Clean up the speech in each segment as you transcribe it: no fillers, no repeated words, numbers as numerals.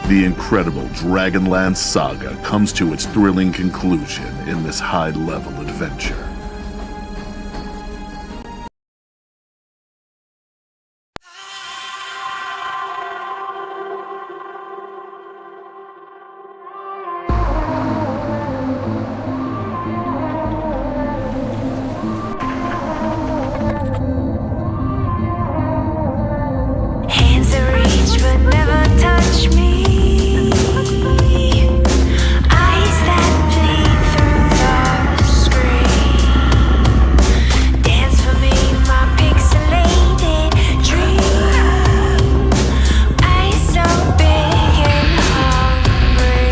The incredible Dragonlance saga comes to its thrilling conclusion in this high-level adventure. Hands that reach but never touch me. Eyes that bleed through the screen. Dance for me, my pixelated dream. Eyes so big and hungry.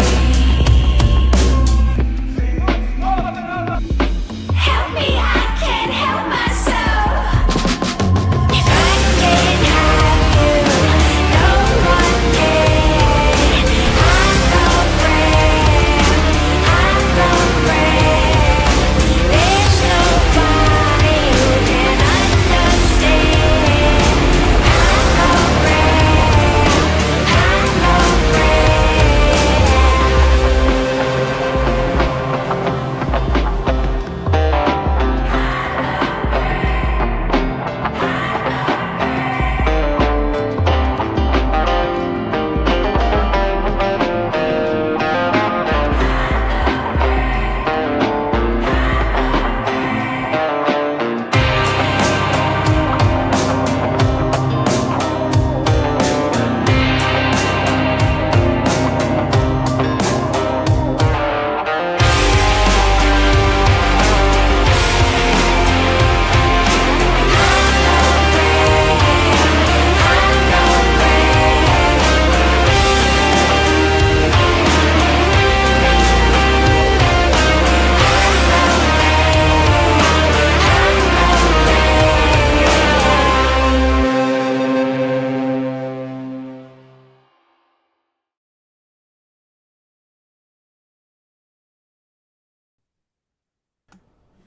Help me, I can't help myself. If I can't have you, no one can. I'm so brave, I'm so brave. There's nobody who can understand. I'm so brave, I'm so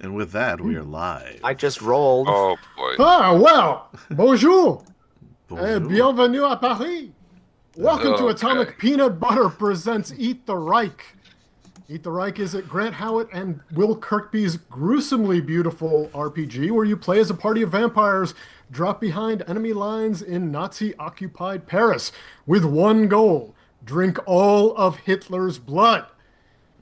And with that, we are live. I just rolled. Oh boy. Ah, well, bonjour. Bonjour. Bienvenue à Paris. Welcome to Okay. Atomic Peanut Butter presents Eat the Reich. Eat the Reich is at Grant Howitt and Will Kirkby's gruesomely beautiful RPG where you play as a party of vampires dropped behind enemy lines in Nazi-occupied Paris with one goal: drink all of Hitler's blood,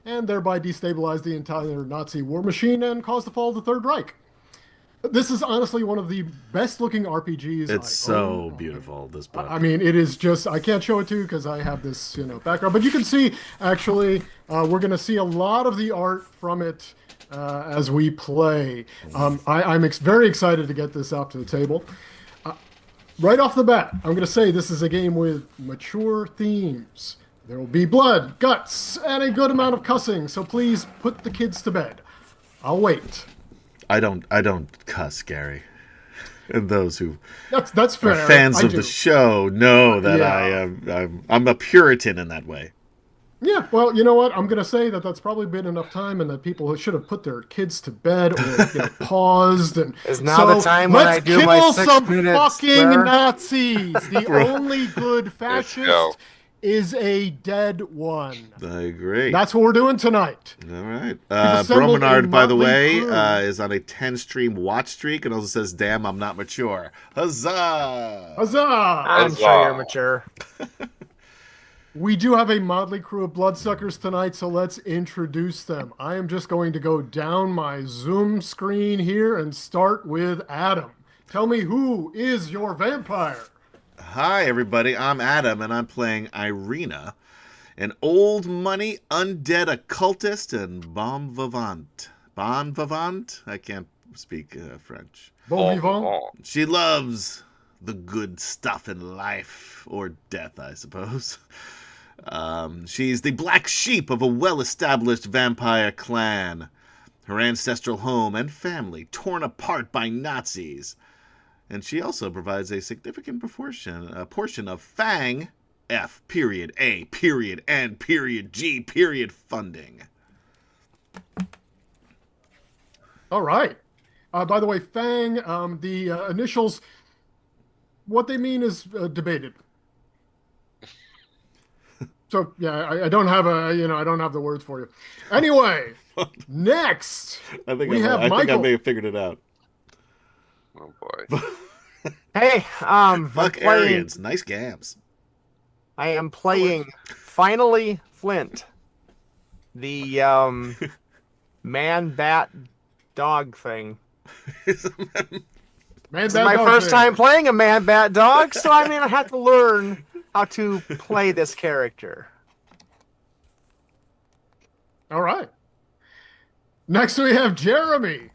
and thereby destabilize the entire Nazi war machine and cause the fall of the Third Reich. This is honestly one of the best-looking RPGs. It's I so own. beautiful, this book. I mean, it is just, I can't show it to you because I have this, background. But you can see, actually, we're going to see a lot of the art from it as we play. I'm very excited to get this out to the table. Right off the bat, I'm going to say this is a game with mature themes. There will be blood, guts, and a good amount of cussing, so please put the kids to bed. I'll wait. I don't cuss, Gary. And those who That's fair. are fans I of do. the show know that Yeah. I'm a Puritan in that way. Yeah, well, you know what? I'm going to say that that's probably been enough time and that people should have put their kids to bed or paused. And Is now the time when I let's do my kill 6 some minutes fucking swear? Nazis. The only good go. fascist is a dead one. I agree. That's what we're doing tonight. All right. assembled Bromenard, a by the motley way, crew. is on a 10-stream watch streak and also says, "Damn, I'm not mature." Huzzah! Huzzah! I'm sure you're mature. We do have a motley crew of bloodsuckers tonight, so let's introduce them. I am just going to go down my Zoom screen here and start with Adam. Tell me, who is your vampire? Hi, everybody. I'm Adam, and I'm playing Irina, an old money undead occultist and bon vivant. Bon vivant? I can't speak French. Bon vivant? She loves the good stuff in life, or death, I suppose. She's the black sheep of a well-established vampire clan. Her ancestral home and family torn apart by Nazis. And she also provides a significant portion of FANG, F period A period N period G period funding. All right. By the way, FANG, the initials, what they mean is debated. So yeah, I don't have I don't have the words for you. Anyway, next we have I think I Michael. may have figured it out. Oh boy. Hey, Fuck Aryans, nice gams. I am playing Finally Flint, the man bat dog thing. Man, This is my first time playing a man bat dog, so I mean I have to learn how to play this character. All right. Next we have Jeremy.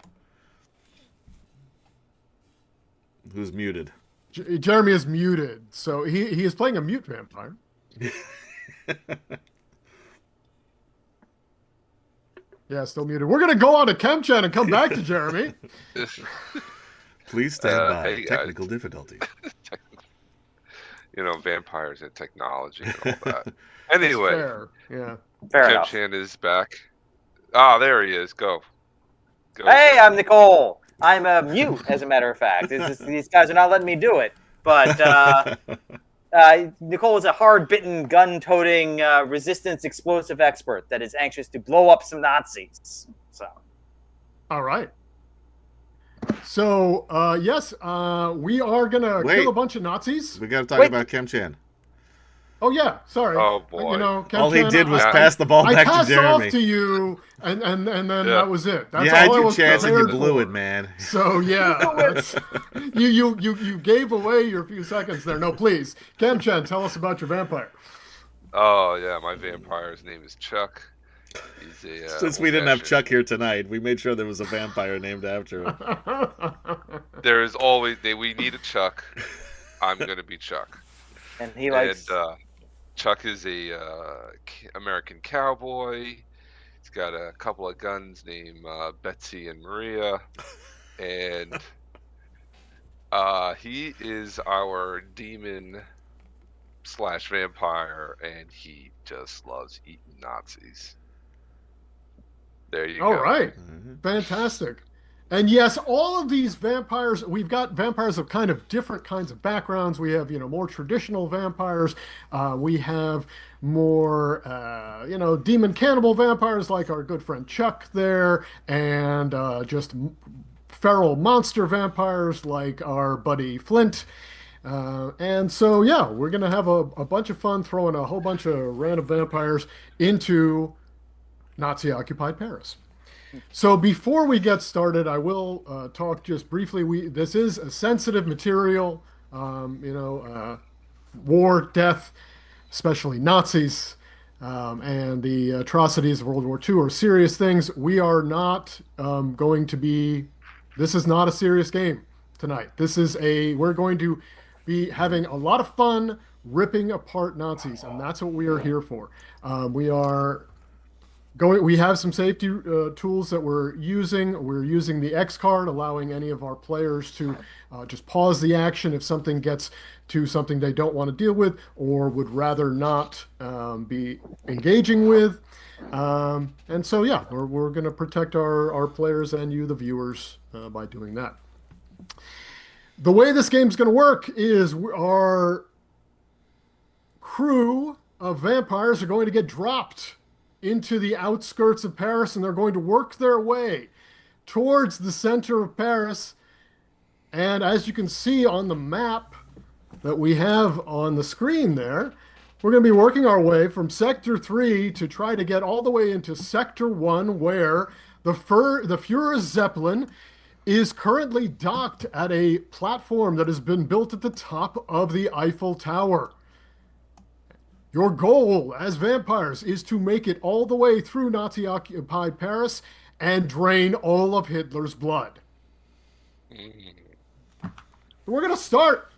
Who's muted? Jeremy is muted, so he is playing a mute vampire. Yeah, still muted. We're gonna go on to Kemchan and come back to Jeremy. Please stand by. Hey, Technical difficulty. Vampires and technology and all that. Anyway, Fair. Yeah. Fair enough. Kemchan is back. Ah, there he is. Go. Hey, I'm Nicole. I'm a mute, as a matter of fact. These guys are not letting me do it. But Nicole is a hard-bitten, gun-toting, resistance explosive expert that is anxious to blow up some Nazis. So. All right. So, yes, we are going to kill a bunch of Nazis. We got to talk about Kemchan. Oh, yeah. Sorry. Oh, boy. Kemchan, all he did was pass the ball back to Jeremy. I passed off to you, and then that was it. That's you had all I your was chance and you prepared blew for. it, man. So, yeah. You gave away your few seconds there. No, please. Kemchan, tell us about your vampire. Oh, yeah. My vampire's name is Chuck. He's a, Since we didn't have Chuck here tonight, we made sure there was a vampire named after him. There is always... we need a Chuck. I'm going to be Chuck. And he likes... Chuck is a American cowboy. He's got a couple of guns named Betsy and Maria, and he is our demon / vampire, and he just loves eating Nazis. There you go. All right. Fantastic. And yes, all of these vampires, we've got vampires of kind of different kinds of backgrounds. We have, more traditional vampires. We have more, demon cannibal vampires like our good friend Chuck there, and just feral monster vampires like our buddy Flint. And so, yeah, we're going to have a bunch of fun throwing a whole bunch of random vampires into Nazi-occupied Paris. So before we get started, I will talk just briefly. This is a sensitive material, war, death, especially Nazis, and the atrocities of World War II are serious things. We are not going to be. This is not a serious game tonight. We're going to be having a lot of fun ripping apart Nazis, and that's what we are here for. We have some safety tools that we're using. We're using the X card, allowing any of our players to just pause the action if something gets to something they don't want to deal with or would rather not be engaging with. And so, yeah, we're going to protect our players and you, the viewers, by doing that. The way this game's going to work is our crew of vampires are going to get dropped into the outskirts of Paris, and they're going to work their way towards the center of Paris. And as you can see on the map that we have on the screen there, we're going to be working our way from Sector 3 to try to get all the way into Sector 1, where the Führer's Zeppelin is currently docked at a platform that has been built at the top of the Eiffel Tower. Your goal as vampires is to make it all the way through Nazi-occupied Paris and drain all of Hitler's blood. We're going to start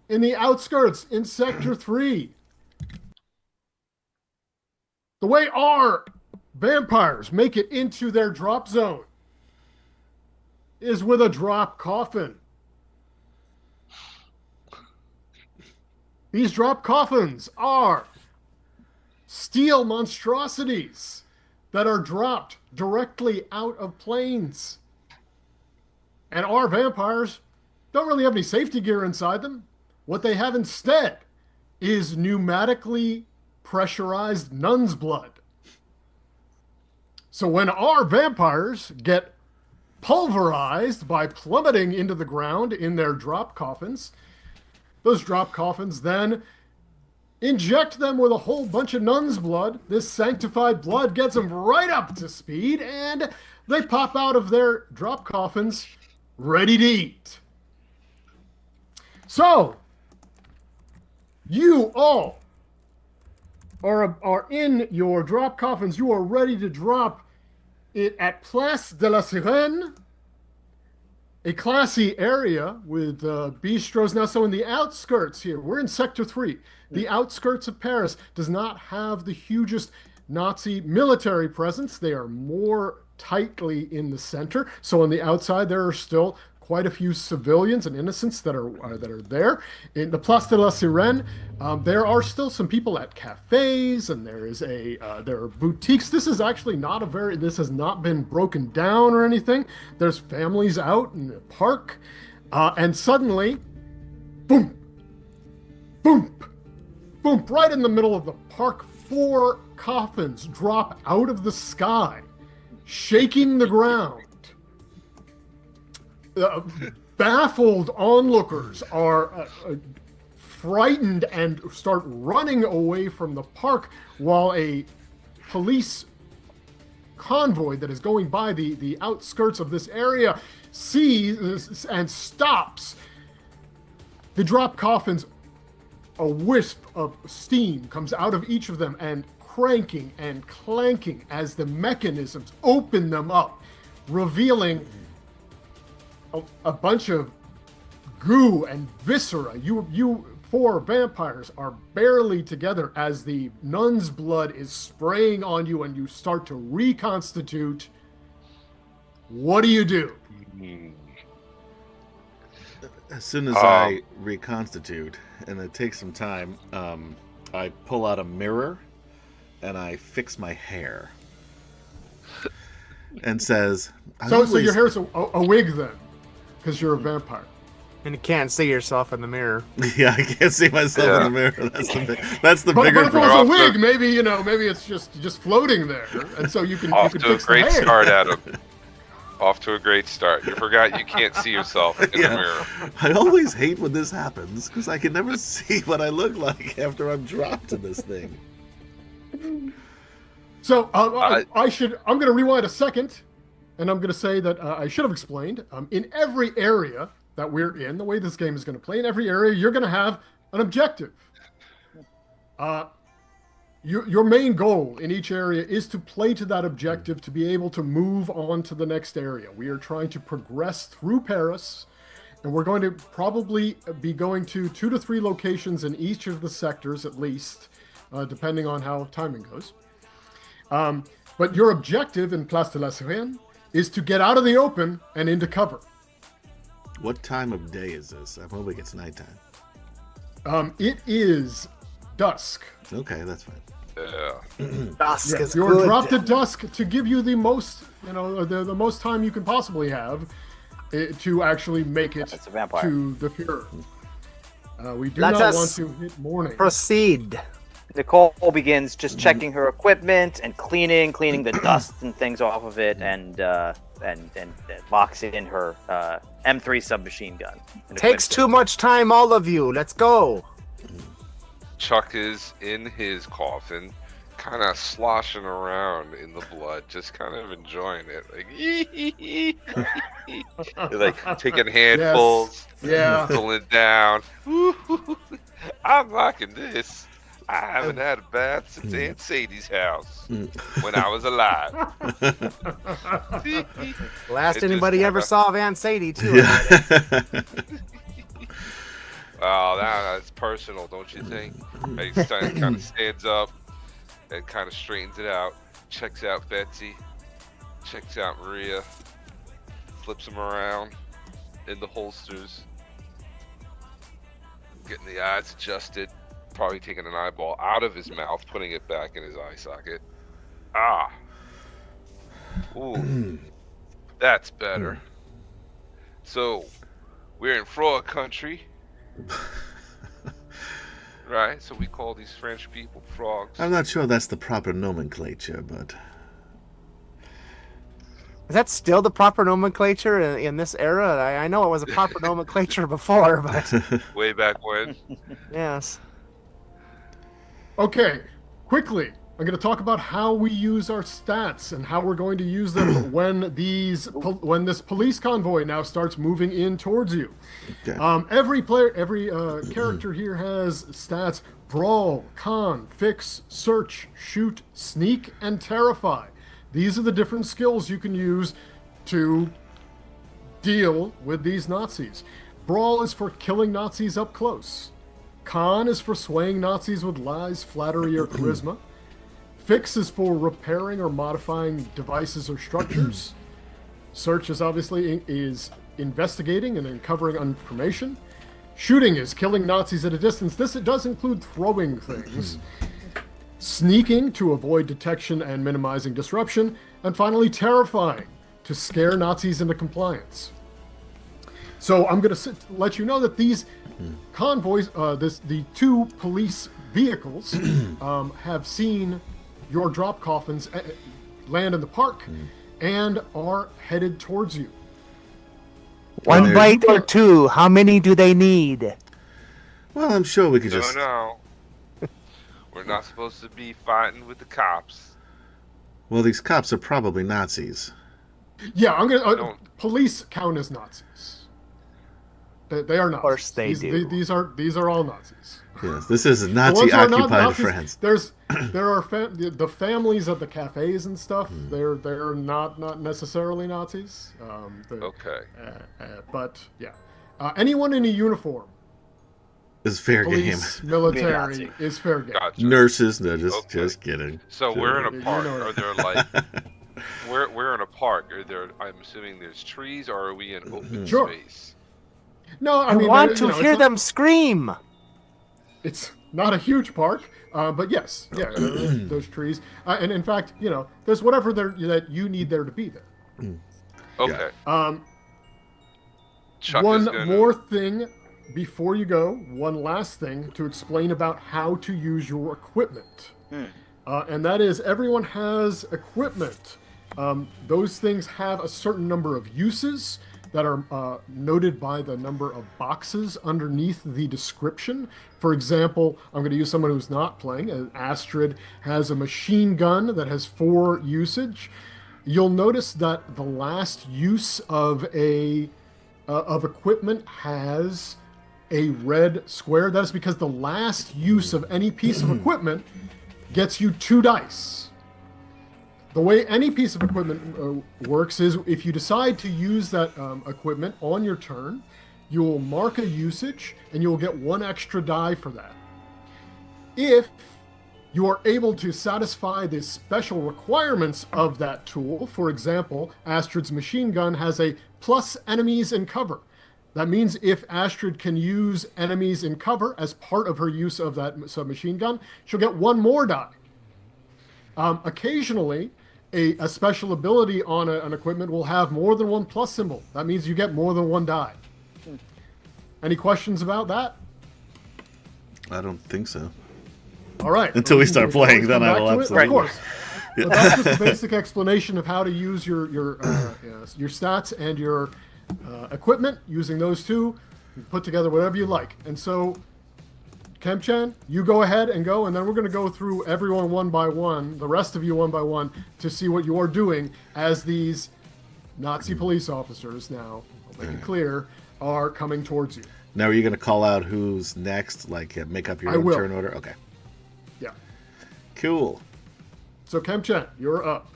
in the outskirts in Sector 3. The way our vampires make it into their drop zone is with a drop coffin. These drop coffins are steel monstrosities that are dropped directly out of planes. And our vampires don't really have any safety gear inside them. What they have instead is pneumatically pressurized nun's blood. So when our vampires get pulverized by plummeting into the ground in their drop coffins, those drop coffins then inject them with a whole bunch of nun's blood. This sanctified blood gets them right up to speed, and they pop out of their drop coffins ready to eat. So, you all are in your drop coffins. You are ready to drop it at Place de la Sirène, a classy area with bistros. Now, so in the outskirts here, we're in Sector 3. The outskirts of Paris does not have the hugest Nazi military presence. They are more tightly in the center. So on the outside, there are still quite a few civilians and innocents that are there. In the Place de la Sirène, there are still some people at cafes, and there are boutiques. This is actually this has not been broken down or anything. There's families out in the park, and suddenly, boom, boom, boom, right in the middle of the park, 4 coffins drop out of the sky, shaking the ground. Baffled onlookers are frightened and start running away from the park, while a police convoy that is going by the outskirts of this area sees and stops. The drop coffins, a wisp of steam comes out of each of them, and cranking and clanking as the mechanisms open them up, revealing a bunch of goo and viscera. You 4 vampires are barely together as the nun's blood is spraying on you, and you start to reconstitute. What do you do? As soon as I reconstitute, and it takes some time, I pull out a mirror and I fix my hair. And says, So your hair's a wig then, because you're a vampire. And you can't see yourself in the mirror. Yeah, I can't see myself in the mirror. That's the But bigger if it problem. was a wig, maybe it's just floating there, and so you can Off you can to a fix great the hair. start, Adam. Off to a great start. You forgot you can't see yourself in the mirror. I always hate when this happens because I can never see what I look like after I'm dropped in this thing. So I'm going to rewind a second, and I'm going to say that I should have explained. In every area that we're in, the way this game is going to play, in every area you're going to have an objective. Your main goal in each area is to play to that objective, to be able to move on to the next area. We are trying to progress through Paris, and we're going to probably be going to 2 to 3 locations in each of the sectors at least, depending on how timing goes. But your objective in Place de la Sirène is to get out of the open and into cover. What time of day is this? I'm hoping it's nighttime. It is dusk. Okay, that's fine. Yeah. Dusk is You're good. dropped at dusk to give you the most, the most time you can possibly have to actually make it It's a vampire. to the Fuhrer. We do Let not us want to hit morning. Proceed. Nicole begins just checking her equipment and cleaning the dust and things off of it, and locks in her M3 submachine gun. and Takes equips too much time, all of you. Let's go. Chuck is in his coffin, kind of sloshing around in the blood, just kind of enjoying it. Like, like taking handfuls, Yeah. pulling it down. I'm liking this. I haven't had a bath since Aunt Sadie's house when I was alive. Last It just anybody ever kinda- saw Van Sadie, too. Oh, that's personal, don't you think? He kind of stands up and kind of straightens it out, checks out Betsy, checks out Maria, flips them around in the holsters, getting the eyes adjusted, probably taking an eyeball out of his mouth, putting it back in his eye socket. Ah. Ooh. That's better. So, we're in fraud country. right? So we call these French people frogs. I'm not sure that's the proper nomenclature, but Is that still the proper nomenclature in this era? I know it was a proper nomenclature before, but Way back when. yes. Okay, quickly, I'm going to talk about how we use our stats and how we're going to use them when this police convoy now starts moving in towards you. okay. Every character here has stats: brawl, con, fix, search, shoot, sneak, and terrify. These are the different skills you can use to deal with these Nazis. Brawl is for killing Nazis up close. Con is for swaying Nazis with lies, flattery, or charisma. Fix is for repairing or modifying devices or structures. Search is obviously investigating and uncovering information. Shooting is killing Nazis at a distance. This it does include throwing things. Sneaking to avoid detection and minimizing disruption. And finally, terrifying to scare Nazis into compliance. So I'm going to let you know that these convoys, the two police vehicles, have seen your drop coffins land in the park and are headed towards you. One there- bite or two. How many do they need? Well, I'm sure we could No, just. no. We're not supposed to be fighting with the cops. Well, these cops are probably Nazis. Yeah, I'm gonna. Don't- Police count as Nazis. They are Nazis. Of course they do. These are all Nazis. Yes, this is The ones who are not Nazi-occupied Nazis, France. there are the families at the cafes and stuff. They're not necessarily Nazis. Okay. But yeah, anyone in a uniform, It's fair game. police, military, Nazi. is fair game. Gotcha. Nurses, no, just Okay. just kidding. So we're in You a park. know Are it. there like we're in a park? Are there? I'm assuming there's trees, or are we in open Sure. space? No, I mean, want you to know, hear it's them scream. It's not a huge park, but yes, yeah, there's trees, and in fact, there's whatever there that you need there to be there. Okay. Chuck is One gonna, more thing before you go, one last thing to explain about how to use your equipment. And that is, everyone has equipment. Those things have a certain number of uses that are noted by the number of boxes underneath the description. For example, I'm going to use someone who's not playing. Astrid has a machine gun that has 4 usage. You'll notice that the last use of equipment has a red square. That is because the last use of any piece of equipment gets you 2 dice. The way any piece of equipment works is if you decide to use that equipment on your turn, you will mark a usage and you will get 1 extra die for that. If you are able to satisfy the special requirements of that tool, for example, Astrid's machine gun has a plus enemies in cover. That means if Astrid can use enemies in cover as part of her use of that submachine gun, she'll get 1 more die. Occasionally, a special ability on an equipment will have more than 1 plus symbol. That means you get more than 1 die. Any questions about that? I don't think so. All right. Until we start can always playing, then come I back will to it. absolutely. Of course. But that's just a basic explanation of how to use your stats and your equipment. Using those two, you put together whatever you like. And so, Kemchan, you go ahead and go, and then we're going to go through everyone one by one, the rest of you one by one, to see what you're doing as these Nazi police officers, now, I'll make it clear, are coming towards you. Now, are you going to call out who's next? Like, make up your I own will. turn order? Okay. Yeah. Cool. So, Kemchan, you're up.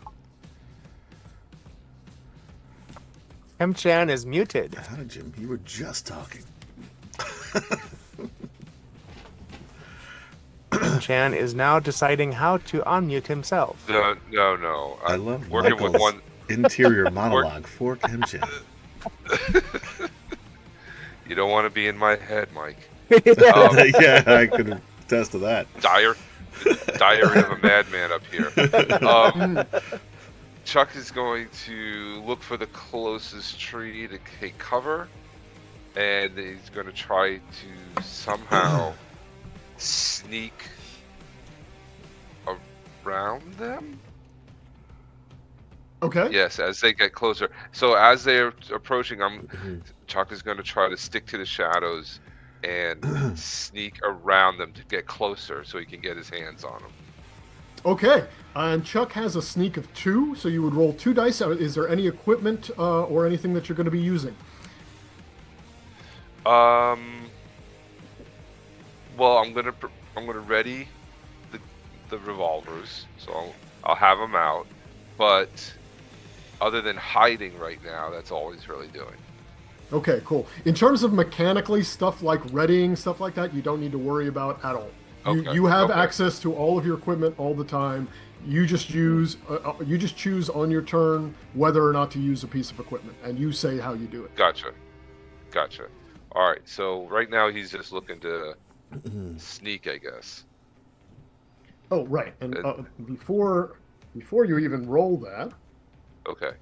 Kemchan is muted. How did Jim? You were just talking. Kemchan is now deciding how to unmute himself. No. I love working Michael's with one. interior monologue for Kemchan. You don't want to be in my head, Mike. Yeah, I could attest to that. Diary of a madman up here. Chuck is going to look for the closest tree to take cover, and he's going to try to somehow sneak around them. Okay. Yes, as they get closer. So as they're approaching, Chuck is going to try to stick to the shadows and sneak around them to get closer, so he can get his hands on them. Okay. And Chuck has a sneak of 2, so you would roll 2 dice. Is there any equipment or anything that you're going to be using? Well, I'm gonna ready the revolvers, so I'll have them out. But other than hiding right now, that's all he's really doing. Okay, cool. In terms of mechanically stuff like readying, stuff like that, you don't need to worry about at all. You have access to all of your equipment all the time. You just choose on your turn whether or not to use a piece of equipment, and you say how you do it. Gotcha. All right, so right now he's just looking to sneak, I guess. Oh, right. And before you even roll that, Okay.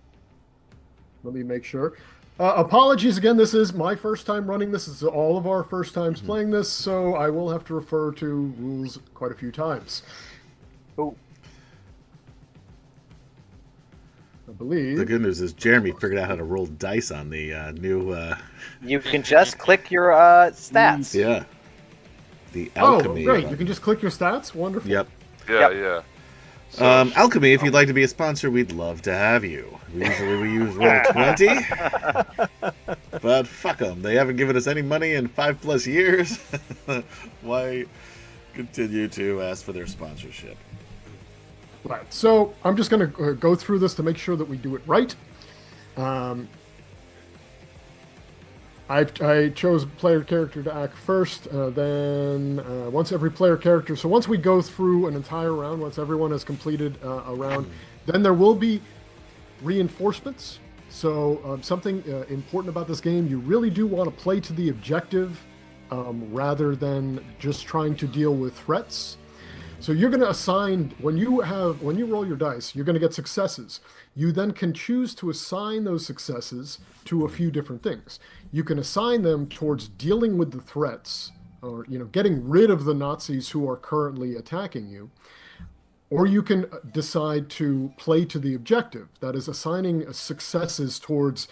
let me make sure. Apologies again. This is my first time running this. This is all of our first times playing this, so I will have to refer to rules quite a few times. Oh, I believe. The good news is Jeremy figured out how to roll dice on the new. you can just click your stats. Yeah. The Oh, alchemy. great. You can just click your stats. Wonderful. Yep. Yeah, Yep. yeah. So, Alchemy, if you'd like to be a sponsor, we'd love to have you. Usually we use Roll20, but fuck them. They haven't given us any money in 5+ years. Why continue to ask for their sponsorship? Right. So I'm just going to go through this to make sure that we do it right. I chose player character to act first, then once every player character. So once we go through an entire round, once everyone has completed a round, then there will be reinforcements. So something important about this game, you really do want to play to the objective rather than just trying to deal with threats. So you're going to assign, when you roll your dice, you're going to get successes. You then can choose to assign those successes to a few different things. You can assign them towards dealing with the threats, or getting rid of the Nazis who are currently attacking you. Or you can decide to play to the objective, that is assigning successes towards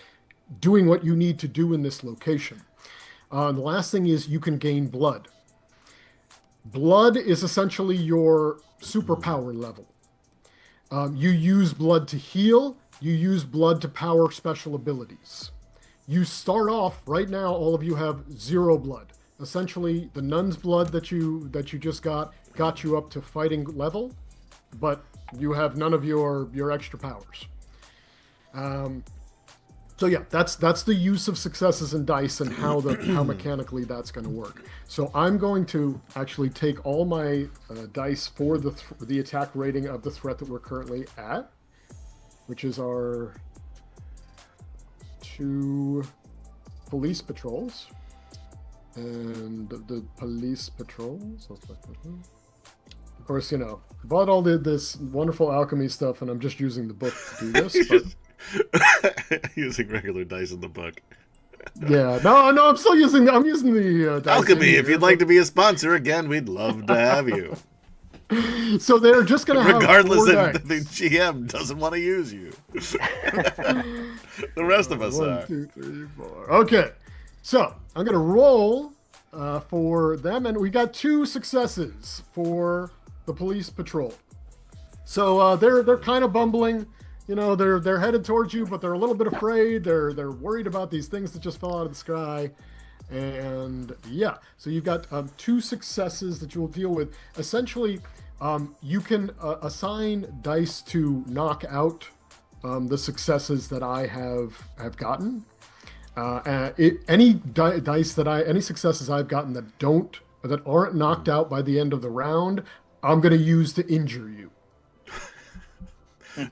doing what you need to do in this location. The last thing is you can gain blood. Blood is essentially your superpower level. You use blood to heal. You use blood to power special abilities. You start off right now. All of you have 0 blood. Essentially, the nun's blood that you just got you up to fighting level, but you have none of your extra powers. So yeah, that's the use of successes and dice and how mechanically that's going to work. So I'm going to actually take all my dice for the attack rating of the threat that we're currently at, which is our 2 police patrols, and the police patrols. Of course, bought all this wonderful alchemy stuff, and I'm just using the book to do this. But Using regular dice in the book. yeah, no, I'm still using. I'm using the dice Alchemy, in if here, you'd like to be a sponsor, again, we'd love to have you. So they're just going to have Regardless 4 if dice. the GM doesn't want to use you. The rest of us 1, are. 2, 3, 4. Okay, so I'm going to roll for them, and we got 2 successes for the police patrol. So they're kind of bumbling. They're headed towards you, but they're a little bit afraid. They're worried about these things that just fell out of the sky. And yeah, so you've got 2 successes that you will deal with. Essentially, you can assign dice to knock out the successes that I have gotten. Any successes I've gotten that aren't knocked out by the end of the round, I'm going to use to injure you.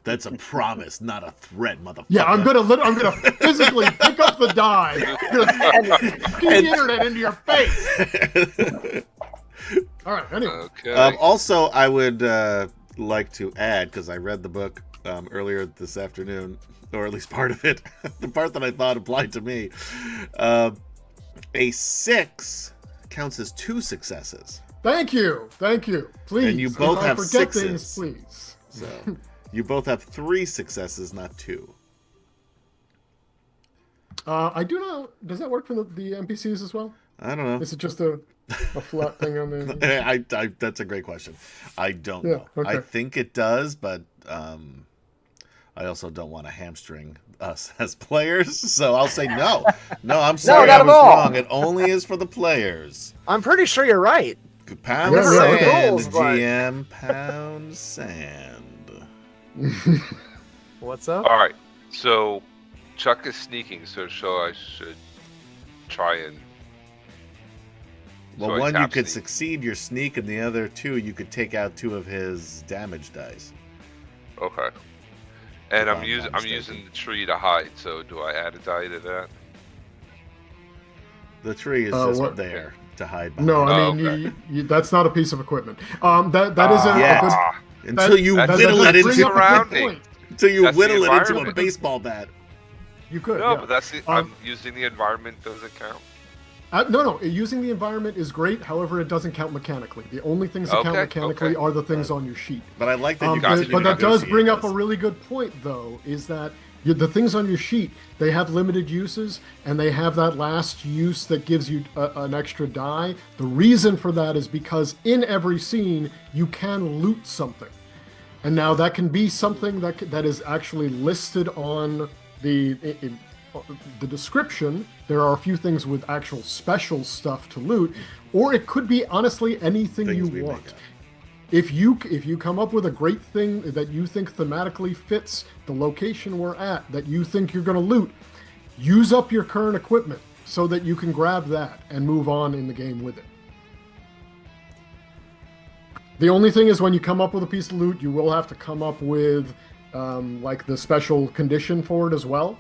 That's a promise, not a threat, motherfucker. Yeah, I'm gonna physically pick up the die, key the internet into your face. All right. Anyway, Okay. Also, I would like to add, because I read the book earlier this afternoon, or at least part of it, the part that I thought applied to me. A 6 counts as 2 successes. Thank you. Please. And you both if I have forget sixes. things, please. So you both have 3 successes, not 2. I do know. Does that work for the NPCs as well? I don't know. Is it just a flat thing on the? I that's a great question. I don't Yeah, know. okay. I think it does, but I also don't want to hamstring us as players, so I'll say no. No, I'm sorry, not I at was all. wrong. It only is for the players. I'm pretty sure you're right. Pound Yeah, sand, okay. Rules, but- GM. Pound sand. What's up? All right. So Chuck is sneaking. So I should try and. Well, so I one you tap could sneak. succeed your sneak, and the other 2 you could take out 2 of his damage dice. Okay. And If I'm I'm using not I'm using mistaken. the tree to hide. So do I add a die to that? The tree is Uh, just what- there to hide behind. No, I Oh, mean okay. that's not a piece of equipment. That is a Yes. good. Until you that whittle doesn't it bring into up surrounding. until you That's the whittle it into a environment. baseball bat. You could. No, yeah. but that's the, Um, I'm using the environment. Doesn't count. No. Using the environment is great. However, it doesn't count mechanically. The only things that count Okay, mechanically okay. are the things on your sheet. But I like that you Gotcha. guys But that does bring up a this. really good point, though, is that the things on your sheet, they have limited uses, and they have that last use that gives you an extra die. The reason for that is because in every scene, you can loot something. And now that can be something that is actually listed on the description. There are a few things with actual special stuff to loot, or it could be honestly anything Things you we make want. up. If you come up with a great thing that you think thematically fits the location we're at, that you think you're going to loot, use up your current equipment so that you can grab that and move on in the game with it. The only thing is when you come up with a piece of loot, you will have to come up with like the special condition for it as well.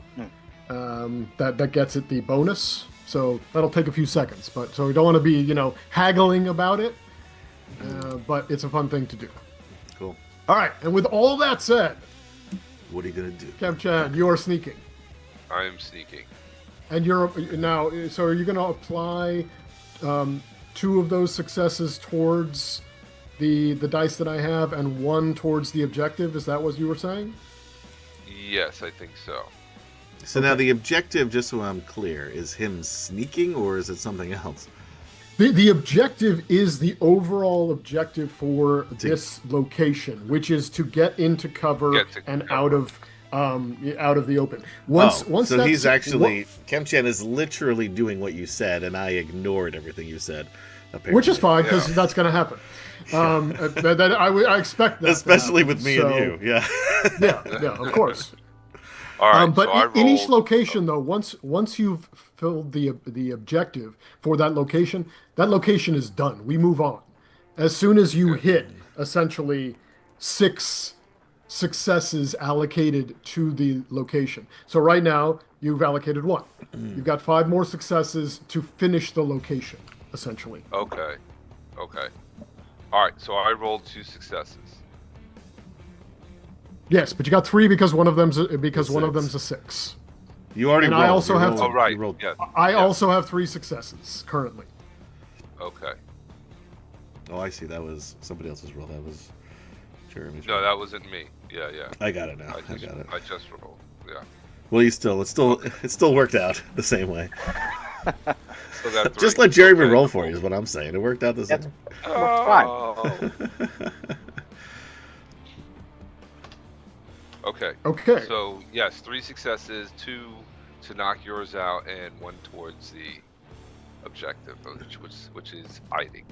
That gets it the bonus. So that'll take a few seconds, but so we don't want to be haggling about it. But it's a fun thing to do. Cool. All right, and with all that said, What are you gonna do? Kemchan, you're sneaking, I am sneaking. and you're now. So are you going to apply 2 of those successes towards the dice that I have, and 1 towards the objective? Is that what you were saying? Yes, I think so. So now the objective, just so I'm clear, is him sneaking, or is it something else? The objective is the overall objective for this location, which is to get into cover Get to and cover. out of the open. Once so that's, he's actually Kemchan is literally doing what you said, and I ignored everything you said. Apparently. which is fine because Yeah. that's going to happen. I expect that, to especially happen. with me So, and you. Yeah. Yeah, of course. All right. But so I in each rolled- location, though, once you've filled the objective for that location is done. We move on. As soon as you hit essentially 6 successes allocated to the location. So right now you've allocated 1. You've got 5 more successes to finish the location, essentially. Okay. Okay. All right. So I rolled 2 successes. Yes, but you got 3 because one of them's a 6. 6. You already And rolled. I also You have rolled- to- Oh right. you rolled- Yeah. I Yeah. also have 3 successes currently. Okay. Oh, I see. That was somebody else's roll. That was Jeremy's. No, roll. that wasn't me. Yeah. Yeah. I got it now. I I just got it. I just rolled. Yeah. Well, it still worked out the same way. Still got 3. Just let Jeremy Okay. roll for you is what I'm saying. It worked out the same. That's fine. Oh. Okay. Okay. So yes, 3 successes, 2 to knock yours out, and 1 towards the objective, which is hiding,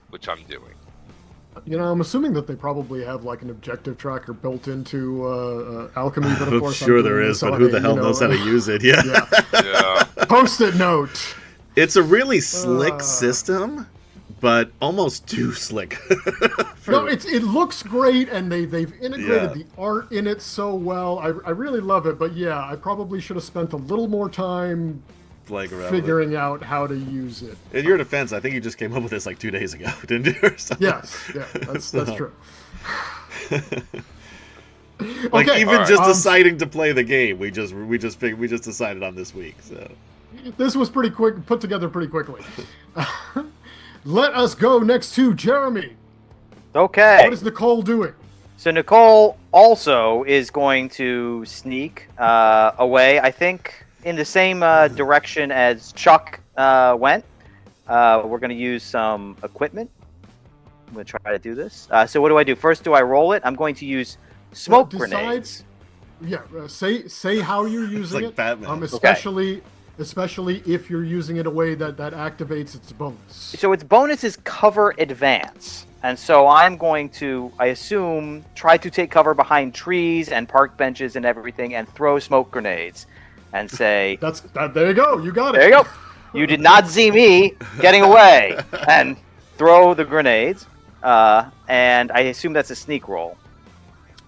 which I'm doing. I'm assuming that they probably have like an objective tracker built into alchemy. But of I'm course, sure there is, but who the hell knows how to use it? Yeah. Yeah. Post-it note. It's a really slick system, but almost too slick. No, it looks great, and they've integrated Yeah. the art in it so well. I really love it, but yeah, I probably should have spent a little more time Like around figuring out how to use it. In your defense, I think you just came up with this like 2 days ago, didn't you? Or something? Yes, yeah, that's true. Like Okay, even alright. just deciding to play the game, we just decided on this week. So This was pretty quick, put together pretty quickly. Let us go next to Jeremy. Okay. What is Nicole doing? So Nicole also is going to sneak away, I think, in the same direction as Chuck went. We're going to use some equipment. I'm going to try to do this. So what do I do? First, do I roll it? I'm going to use smoke Decide- grenades. Yeah, say how you're using like it. Batman. Especially if you're using it a way that activates its bonus. So its bonus is cover advance. And so I'm going to, I assume, try to take cover behind trees and park benches and everything and throw smoke grenades and say, There you go. You got it. there you go. You did not see me getting away. And throw the grenades. And I assume that's a sneak roll.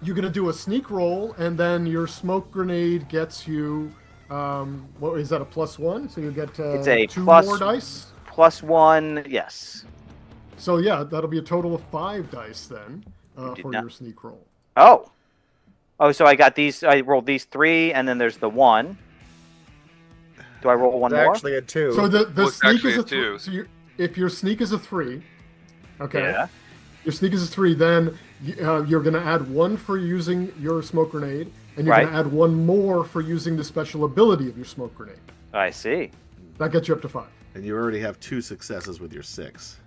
You're gonna do a sneak roll, and then your smoke grenade gets you. What is that? A +1? So you get It's a 2 plus- more dice. +1, yes. So yeah, that'll be a total of 5 dice then did for not- your sneak roll. Oh, so I got these. I rolled these 3, and then there's the 1. Do I roll one It's more? actually a 2. So the Well, it's sneak actually is a a 3. 2. So if your sneak is a 3, okay. Yeah. Your sneak is a 3, then you're going to add 1 for using your smoke grenade, and you're Right. going to add 1 more for using the special ability of your smoke grenade. I see. That gets you up to 5. And you already have 2 successes with your 6.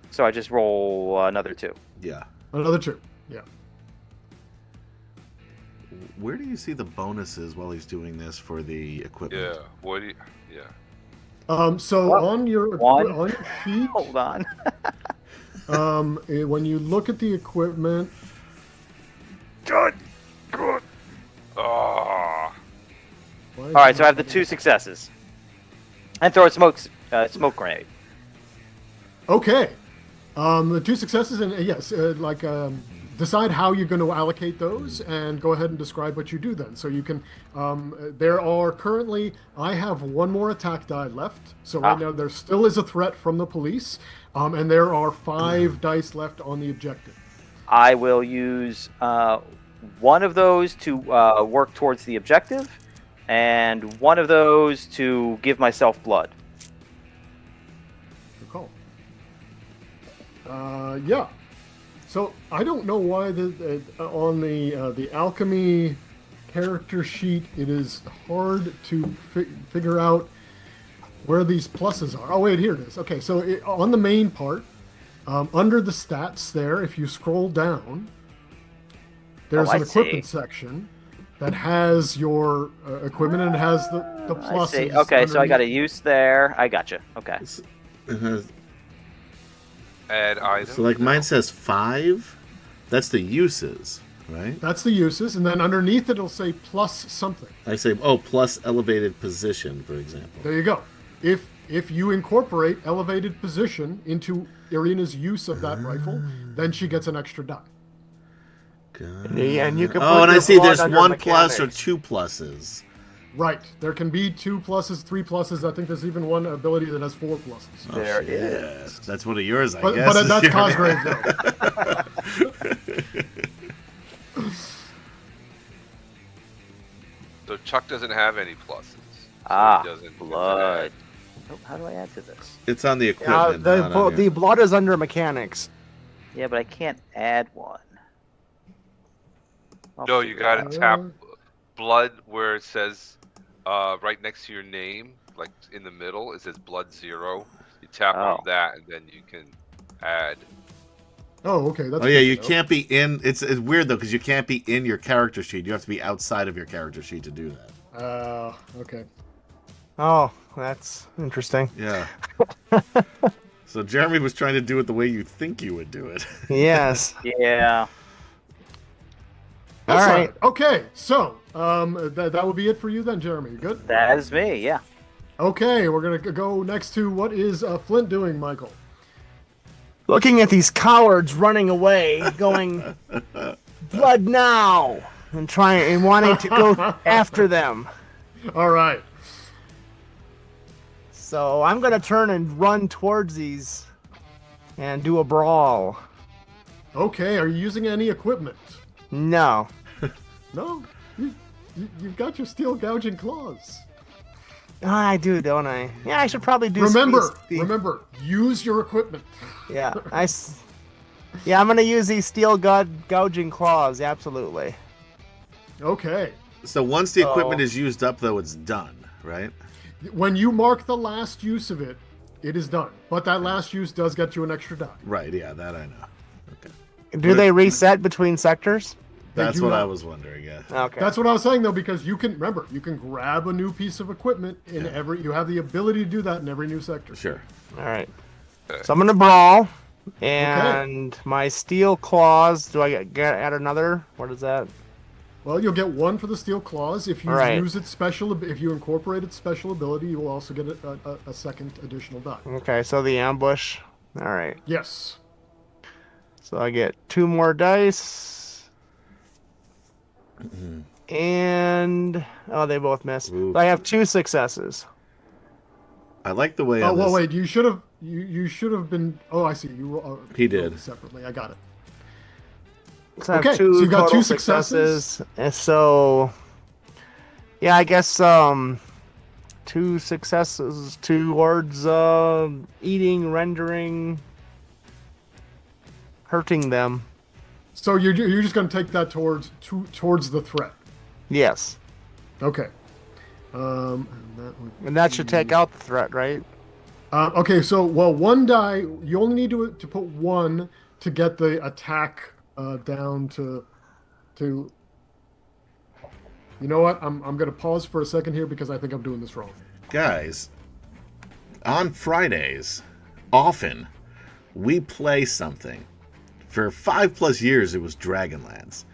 So I just roll another 2. Yeah. Another 2. Yeah. Where do you see the bonuses while he's doing this for the equipment? Yeah. What do you? Yeah. So Well, on your 1. on your sheet, Hold on. when you look at the equipment, Oh. All All right, so I have the 2 successes. And throw a smoke grenade. Okay. The 2 successes, and yes, decide how you're going to allocate those, and go ahead and describe what you do then. So you can. There are currently. I have 1 more attack die left. So right now there still is a threat from the police, and there are 5 dice left on the objective. I will use one of those to work towards the objective, and one of those to give myself blood. Good call. Yeah. So I don't know why on the alchemy character sheet it is hard to figure out where these pluses are. Oh wait, here it is. Okay, so on the main part, under the stats there, if you scroll down, there's I an equipment see. section that has your equipment, and it has the I pluses. see. Okay, so I got a underneath. use there. I gotcha. Okay. Add item. So like mine says 5. That's the uses, right? That's the uses, and then underneath it'll say plus something. I say, plus elevated position, for example. There you go. If you incorporate elevated position into Irina's use of that rifle, then she gets an extra die. And you can Oh, put and I your see blood there's under 1 plus or mechanics. 2 pluses. Right. There can be 2 pluses, 3 pluses. I think there's even one ability that has 4 pluses. Oh, There it shit. is. That's one of yours, I But, guess. but that's Jeremy. Cosgrave, though. So Chuck doesn't have any pluses. So Ah, he doesn't blood. Oh, how do I add to this? It's on the Yeah, equipment. not on the your- blood is under mechanics. Yeah, but I can't add one. I'll No, you figure got it to out. tap blood where it says right next to your name, like in the middle. It says blood 0. You tap on Oh. that, and then you can add. Oh, okay. That's Oh yeah, good you to know. can't be in. It's weird though because you can't be in your character sheet. You have to be outside of your character sheet to do that. Okay. Oh, that's interesting. Yeah. So Jeremy was trying to do it the way you think you would do it. Yes. Yeah. All That's right. Okay, so that will be it for you then, Jeremy. You good? That is me, yeah. Okay, we're going to go next to what is Flint doing, Michael? Looking at these cowards running away, going, blood now, and wanting to go after them. All right. So I'm gonna turn and run towards these, and do a brawl. Okay, are you using any equipment? No. No? You've got your steel gouging claws. I do, don't I? Yeah, I should probably do. Remember, use your equipment. Yeah, yeah, I'm gonna use these steel gouging claws. Absolutely. Okay. So once the Oh. equipment is used up, though, it's done, right? When you mark the last use of it, it is done. But that last use does get you an extra die. Right. Yeah, that I know. Okay. Do they reset between sectors? That's do what not. I was wondering. Yeah. Okay. That's what I was saying though, because you can grab a new piece of equipment in every. You have the ability to do that in every new sector. Sure. All right. So I'm gonna brawl, and my steel claws. Do I get add another? What is that? Well, you'll get one for the steel claws. If you Right. use its if you incorporate its special ability, you will also get a second additional die. Okay, so the ambush. All right. Yes. So I get 2 more dice. And they both miss. Ooh. So I have 2 successes. I like the way. Oh on well, this- wait. You should have been. Oh, I see. He did. rolled separately. I got it. So I have Okay, 2 so you got total 2 successes. And so, yeah, I guess 2 successes towards eating, rendering, hurting them. So you're just going to take that towards the threat. Yes, Okay. And and that should take out the threat, right? okay. So one die. You only need to put 1 to get the attack down to. You know what? I'm going to pause for a second here because I think I'm doing this wrong. Guys, on Fridays, often we play something. For 5+ years, it was Dragonlance.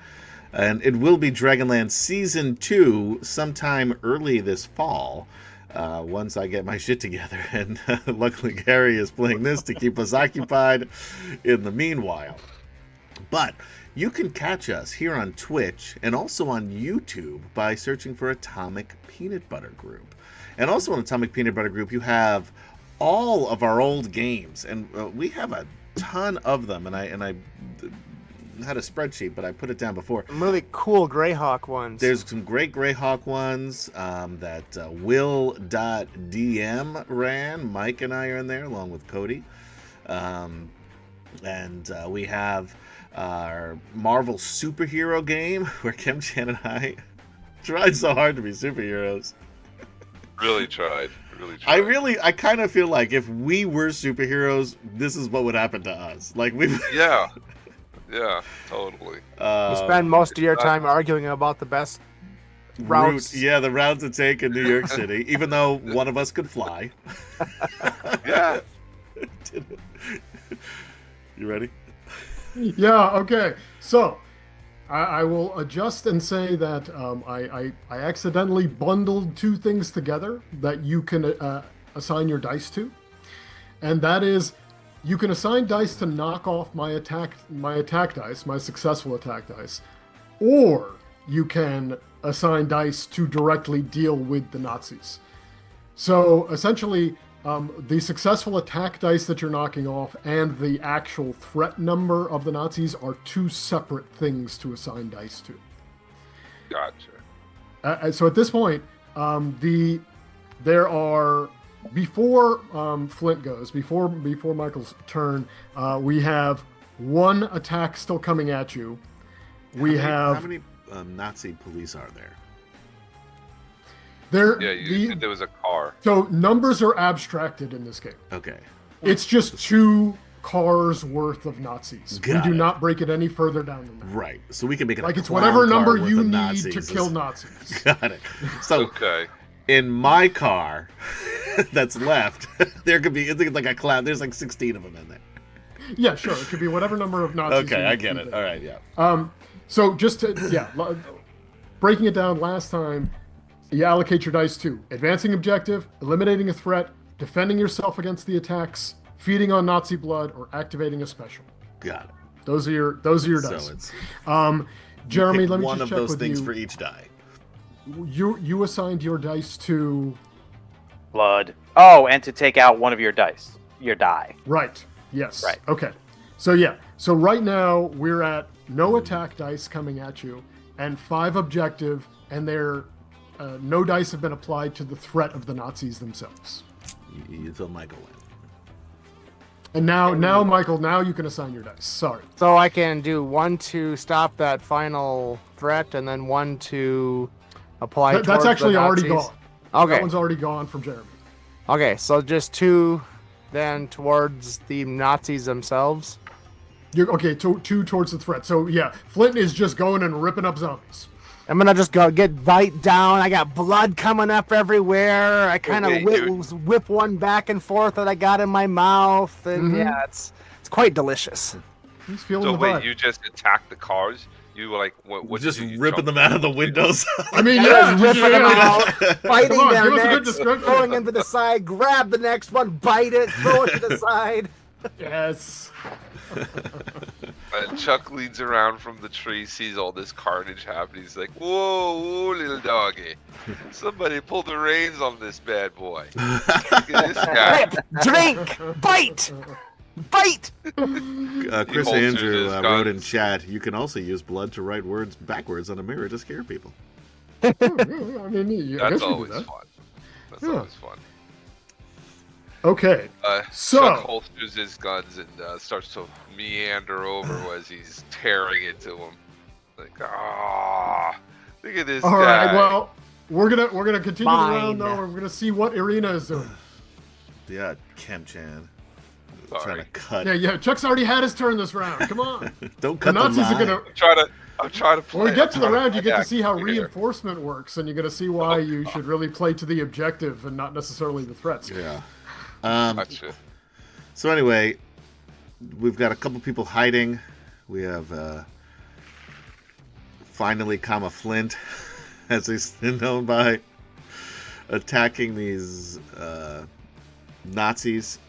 And it will be Dragonlance Season 2 sometime early this fall, once I get my shit together. And luckily, Gary is playing this to keep us occupied in the meanwhile. But you can catch us here on Twitch and also on YouTube by searching for Atomic Peanut Butter Group. And also on Atomic Peanut Butter Group, you have all of our old games, and we have a ton of them. And I had a spreadsheet, but I put it down before. Some really cool Greyhawk ones. There's some great Greyhawk ones that Will.dm ran. Mike and I are in there along with Cody. And we have our Marvel superhero game where Kemchan and I tried so hard to be superheroes. Really tried. I kind of feel like if we were superheroes, this is what would happen to us. Like we. Yeah. Yeah, totally. You spend most of your time arguing about the best routes. Yeah, the route to take in New York City, even though one of us could fly. Yeah. You ready? Yeah. Okay. So I will adjust and say that I accidentally bundled 2 things together that you can assign your dice to, and that is you can assign dice to knock off my attack dice, my successful attack dice, or you can assign dice to directly deal with the Nazis. So essentially, the successful attack dice that you're knocking off and the actual threat number of the Nazis are 2 separate things to assign dice to. Gotcha. So at this point, there are before Flint goes, before Michael's turn, we have 1 attack still coming at you. How many Nazi police are there? Yeah, you said there was a car. So numbers are abstracted in this game. Okay. It's just 2 cars worth of Nazis. Got we do it. not break it any further down than that. Right. So we can make it Like a it's clown whatever car number worth you of need Nazis. to kill Nazis. Got it. So Okay. in my car that's left, there could be it's like a clown. There's like 16 of them in there. Yeah, sure. It could be whatever number of Nazis. Okay, you I need to get keep it. there. All right, yeah. So just to breaking it down last time, you allocate your dice to advancing objective, eliminating a threat, defending yourself against the attacks, feeding on Nazi blood, or activating a special. Got it. Those are your dice. So it's Jeremy, pick let me one just of check those with things you. for each die. You assigned your dice to Blood. Oh, and to take out one of your dice. Your die. right. Yes. Right. Okay. So yeah. So right now we're at no attack dice coming at you, and 5 objective, and they're no dice have been applied to the threat of the Nazis themselves. You told Michael win. And now, Michael, now you can assign your dice. Sorry. So I can do 1 to stop that final threat, and then 1 to apply. That's towards actually the already Nazis. gone. Okay. That one's already gone from Jeremy. Okay, so just 2 then towards the Nazis themselves. You're okay. Two towards the threat. So yeah, Flint is just going and ripping up zombies. I'm gonna just go get bite down. I got blood coming up everywhere. I kind of wait, whip one back and forth that I got in my mouth, and Mhm. yeah, it's quite delicious. He's feeling So the wait, vibe. you just attacked the cars? You were like, what? Just did you ripping jump? them out of the windows. I mean, Yeah, yeah, ripping them out, biting Come on, their give us a good necks, description. throwing them to the side, grab the next one, bite it, throw it to the side. Yes. And Chuck leads around from the tree, sees all this carnage happening. He's like, whoa, little doggy. Somebody pull the reins on this bad boy. Look at this guy. Rip, drink, bite, bite. Chris holsters Andrew his wrote in guns. chat, you can also use blood to write words backwards on a mirror to scare people. I mean, I That's guess you do always that. fun. That's Yeah. always fun. Okay. So- Chuck holsters his guns and starts to meander over as he's tearing into him. Like, look at this All guy. right. Well, we're gonna continue the round Fine. though. We're gonna see what Irina is doing. Yeah, Kemchan. Trying Sorry. to cut. Yeah. Chuck's already had his turn this round. Come on. Don't The cut the Nazis are line. gonna. I'm trying to play. When we get to the I'm trying round, you get to act see how here. reinforcement works, and you're gonna see why you should really play to the objective and not necessarily the threats. Yeah. Gotcha. So anyway, we've got a couple people hiding. We have finally Kama Flint, as he's known by, attacking these Nazis.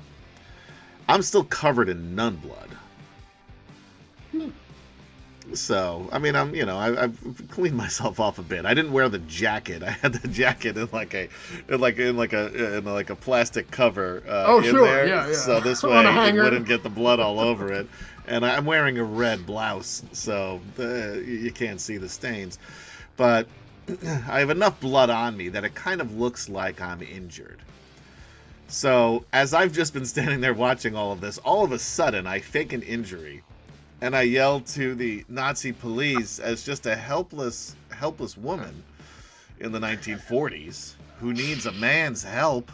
I'm still covered in nun blood. So, I mean, I've cleaned myself off a bit. I didn't wear the jacket. I had the jacket in like a plastic cover. Oh, in sure, there. yeah. So this On way a it hanger. wouldn't get the blood all over it. And I'm wearing a red blouse, so you can't see the stains. But I have enough blood on me that it kind of looks like I'm injured. So, as I've just been standing there watching all of this, all of a sudden I fake an injury. And I yell to the Nazi police as just a helpless woman in the 1940s who needs a man's help.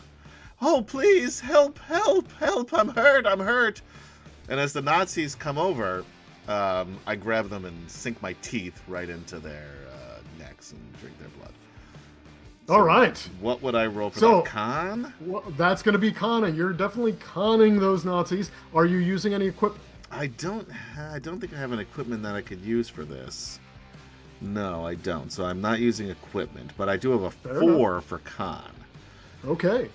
Oh, please, help, help, help, I'm hurt. And as the Nazis come over, I grab them and sink my teeth right into their necks and drink their blood. All right. What would I roll for So- that? Con? Well, that's going to be conning. You're definitely conning those Nazis. Are you using any equipment? I don't think I have an equipment that I could use for this. No, I don't. So I'm not using equipment, but I do have a Fair 4 for con. Okay.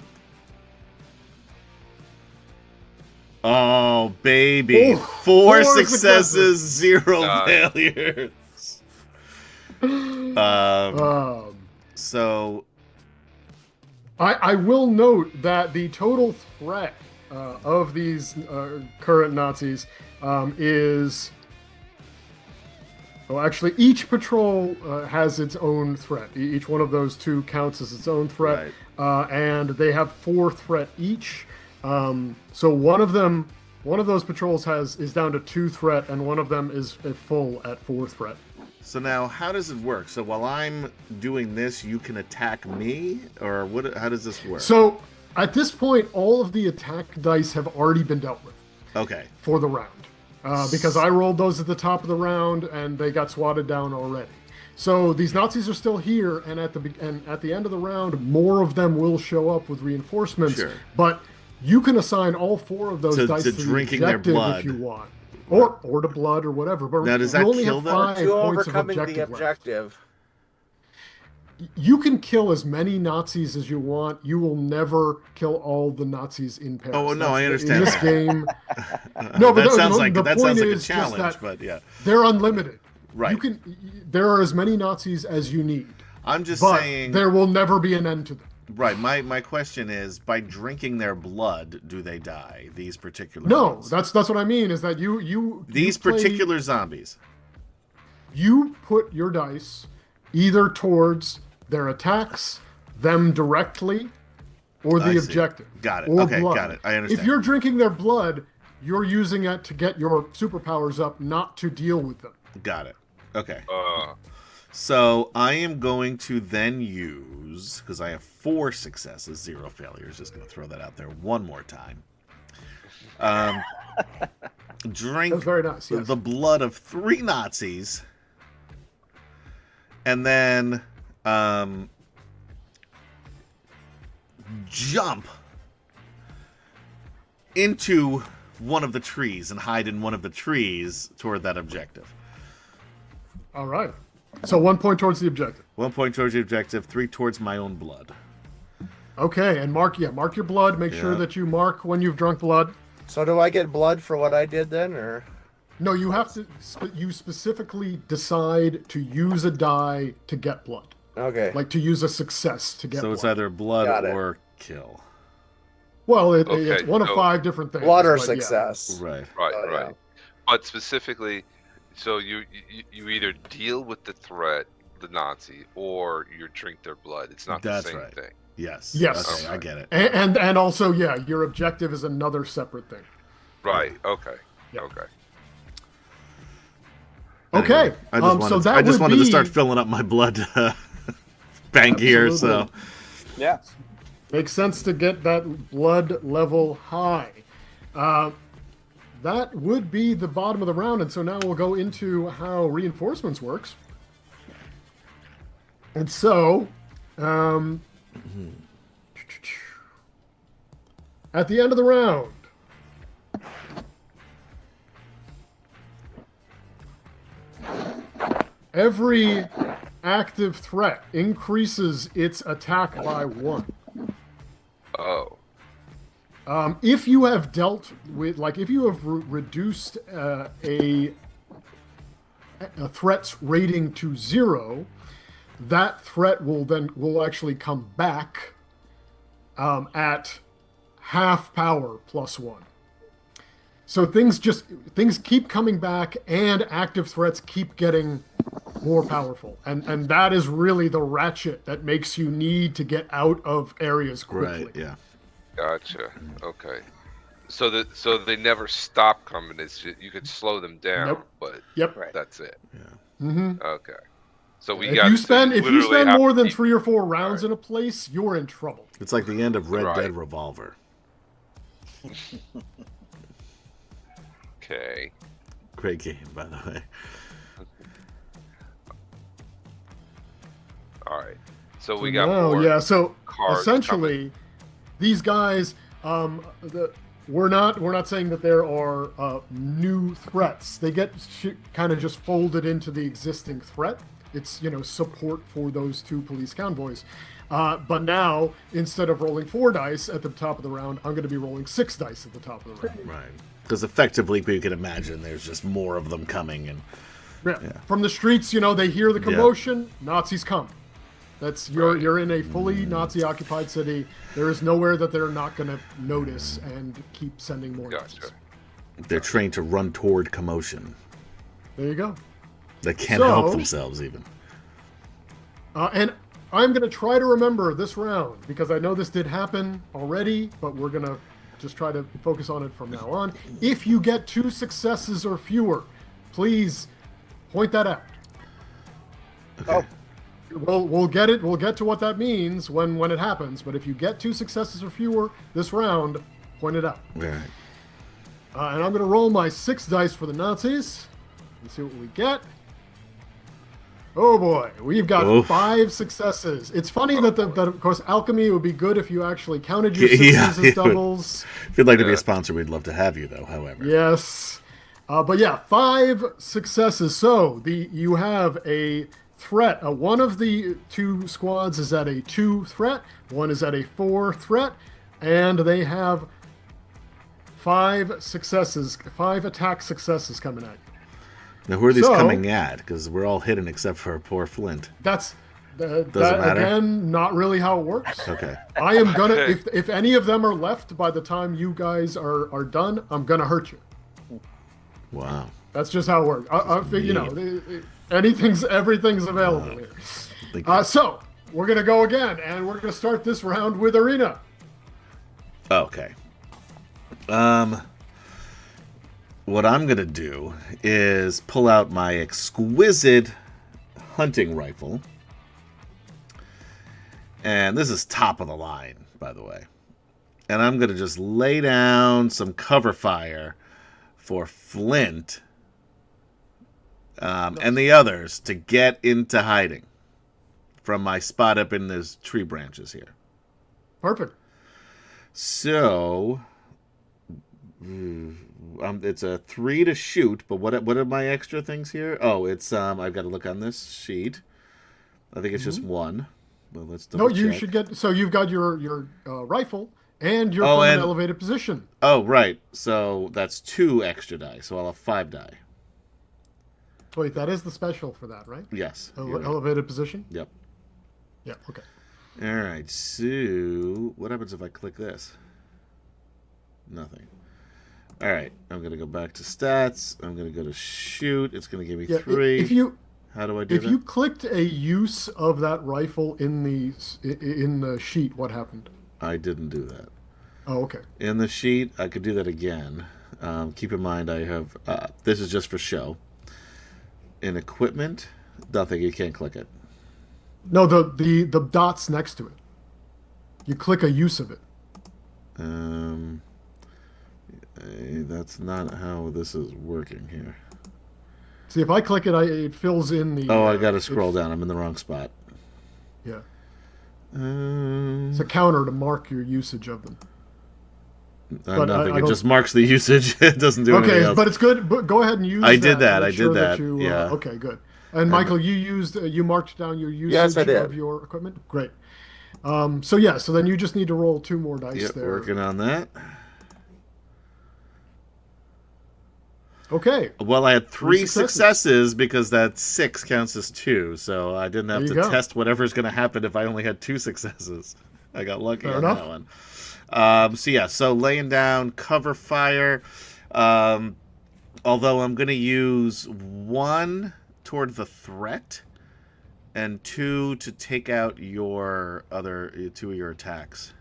Oh, baby. Ooh, 4 4 successes, 0 Nice. failures. So, I will note that the total threat of these current Nazis is... Oh, actually, each patrol has its own threat. Each one of those 2 counts as its own threat, and they have 4 threat each. So one of those patrols is down to 2 threat, and one of them is full at 4 threat. so now how does it work? So while I'm doing this, you can attack me? Or what? How does this work? So at this point, all of the attack dice have already been dealt with Okay. for the round. Because I rolled those at the top of the round, and they got swatted down already. So these Nazis are still here, and at the end of the round, more of them will show up with reinforcements. Sure. But you can assign all 4 of those To dice to drinking the their objective blood. if you want, or to blood or whatever. But Now, does you that only kill have them? 5 To points of overcoming the objective left. objective. You can kill as many Nazis as you want. You will never kill all the Nazis in Paris. Oh, no, I That's- understand In this that. game, That sounds like the a point is just challenge, that but yeah. they're unlimited. Right. There are as many Nazis as you need, I'm just but saying. there will never be an end to them. Right. My question is, by drinking their blood, do they die? These particular No, ones? that's what I mean. Is that you These play- particular zombies. you put your dice either towards their attacks, them directly, or I the see. objective. Got it. Or Okay, blood. got it. I understand. If you're drinking their blood, you're using it to get your superpowers up, not to deal with them. Got it. Okay. Uh, So I am going to then use, because I have 4 successes, 0 failures. Just going to throw that out there one more time. Drink That's very nice. Yes. the blood of 3 Nazis, and then jump into one of the trees and hide in one of the trees toward that objective. All right. So 1 point towards the objective. 1 point towards the objective, 3 towards my own blood. Okay, and mark your blood. Make sure Yeah. that you mark when you've drunk blood. So do I get blood for what I did then, or? No, you have to. You specifically decide to use a die to get blood, Okay. like to use a success to get So blood. it's either blood Got it. or kill. Well, it's Okay, one of so- 5 different things. Blood or but yeah. success. Right. right, Oh, yeah. right. But specifically, so you either deal with the threat, the Nazi, or you drink their blood. It's not That's the same right. thing. Yes. Yes. Okay, I get it. And also, yeah, your objective is another separate thing. Right. Okay. Yeah. Okay. Okay. Anyway, I just wanted, so that I just would wanted to be- start filling up my blood bank here. So Absolutely. Yeah. Makes sense to get that blood level high. That would be the bottom of the round, and so now we'll go into how reinforcements works. And so, at the end of the round, every active threat increases its attack by 1. Oh. If you have dealt with, like, if you have reduced a threat's rating to 0, that threat will actually come back at half power plus 1. So things keep coming back, and active threats keep getting more powerful, and that is really the ratchet that makes you need to get out of areas quickly. right. Yeah. Gotcha. Okay. So they never stop coming. It's just, you could slow them down, Nope. but Yep. that's it. Yeah. Mm-hmm. Okay. So we If got you spend literally have more to than keep- 3 or 4 rounds in a place, you're in trouble. It's like the end of Red Right. Dead Revolver. Okay. Great game, by the way. All right. So we So got now, more. yeah. So cards essentially, these guys, we're not saying that there are new threats. They get kind of just folded into the existing threat. It's support for those 2 police convoys. But now, instead of rolling 4 dice at the top of the round, I'm going to be rolling 6 dice at the top of the round. Right. Because effectively, you can imagine there's just more of them coming, and Yeah. From the streets, they hear the commotion. Nazis come. That's you're in a fully Nazi-occupied city. There is nowhere that they're not going to notice and keep sending more. Gotcha. Nazis. they're trained to run toward commotion. There you go. They can't So- help themselves, even. And I'm going to try to remember this round because I know this did happen already, but we're going to just try to focus on it from now on. If you get 2 successes or fewer, please point that out. Okay. We'll get it. We'll get to what that means when it happens. But if you get 2 successes or fewer this round, point it out. All right. And I'm going to roll my 6 dice for the Nazis and see what we get. Oh boy, we've got Oof. 5 successes. It's funny that of course alchemy would be good if you actually counted your 6s Yeah, as it would. doubles. If you'd like to be Yeah. a sponsor, we'd love to have you, though. However. Yes, but yeah, 5 successes. So you have a threat. One of the 2 squads is at a 2 threat. One is at a 4 threat, and they have 5 successes, 5 attack successes coming at you. Now, who are these So- coming at? Because we're all hidden except for poor Flint. That's that matter? again, not really how it works. Okay. I am gonna if any of them are left by the time you guys are done, I'm gonna hurt you. Wow. That's just how it works. Everything's available here. Like, So we're gonna go again, and we're gonna start this round with Arena. Okay. What I'm gonna do is pull out my exquisite hunting rifle. And this is top of the line, by the way. And I'm gonna just lay down some cover fire for Flint and the others to get into hiding from my spot up in those tree branches here. Perfect. So, it's a 3 to shoot, but what are my extra things here? Oh, it's I've got to look on this sheet. I think it's just 1. Well, let's double No, you check. should get. So you've got your rifle, and you're Oh, from an and- elevated position. Oh, right. So that's 2 extra die. So I'll have 5 die. Wait, that is the special for that, right? Yes. you're right. Elevated position. Yep. Yeah. Okay. All right. So what happens if I click this? Nothing. All right. I'm gonna go back to stats. I'm gonna go to shoot. It's gonna give me Yeah. 3. If you How do I do if that? you clicked a use of that rifle in the sheet, what happened? I didn't do that. Oh, okay. In the sheet, I could do that again. Keep in mind, I have this is just for show. In equipment, nothing. You can't click it. No, the dots next to it. You click a use of it. That's not how this is working here. See, if I click it, it fills in the. Oh, I got to scroll down. I'm in the wrong spot. Yeah, Um, it's a counter to mark your usage of them. but nothing. I It don't- just marks the usage. It doesn't do anything Okay, else. but it's good. But go ahead and use. I did that, to I make did sure that, you, yeah. Okay, good. And Michael, you marked down your usage Yes, I did. of your equipment. Great. So then you just need to roll 2 more dice Yep, there. working on that. Okay. Well, I had 3 successes. successes because that 6 counts as 2, so I didn't have There to you go. test whatever's going to happen if I only had 2 successes. I got lucky Fair on enough. that one. So laying down cover fire. Although I'm going to use 1 toward the threat and 2 to take out your other 2 of your attacks.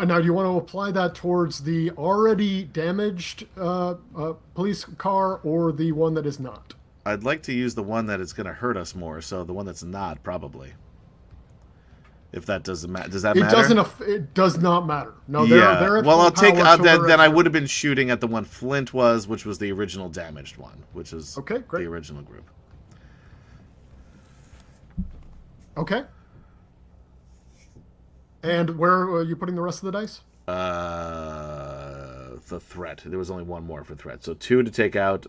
Now, do you want to apply that towards the already damaged police car or the one that is not? I'd like to use the one that is going to hurt us more, so the one that's not, probably. If that doesn't matter. Does that matter? It does not matter. No, Yeah. they're at Well, full I'll take. power, so Then they're I at- would have been shooting at the one Flint was, which was the original damaged one, which is Okay, great. the original group. Okay. And where are you putting the rest of the dice? The threat. There was only 1 more for threat, so 2 to take out.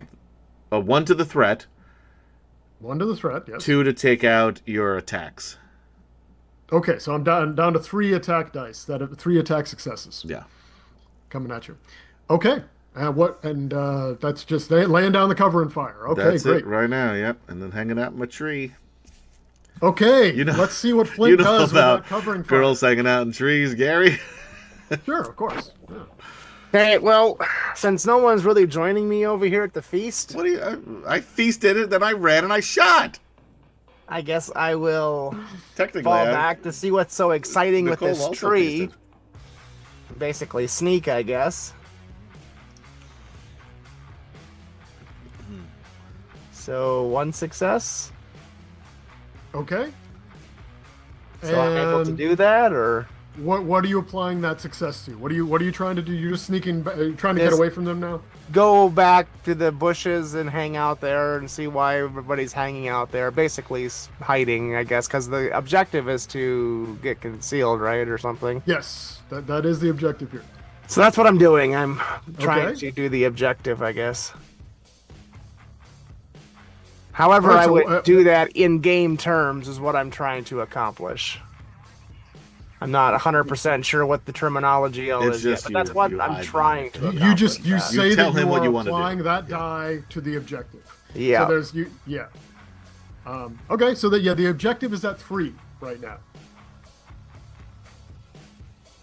1 to the threat. 1 to the threat. Yes. 2 to take out your attacks. Okay, so I'm down to 3 attack dice. That have 3 attack successes Yeah. coming at you. Okay. That's just laying down the cover and fire. Okay, That's great. it right now. Yep, and then hanging out in my tree. Okay, You know- let's see what Flint You know does about without covering fire. girls hanging out in trees, Gary. Sure, of course. Yeah. Okay, well, since no one's really joining me over here at the feast, What do you? I feasted it, then I ran and I shot. I guess I will Technically, fall I- back to see what's so exciting Nicole with this also tree. feasted. Basically, sneak, I guess. So 1 success. Okay. So I'm able to And do that, or what are you applying that success to? What are you trying to do? You're just sneaking, trying to get Yes. away from them now. go back to the bushes and hang out there and see why everybody's hanging out there. Basically, hiding, I guess, because the objective is to get concealed, right, or something. Yes, that is the objective here. So that's what I'm doing. I'm trying Okay. to do the objective, I guess. However, Alright, I so, would do that in game terms is what I'm trying to accomplish. I'm not 100% sure what the terminology It's is yet, just but that's you- what you I'm hide trying to accomplish. You that. say tell that him you what are you wanna do. applying that die to the objective. Yeah. So there's you. Yeah. Okay, so the objective is at 3 right now.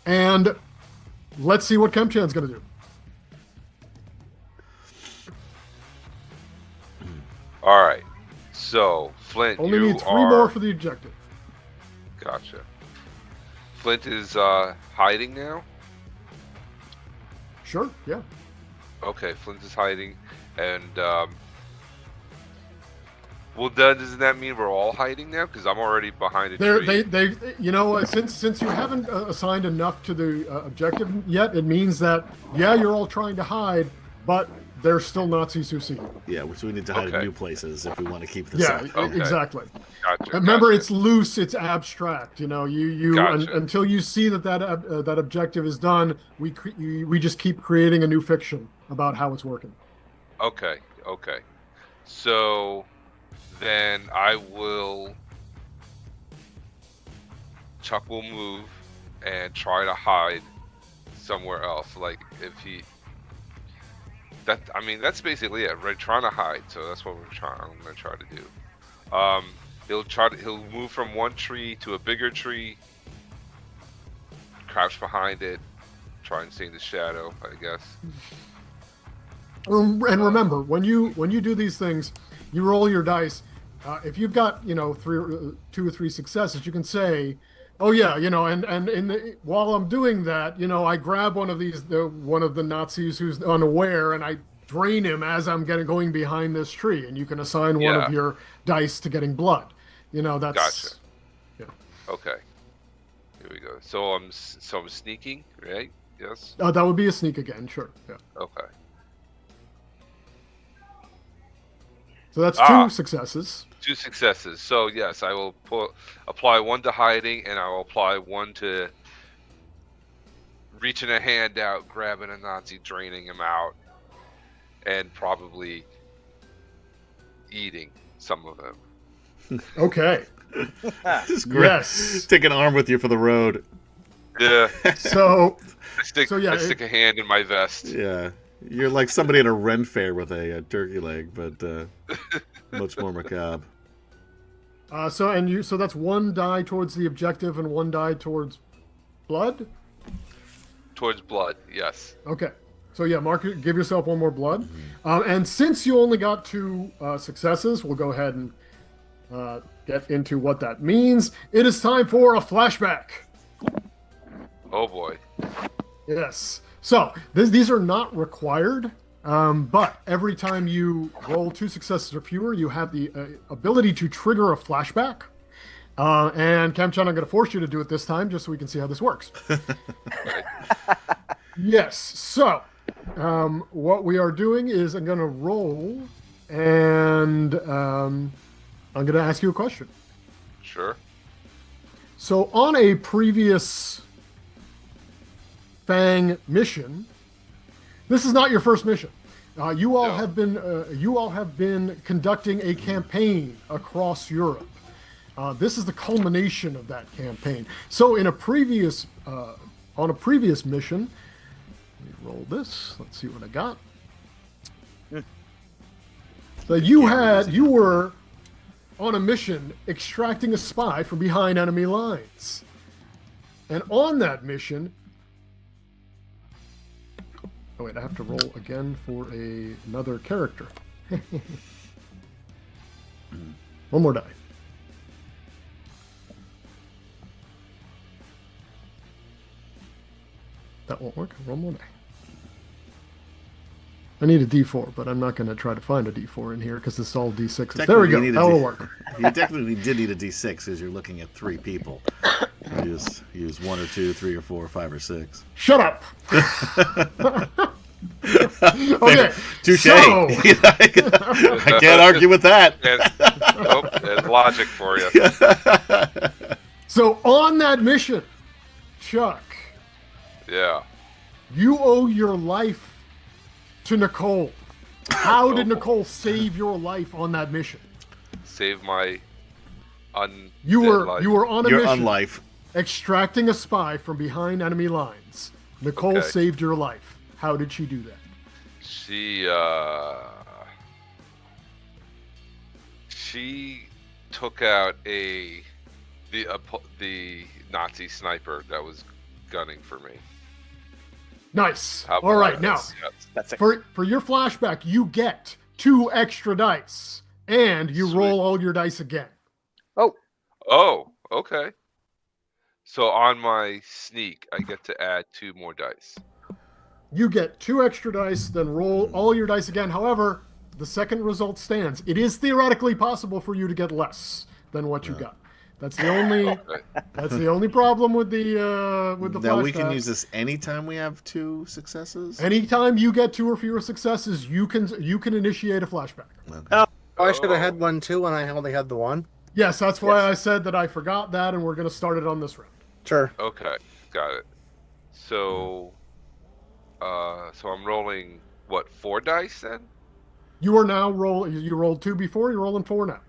And let's see what Kemchan's going to do. All right. So, Flint, Only you need 3 are more for the objective. Gotcha. Flint is hiding now? Sure, yeah. Okay, Flint is hiding. And, well, doesn't that mean we're all hiding now? Because I'm already behind a tree. They, you know, since you haven't assigned enough to the objective yet, it means that, yeah, you're all trying to hide, but there's still Nazis who see you. Yeah, which we need to hide in Okay. new places if we want to keep this Yeah, up. Okay. exactly. Gotcha. Remember, gotcha. it's loose, it's abstract. You know, Gotcha. until you see that objective is done, we just keep creating a new fiction about how it's working. Okay, okay. So then I will. Chuck will move and try to hide somewhere else. Like if he. I mean, that's basically it. We're trying to hide, so that's what I'm gonna try to do. He'll move from one tree to a bigger tree, crouch behind it, try and stay in the shadow, I guess. And remember, when you do these things, you roll your dice. If you've got 2 or 3 successes, you can say, "Oh yeah, and while I'm doing that, I grab one of the Nazis who's unaware, and I drain him as I'm going behind this tree." And you can assign one of your dice to getting blood. That's Gotcha. Yeah. Okay. Here we go. So I'm sneaking, right? Yes. That would be a sneak again, sure. Yeah. Okay. So that's 2 successes. 2 successes. So yes, I will apply 1 to hiding, and I will apply 1 to reaching a hand out, grabbing a Nazi, draining him out, and probably eating some of them. Okay. Just Yes. take an arm with you for the road. Yeah. So I stick a hand in my vest. Yeah. You're like somebody at a Ren fair with a turkey leg, but much more macabre. So that's 1 die towards the objective and 1 die towards blood? Towards blood, yes. Okay. So yeah, Mark, give yourself 1 more blood. And since you only got 2 successes, we'll go ahead and get into what that means. It is time for a flashback. Oh boy. Yes. So these are not required, but every time you roll 2 successes or fewer, you have the ability to trigger a flashback. And Kemchan, I'm going to force you to do it this time, just so we can see how this works. Yes. So what we are doing is I'm going to roll, and I'm going to ask you a question. Sure. So on a previous Fang mission, this is not your first mission. You all have been conducting a campaign across Europe. This is the culmination of that campaign. So on a previous mission, let me roll this. Let's see what I got. So you were on a mission extracting a spy from behind enemy lines, and on that mission. Oh wait, I have to roll again for another character. 1 more die. That won't work. Roll more die. I need a D4, but I'm not going to try to find a D4 in here because it's all D6s. There we go. That will work. You technically did need a D6 because you're looking at 3 people. You just use 1 or 2, 3 or 4, 5 or 6. Shut up. Okay. Touche. So, I can't argue with that. There's logic for you. so on that mission, Chuck, Yeah. you owe your life to Nicole. How did Nicole save your life on that mission? Save my life. You were on a You're mission unlife. extracting a spy from behind enemy lines. Nicole saved your life. How did she do that? She took out the Nazi sniper that was gunning for me. Nice. How All right, about now this? Yes. That's it. for your flashback, you get 2 extra dice, and you Sweet. roll all your dice again. Oh, okay. So on my sneak, I get to add 2 more dice. You get 2 extra dice, then roll all your dice again. However, the second result stands. It is theoretically possible for you to get less than what you got. That's the only. Okay. That's the only problem with the Now we can flashback. use this anytime we have 2 successes. Anytime you get 2 or fewer successes, you can initiate a flashback. Okay. Oh, I should have had one too, and I only had the one. Yes, that's why I said that I forgot that, and we're going to start it on this round. Sure. Okay, got it. So, so I'm rolling what, 4 dice then? You are now You rolled 2 before. You're rolling 4 now.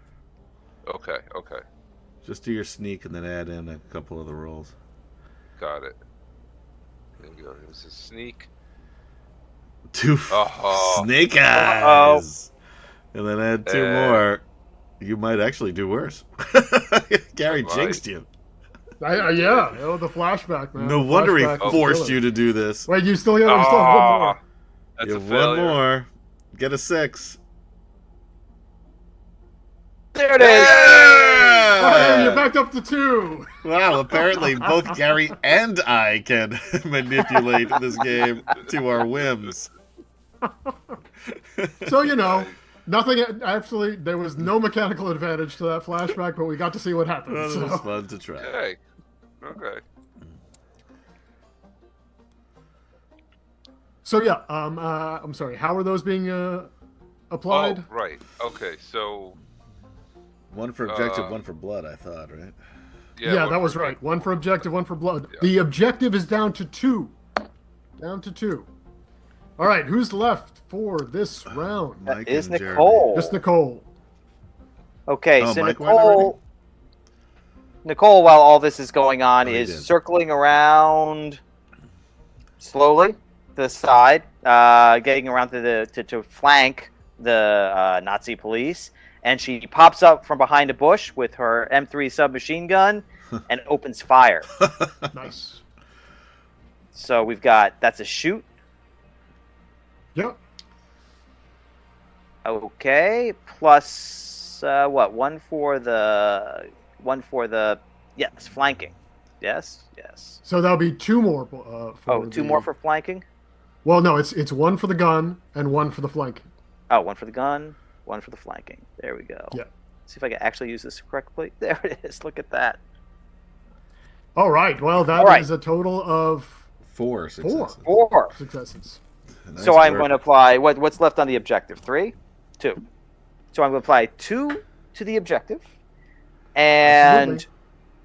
Okay, okay, Just do your sneak and then add in a couple of the rolls. got it. There we go. Here's a sneak. 2 Oh. snake eyes. And then add 2 more. You might actually do worse. Gary Right. jinxed you. Yeah, the flashback, man. No The wonder he flashback was forced killer. you to do this. Wait, you still have one more. That's You a have failure. one more. Get a 6. There it is. Hey, you're back up to 2. Wow, apparently both Gary and I can manipulate this game to our whims. So, nothing. Actually, there was no mechanical advantage to that flashback, but we got to see what happened. Well, it So. was fun to try. Okay. Okay. So yeah, I'm sorry. How are those being applied? Oh, right. Okay, so One for objective, one for blood, I thought, right? Yeah, one that was for- right. One for objective, one for blood. Yeah. The objective is down to 2. Down to 2. All right, who's left for this round? Mike Is and Jeremy. Nicole. Just Nicole. Okay, Oh, so Mike went already? Nicole, while all this is going on, Oh, he is did. circling around slowly to the side, getting around to flank the Nazi police, and she pops up from behind a bush with her M3 submachine gun and opens fire. Nice. So that's a shoot. Yep. Okay, plus what? One for the flanking. Yes. So that'll be 2 more. For 2 more for flanking. Well, no, it's 1 for the gun and 1 for the flanking. Oh, 1 for the gun, 1 for the flanking. There we go. Yeah. See if I can actually use this correctly. There it is. Look at that. All right. Well, that All right. is a total of 4 successes. 4. successes. Nice So I'm work. going to apply what's left on the objective? 3, 2. So I'm going to apply 2 to the objective, and Absolutely.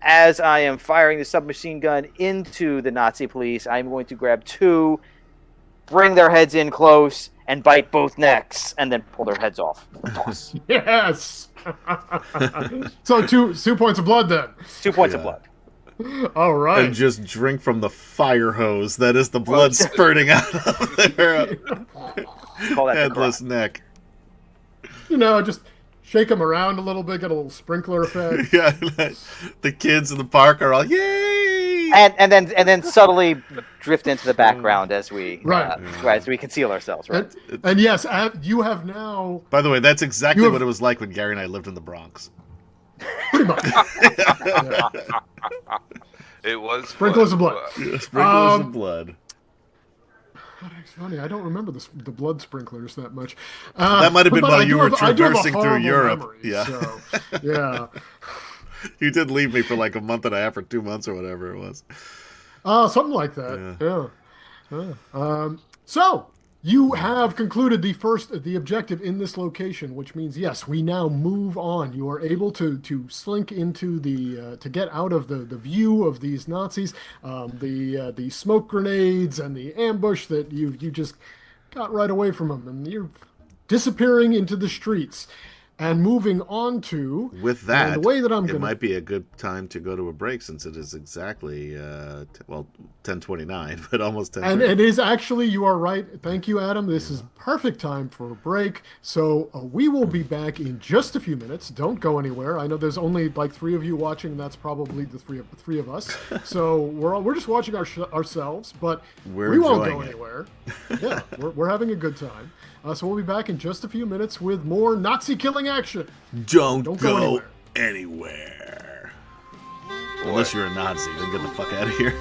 as I am firing the submachine gun into the Nazi police, I'm going to grab 2, bring their heads in close, and bite both necks, and then pull their heads off. Toss. Yes. So 2 points of blood then. 2 points of Yeah. blood. All right. And just drink from the fire hose that is the blood spurting out of their Call that the headless crime. neck. Just shake them around a little bit, get a little sprinkler effect. Yeah, the kids in the park are all yay! And then subtly drift into the background as we Right. as we conceal ourselves. Right. And yes, you have now By the way, that's exactly You have- what it was like when Gary and I lived in the Bronx. pretty much It was sprinklers of blood. Sprinklers of blood. It's funny, I don't remember the blood sprinklers that much. That might have been but while I you do were have- I do have a traversing through horrible Europe. memory, Yeah. So, yeah. You did leave me for like a month and a half or 2 months or whatever it was. Something like that. Yeah. So you have concluded the objective in this location, which means yes, we now move on. You are able to slink into to get out of the view of these Nazis, the smoke grenades and the ambush that you just got right away from them, and you're disappearing into the streets. And moving on to With that, the way that I'm it gonna might be a good time to go to a break since it is exactly 10:29, but almost 10:30. And it is actually, you are right. Thank you, Adam. This is perfect time for a break. So we will be back in just a few minutes. Don't go anywhere. I know there's only like 3 of you watching. And that's probably the three of us. So we're just watching ourselves, but We're we won't go enjoying it. anywhere. Yeah, we're having a good time. So we'll be back in just a few minutes with more Nazi killing action. Don't Don't go go anywhere. anywhere. Unless you're a Nazi, then get the fuck out of here.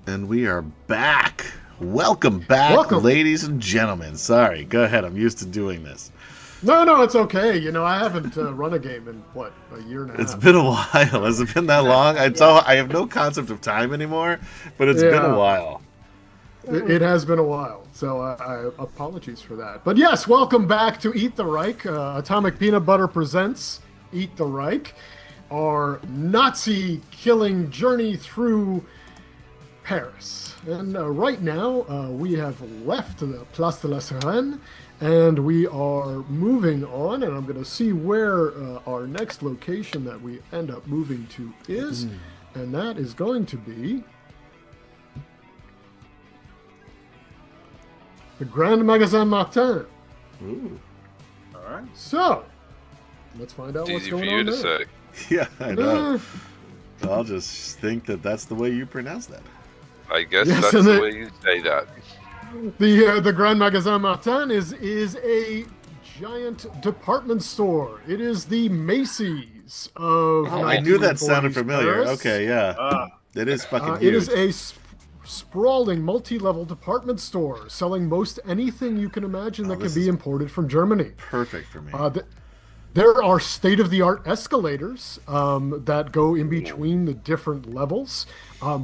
And we are back. Welcome back, Welcome. ladies and gentlemen. Sorry, go ahead. I'm used to doing this. No, it's okay. You know, I haven't run a game in, what, a year and a half? It's been a while. Has it been that long? I have no concept of time anymore, but it's been Yeah. a while. It has been a while, so apologies for that. But yes, welcome back to Eat the Reich. Atomic Peanut Butter presents Eat the Reich, our Nazi-killing journey through Paris. And right now, we have left the Place de la Sereine, and we are moving on, and I'm going to see where our next location that we end up moving to is, and that is going to be the Grand Magasin Martin. Ooh. All right. So, let's find out It's what's easy going for you on to there. say. Yeah, I know. Uh, I'll just think that that's the way you pronounce that. I guess Yes, that's and the it- way you say that. the Grand Magasin Martin is a giant department store. It is the Macy's of. Oh, I knew that 1940s sounded familiar. Paris. Okay, yeah. Ah, It is fucking It huge. is a sprawling, multi-level department store selling most anything you can imagine that can this be is- imported from Germany. perfect for me. There are state-of-the-art escalators that go in between the different levels.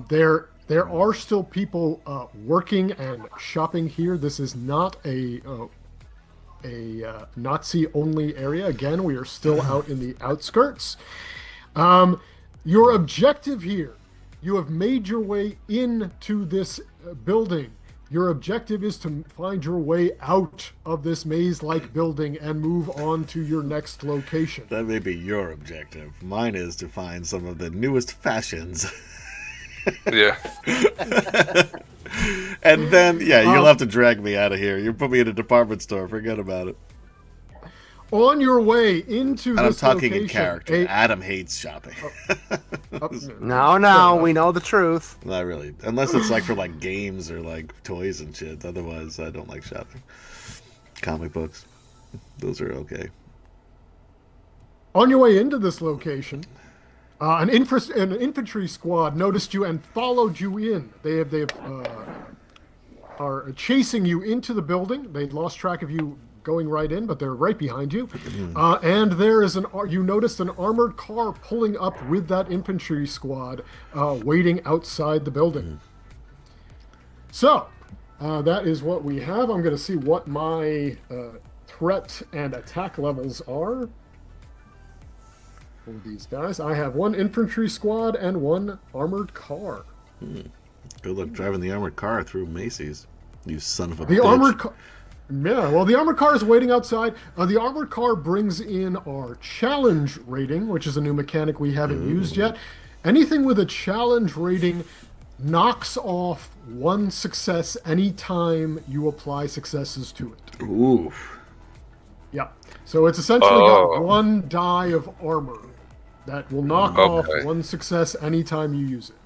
There are still people working and shopping here. This is not a Nazi-only area. Again, we are still out in the outskirts. Your objective here, you have made your way into this building. Your objective is to find your way out of this maze-like building and move on to your next location. That may be your objective. Mine is to find some of the newest fashions. Yeah. And then, yeah, you'll have to drag me out of here. You put me in a department store. Forget about it. On your way into And I'm this talking in location, character. Adam hates shopping. No, we know the truth. Not really. Unless it's like for like games or like toys and shit. Otherwise, I don't like shopping. Comic books. Those are okay. On your way into this location, an infantry squad noticed you and followed you in. They are chasing you into the building. They lost track of you going right in, but they're right behind you. And there is you noticed an armored car pulling up with that infantry squad, waiting outside the building. So, that is what we have. I'm going to see what my threat and attack levels are for these guys. I have one infantry squad and one armored car. Good luck driving the armored car through Macy's. You son of a The bitch. armored car. Yeah, well, the armored car is waiting outside. The armored car brings in our challenge rating, which is a new mechanic we haven't used yet. Anything with a challenge rating knocks off one success anytime you apply successes to it. Oof. Yeah. So it's essentially Oh. got one die of armor that will knock off one success anytime you use it.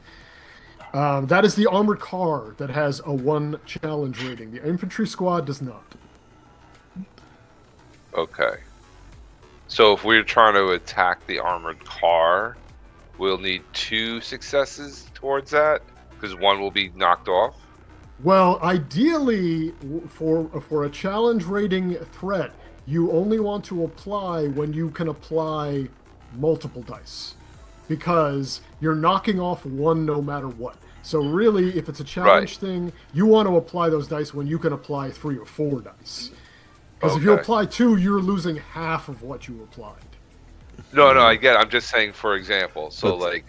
That is the armored car that has a one challenge rating. The infantry squad does not. Okay. So if we're trying to attack the armored car, we'll need 2 successes towards that because one will be knocked off. Well, ideally, for a challenge rating threat, you only want to apply when you can apply multiple dice, because you're knocking off one no matter what. So really, if it's a challenge thing, you want to apply those dice when you can apply 3 or 4 dice. Because if you Okay. apply 2, you're losing half of what you applied. No, I get it. I'm just saying, for example. So But- like,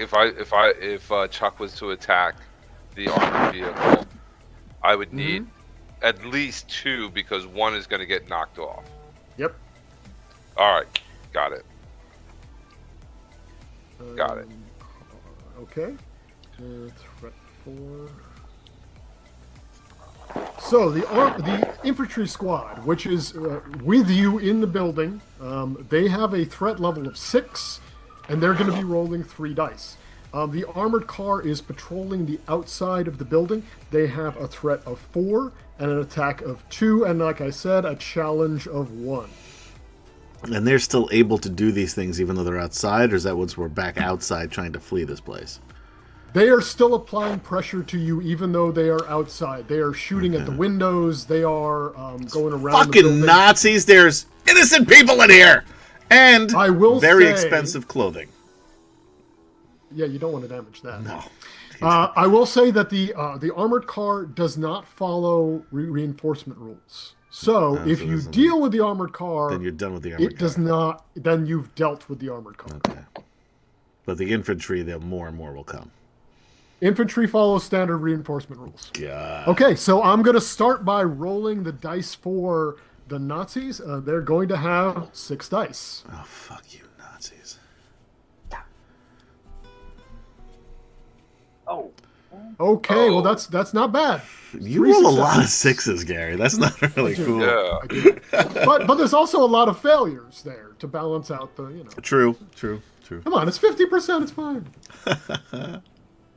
if Chuck was to attack the armored vehicle, I would need at least 2 because one is going to get knocked off. Yep. All right, got it. Got it. Okay. Threat 4. So the infantry squad, which is with you in the building, they have a threat level of 6, and they're going to be rolling 3 dice. The armored car is patrolling the outside of the building. They have a threat of 4 and an attack of 2, and like I said, a challenge of 1. And they're still able to do these things even though they're outside, or is that once we're back outside trying to flee this place? They are still applying pressure to you, even though they are outside. They are shooting at the windows. They are going around. The Fucking building. Nazis! There's innocent people in here, and I will very say- expensive clothing. Yeah, you don't want to damage that. No. I will say that the armored car does not follow reinforcement rules. So if so you there's deal with the armored car, Then you're done with the armored it does car. not. Then you've dealt with the armored car. Okay. But the infantry, more and more will come. Infantry follows standard reinforcement rules. God. Okay, so I'm going to start by rolling the dice for the Nazis. They're going to have 6 dice. Oh, fuck you, Nazis. Oh, Okay, Oh. well that's not bad. You 3 roll a lot of successes. 6s, Gary. That's not really cool. Yeah. But there's also a lot of failures there to balance out the. True. Come on, it's 50%. It's fine.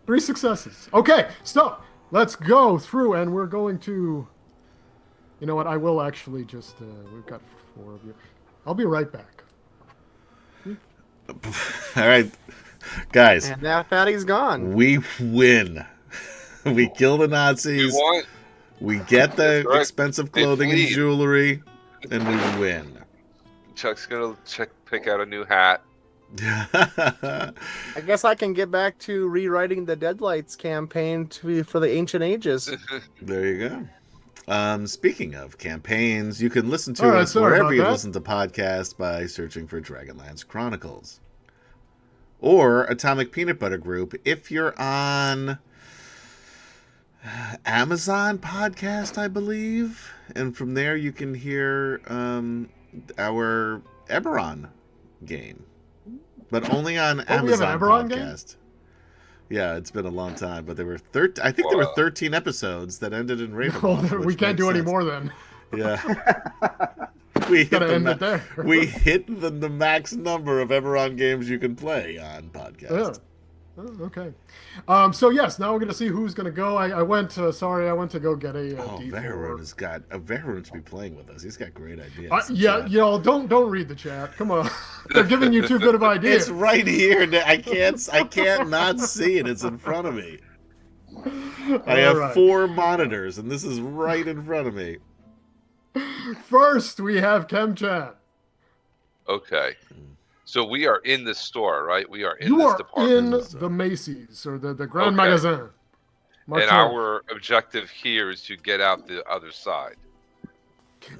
3 successes. Okay, so let's go through, and we're going to. You know what? I will actually just. We've got 4 of you. I'll be right back. All right. Guys, And that fatty's gone. we win. We kill the Nazis. You want? We get the That's right. expensive They clothing and flee. jewelry, and we win. Chuck's gonna pick out a new hat. I guess I can get back to rewriting the Deadlights campaign for the ancient ages. There you go. Speaking of campaigns, you can listen to All right, us sorry wherever about you that. listen to podcasts by searching for Dragonlance Chronicles. Or Atomic Peanut Butter Group if you're on Amazon Podcast, I believe. And from there you can hear our Eberron game. But only on we have an Amazon Eberron game? Podcast. Yeah, it's been a long time, but there were I think there were 13 episodes that ended in Ravenloft. we which can't makes do any sense. more then. Yeah. We hit, Gotta the, end it there. we hit the max number of Eberron games you can play on podcast. Yeah. Oh, okay. So yes, now we're gonna see who's gonna go. I went. Sorry, I went to go get a Oh, D4. Varun has got a Varun to be playing with us. He's got great ideas. Yeah, y'all don't read the chat. Come on, they're giving you too good of ideas. It's right here. I can't not see it. It's in front of me. I have All right. 4 monitors, and this is right in front of me. First, we have Kemchan. Okay. So we are in the store, right? We are in You this are department. in the Macy's or the Grand Okay. Magasin. And Martin, our objective here is to get out the other side.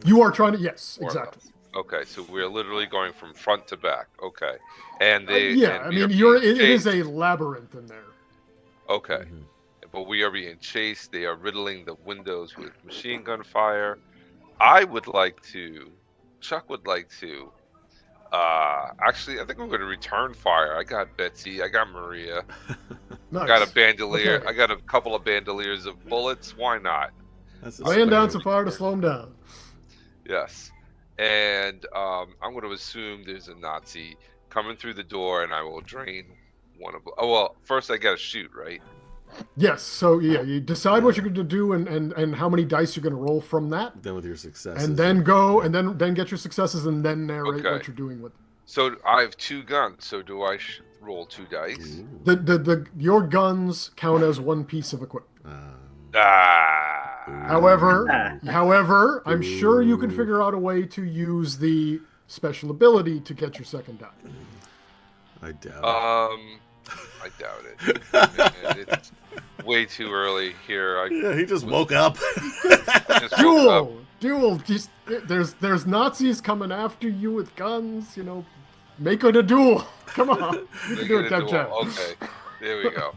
you are trying to. Yes, More or exactly. less. Okay, so we're literally going from front to back. Okay. And they Yeah, and I we mean, are being it is chased. a labyrinth in there. Okay. But we are being chased. They are riddling the windows with machine gun fire. Chuck would like to. Actually, I think I'm going to return fire. I got Betsy. I got Maria. Nice. I got a bandolier. Okay. I got a couple of bandoliers of bullets. Why not? That's a Laying down special- some fire to slow him down. Yes. And I'm going to assume there's a Nazi coming through the door, and I will drain one of. Oh well, first I got to shoot, right? Yes. So yeah, you decide what you're going to do and how many dice you're going to roll from that, Then with your successes. and then go and then get your successes and then narrate Okay. what you're doing with. So I have 2 guns. So do I roll 2 dice? Your guns count as one piece of equipment. Ah. However, I'm sure you can figure out a way to use the special ability to get your second die. I doubt I doubt it. Man, it's way too early here. it. Yeah, he just woke up. I just woke up. Duel. Just there's Nazis coming after you with guns. Make it a duel. Come on, you can do it, Make it a Kemchan. duel. Okay, there we go.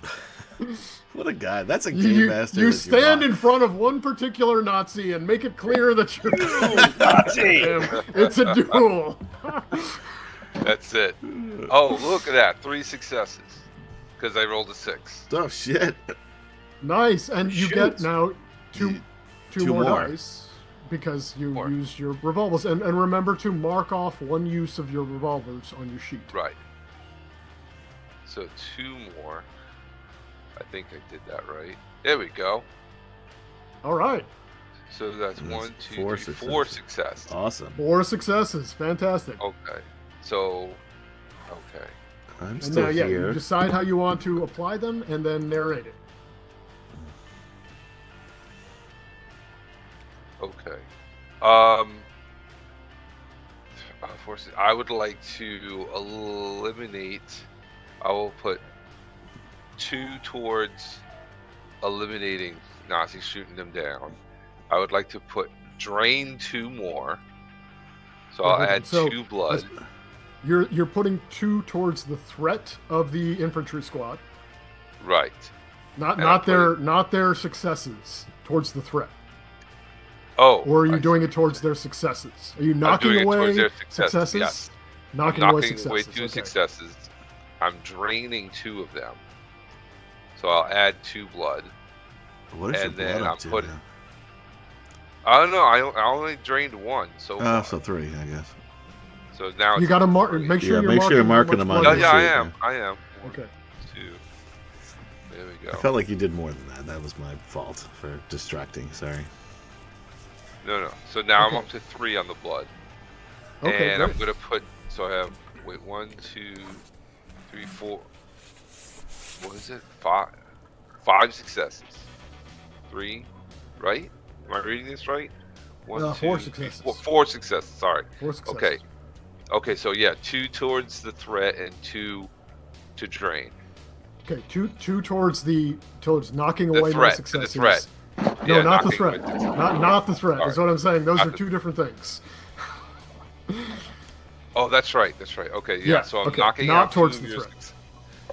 What a guy. That's a game You master. you that stand are. in front of one particular Nazi and make it clear that you're Nazi. It's a duel. That's it. Oh, look at that. 3 successes. Because I rolled a 6. Oh, shit. Nice, and you get now two Two more more. dice because you More. used your revolvers. And remember to mark off one use of your revolvers on your sheet. Right. So 2 more. I think I did that right. There we go. All right, So that's That's 1, 2, 4 3, 4 successes. Awesome. 4 successes. Fantastic. Okay. So, okay. I'm And still now, yeah, you here. decide how you want to apply them, and then narrate it. Okay. Forces. I would like to eliminate. I will put 2 towards eliminating Nazis, shooting them down. I would like to put drain 2 more. So I'll hold on. add So, 2 blood. You're putting 2 towards the threat of the infantry squad, Right. not And not I'm their their successes, towards the threat. Oh. Or are you I doing see. it towards their successes? Are you I'm knocking doing it away towards their successes, yes. Knocking away Knocking away successes. 2 okay. successes. I'm draining 2 of them. So I'll add 2 blood. What is And your then blood up I'm to putting- now? I don't know. I only drained 1 so Oh, far. so 3, I guess. So now You it's got to mark. 3. Make sure Yeah, you're make sure you're marking marking how them much on Oh, blood your you yeah, I sheet, am. I am. Okay. 2. There we I go. felt like you did more than that. That was my fault for distracting. Sorry. No. So now Okay. I'm up to 3 on the blood. Okay, And I'm great. gonna put. So I have. Wait, 1, 2, 3, 4. What is it? 5. 5 successes. 3, right? Am I reading this right? 1, 4 2, 3, successes. 4 successes. Sorry. 4 successes. Okay. Okay. So yeah, 2 towards the threat and 2 to drain. Okay. Two towards knocking The away my threat, the successes. threat. No, Yeah, not the knocking threat. away the- Not the threat. That's Sorry. what I'm saying. Those Not are the- 2 different things. Oh, that's right. That's right. Okay. Yeah. Yeah, So I'm okay, knocking not out towards 2 of the your threat.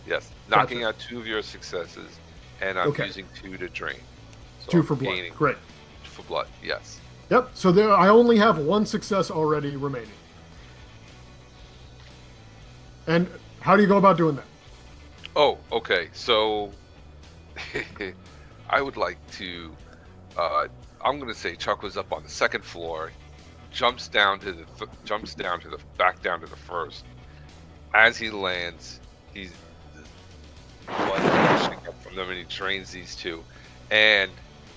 Yes, Gotcha. knocking out 2 of your successes, and I'm Okay. using 2 to drain. So 2 I'm for blood. gaining Great. for blood. Yes. Yep. So there, I only have 1 success already remaining. And how do you go about doing that? Oh, okay. So I would like to. I'm going to say Chuck was up on the 2nd floor, jumps down to the back down to the 1st. As he lands, he's blood gushing up from them, and he trains these 2, and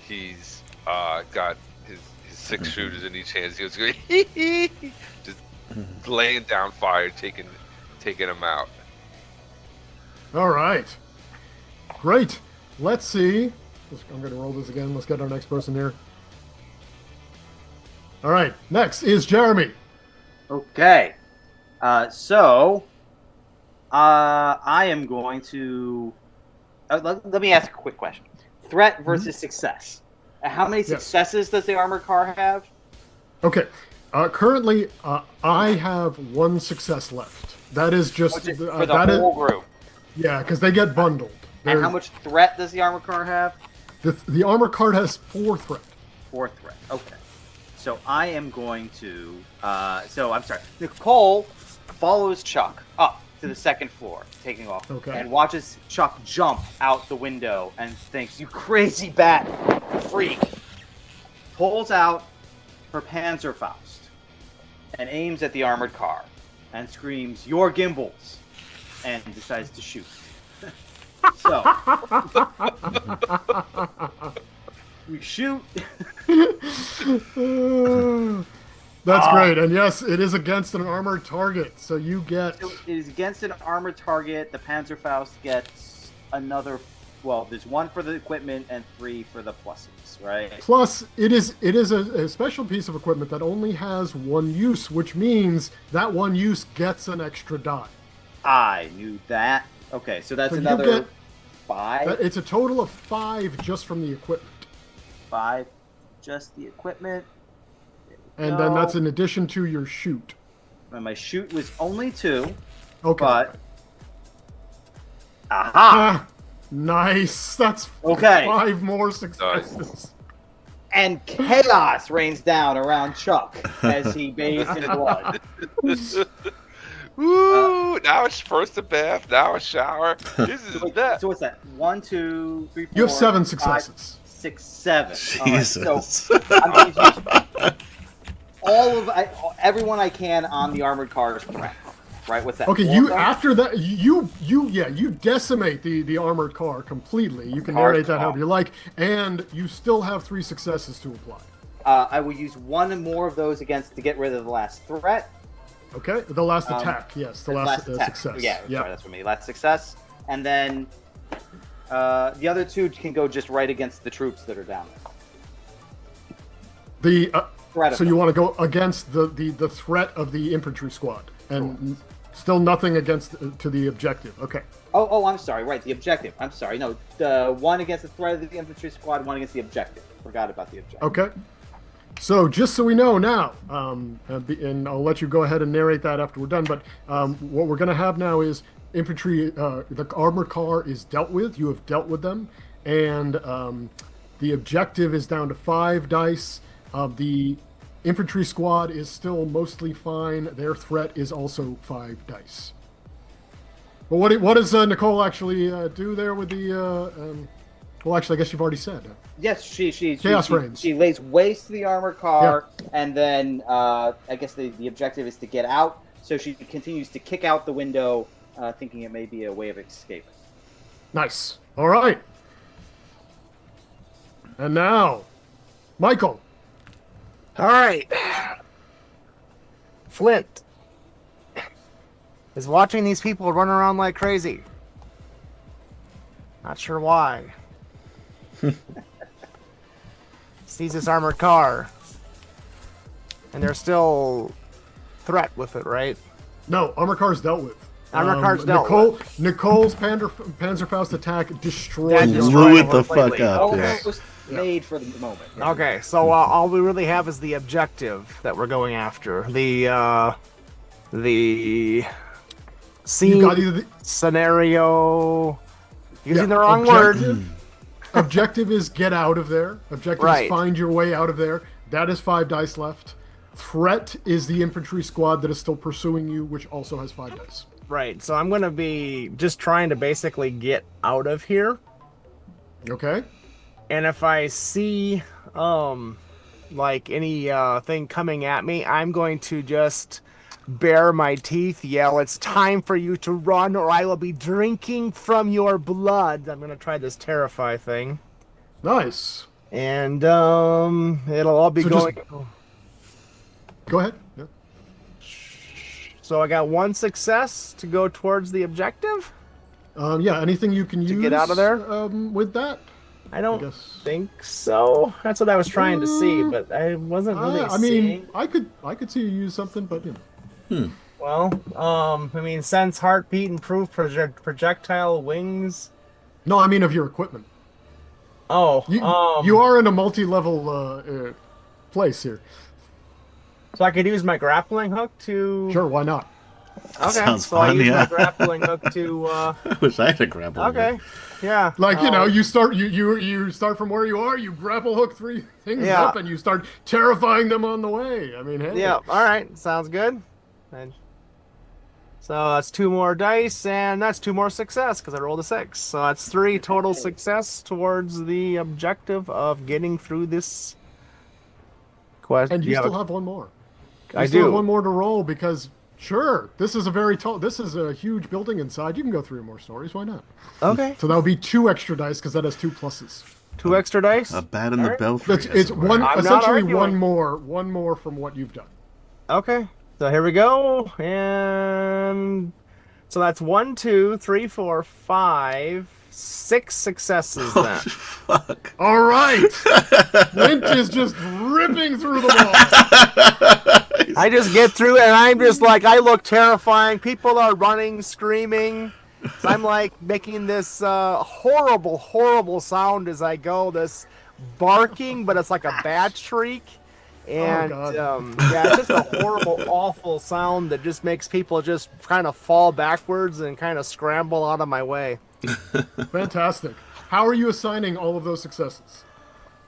he's got his 6 shooters in each hand. He goes just laying down fire, taking them out. All right. Great. Let's see. I'm going to roll this again. Let's get our next person here. All right. Next is Jeremy. Okay. I am going to. Let me ask a quick question. Threat versus success. How many successes does the armored car have? Okay. Currently, I have 1 success left. That is just For the that is- whole group. yeah, because they get bundled. And They're- how much threat does the armored car have? the armor card has 4 threat. 4 threat. Okay. So I am going to. I'm sorry. Nicole follows Chuck up to the 2nd floor, taking off, Okay. and watches Chuck jump out the window and thinks, "You crazy bat freak!" Pulls out her Panzerfaust and aims at the armored car and screams, "Your gimbals!" and decides to shoot. So we shoot. That's great. And yes, it is against an armored target. So you get. So it is against an armored target. The Panzerfaust gets another. Well, there's 1 for the equipment and 3 for the pluses, right? Plus, it is a special piece of equipment that only has 1 use, which means that 1 use gets an extra die. I knew that. Okay, so that's So you another get- 5. It's a total of 5 just from the equipment. 5, just the equipment. And then that's in addition to your shoot. And my shoot was only 2, Okay. but aha! Ah, nice. That's Okay. 5 more successes. And chaos rains down around Chuck as he bathes in blood. Woo! Now it's first a bath, now a shower. This is that. So what's that? 1, 2, 3, 4. You have 7 5, successes. 6, 7. All right, so Jesus. I'm going to use everyone I can on the armored car's threat. Right? What's that? Okay, 4 you threat? after that you decimate the armored car completely. You can narrate that however you like, and you still have 3 successes to apply. I will use 1 more of those to get rid of the last threat, Okay, the last attack. Yes, the last attack. success. Yeah, sorry, that's what I mean. Last success, and then the other two can go just right against the troops that are down there. Threat of So you them. want to go against the threat of the infantry squad, and still nothing against to the objective. Okay. Oh, I'm sorry. Right, the objective. I'm sorry. No, the one against the threat of the infantry squad, one against the objective. Forgot about the objective. Okay. So just so we know now, and I'll let you go ahead and narrate that after we're done. But what we're going to have now is infantry. The armored car is dealt with. You have dealt with them, and the objective is down to 5 dice. The infantry squad is still mostly fine. Their threat is also 5 dice. But what does Nicole actually do there with the? Well, actually, I guess you've already said. Yes, she Chaos Reigns. She lays waste to the armored car, and then I guess the objective is to get out. So she continues to kick out the window, thinking it may be a way of escape. Nice. All right. And now, Michael. All right. Flint is watching these people run around like crazy. Not sure why. Sees this armored car. And they're still threat with it, right? No, armor car's dealt with. Armor car's dealt with. Nicole's Panzerfaust attack destroyed. That the destroyed armor Blew them it the completely. fuck up. Oh, Yeah. it was made for the moment. Okay, so all we really have is the objective that we're going after. The scene You got either the scenario. Using the Yeah, wrong word. objective is get out of there. Objective Right. is find your way out of there. That is 5 dice left. Threat is the infantry squad that is still pursuing you, which also has 5 dice. Right, so I'm gonna be just trying to basically get out of here. Okay. And if I see like any thing coming at me, I'm going to just bare my teeth, yell, "It's time for you to run or I will be drinking from your blood." I'm gonna try this terrify thing. Nice. And it'll all be So just- going. Go ahead. Yeah. So I got 1 success to go towards the objective. Yeah. Anything you can use get out of there? with that? I don't guess. think so. That's what I was trying to see, but I wasn't really I mean, seeing. I could see you use something, but you know. Well, I mean, sense heartbeat, improve projectile wings. No, I mean of your equipment. Oh, You are in a multi-level place here. so I could use my grappling hook to. Sure, why not? Okay, Sounds so I fun, use yeah. my grappling hook to. I wish I had a grappling Okay, yeah. Like you know, you start from where you are, you grapple hook 3 things Yeah. up, and you start terrifying them on the way. I mean, hey. Yeah. All right. Sounds good. And so that's 2 more dice, and that's 2 more success because I rolled a 6. So that's 3 total success towards the objective of getting through this quest. And you have still have 1 more. You I still do. have 1 more to roll because sure, this is a very tall. This is a huge building inside. You can go 3 more stories. Why not? Okay. So that would be 2 extra dice because that has 2 pluses. 2 extra dice. A bat in the Alright. belfry. It's as it were. one I'm not essentially arguing. one more from what you've done. Okay. So here we go, and so that's 1, 2, 3, 4, 5, 6 successes then. Fuck. All right, Flint is just ripping through the wall. I just get through it, and I'm just like, I look terrifying. People are running, screaming. So I'm like making this horrible, horrible sound as I go. This barking, but it's like a bat shriek. And God. yeah, it's just a horrible, awful sound that just makes people just kind of fall backwards and kind of scramble out of my way. Fantastic. How are you assigning all of those successes?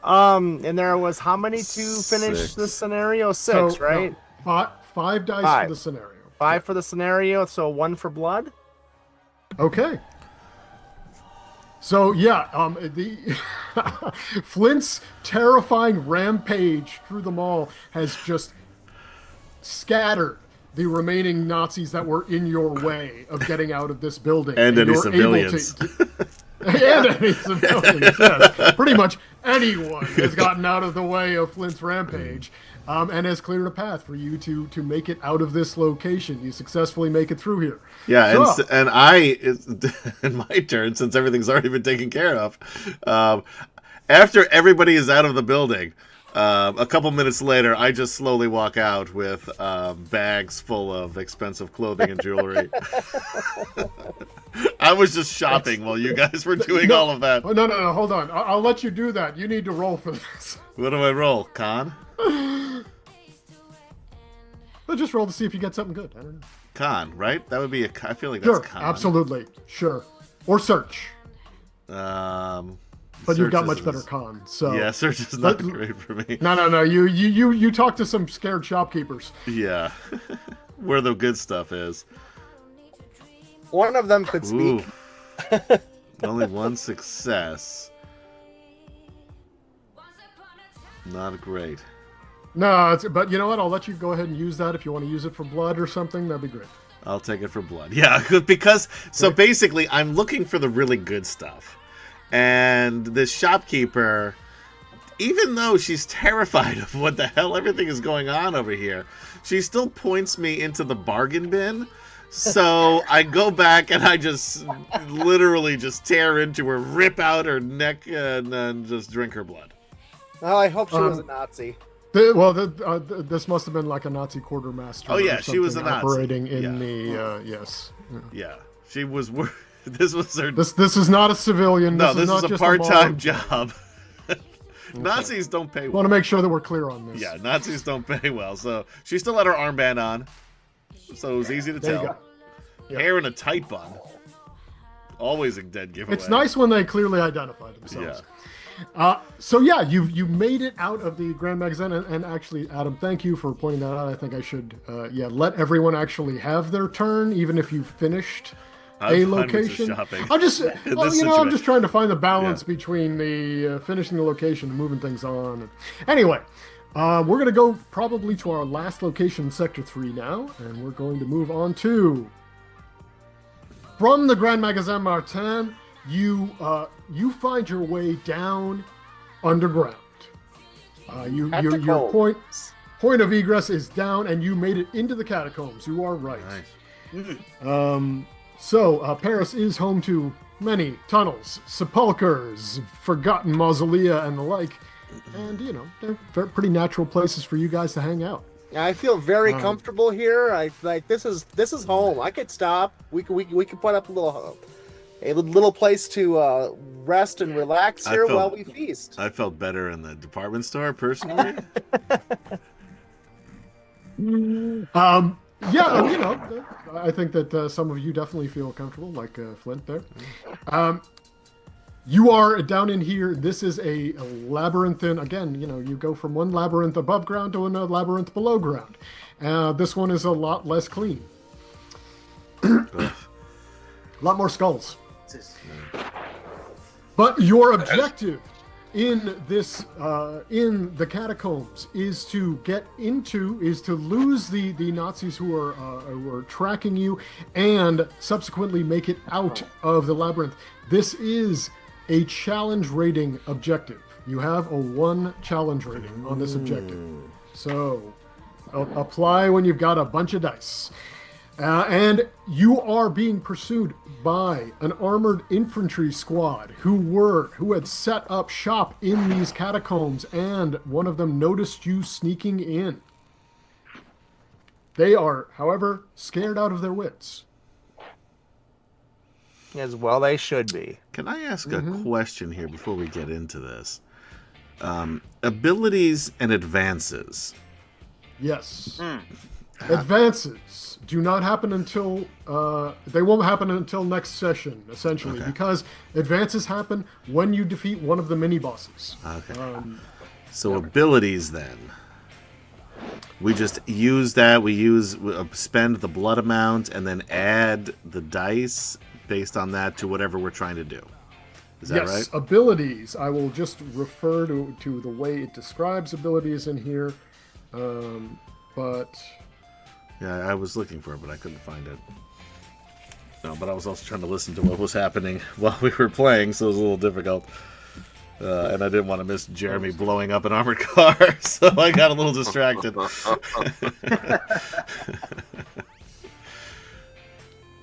And there was how many to finish 6. the scenario? 6, So, right? no, 5 dice 5. for the scenario. 5 for the scenario, so 1 for blood. Okay. So yeah, the Flint's terrifying rampage through the mall has just scattered the remaining Nazis that were in your way of getting out of this building. And any you're able civilians. and any civilians, yes. Pretty much anyone has gotten out of the way of Flint's rampage. and has cleared a path for you to make it out of this location. You successfully make it through here. Yeah, So, and I, in my turn, since everything's already been taken care of, after everybody is out of the building, a couple minutes later, I just slowly walk out with bags full of expensive clothing and jewelry. I was just shopping while you guys were doing all of that. Oh, no, hold on. I'll let you do that. You need to roll for this. What do I roll? Con? Let's just roll to see if you get something good. I don't know. Con, right? That would be I feel like that's Sure, con. absolutely. Sure. Or search. But you've got much better con. So Yeah, search is not great for me. No. You talk to some scared shopkeepers. Yeah. Where the good stuff is. One of them could speak. Ooh. Only one success. Not great. No, but you know what? I'll let you go ahead and use that if you want to use it for blood or something. That'd be great. I'll take it for blood. Yeah, because so basically I'm looking for the really good stuff. And this shopkeeper, even though she's terrified of what the hell everything is going on over here, she still points me into the bargain bin. So I go back and I just literally just tear into her, rip out her neck, and then just drink her blood. Oh, I hope she was a Nazi. This must have been like a Nazi quartermaster. Oh, yeah, or she was a Nazi. operating in the yes. Yeah, she was. This was her. This is not a civilian. No, this not is a just part-time mob. job. Nazis don't pay well. Want to make sure that we're clear on this. Yeah, Nazis don't pay well. So she still had her armband on, so it was easy to There you tell. go. Yeah. Hair in a tight bun. Always a dead giveaway. It's nice when they clearly identify themselves. Yeah. So yeah, you made it out of the Grand Magazine, and actually, Adam, thank you for pointing that out. I think I should let everyone actually have their turn, even if you finished a location. I'm just I'm just trying to find the balance between the finishing the location and moving things on. Anyway, we're gonna go probably to our last location, Sector 3 now, and we're going to move on to from the Grand Magasin Martin. You find your way down underground. Your point of egress is down, and you made it into the catacombs. You are right. Nice. So Paris is home to many tunnels, sepulchres, forgotten mausolea, and the like. And they're pretty natural places for you guys to hang out. I feel very comfortable here. I like this is home. I could stop. We could put up a little place to rest and relax here while we feast. I felt better in the department store personally. I think that some of you definitely feel comfortable, like Flint there. You are down in here. This is a labyrinthine. Again, you go from one labyrinth above ground to another labyrinth below ground. This one is a lot less clean. A lot more skulls. But your objective in this in the catacombs is to lose the Nazis who are tracking you, and subsequently make it out of the labyrinth. This is a challenge rating objective. You have a 1 challenge rating on this objective. So apply when you've got a bunch of dice. And you are being pursued by an armored infantry squad who had set up shop in these catacombs, and one of them noticed you sneaking in. They are, however, scared out of their wits. As well they should be. Can I ask a question here before we get into this? Abilities and advances. Yes. Advances do not happen until they won't happen until next session, essentially, because advances happen when you defeat one of the mini bosses. Okay. So abilities then. We just use that. We spend the blood amount and then add the dice based on that to whatever we're trying to do. Is that right? Yes, abilities. I will just refer to the way it describes abilities in here. But yeah, I was looking for it, but I couldn't find it. No, but I was also trying to listen to what was happening while we were playing, so it was a little difficult. And I didn't want to miss Jeremy blowing up an armored car, so I got a little distracted.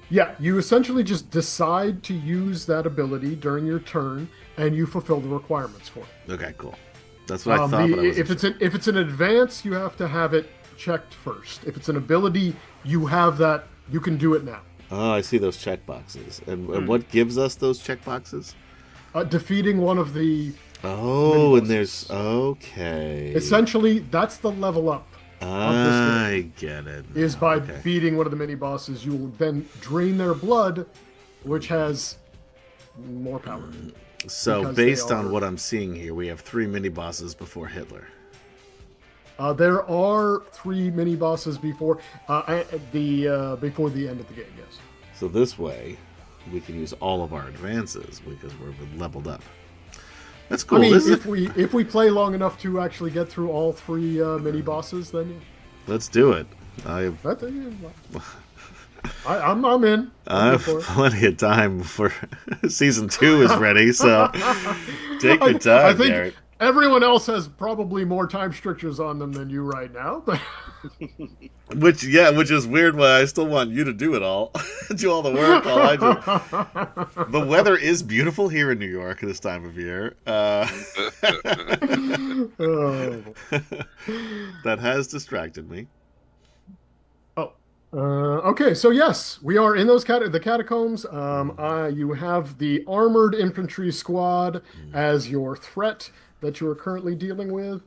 Yeah, you essentially just decide to use that ability during your turn, and you fulfill the requirements for it. Okay, cool. That's what I thought. But I if it's an advance, you have to have it checked first. If it's an ability, you have that. You can do it now. Oh, I see those checkboxes. And what gives us those checkboxes? Defeating one of the. Oh, and there's okay. Essentially, that's the level up. I get it. Is by beating one of the mini bosses. You will then drain their blood, which has more power. So, based on what I'm seeing here, we have 3 mini bosses before Hitler. There are 3 mini bosses before before the end of the game. Yes. So this way, we can use all of our advances because we're leveled up. That's cool. I mean, if we play long enough to actually get through all 3 mini bosses, then yeah. Let's do it. I'm in. I have plenty of time before season 2 is ready, so take your time, I think Garrett. everyone else has probably more time strictures on them than you right now, but Which is weird. Why I still want you to do it all, do all the work. All I do. The weather is beautiful here in New York this time of year. That has distracted me. Okay, so yes, we are in those the catacombs. You have the armored infantry squad as your threat that you are currently dealing with,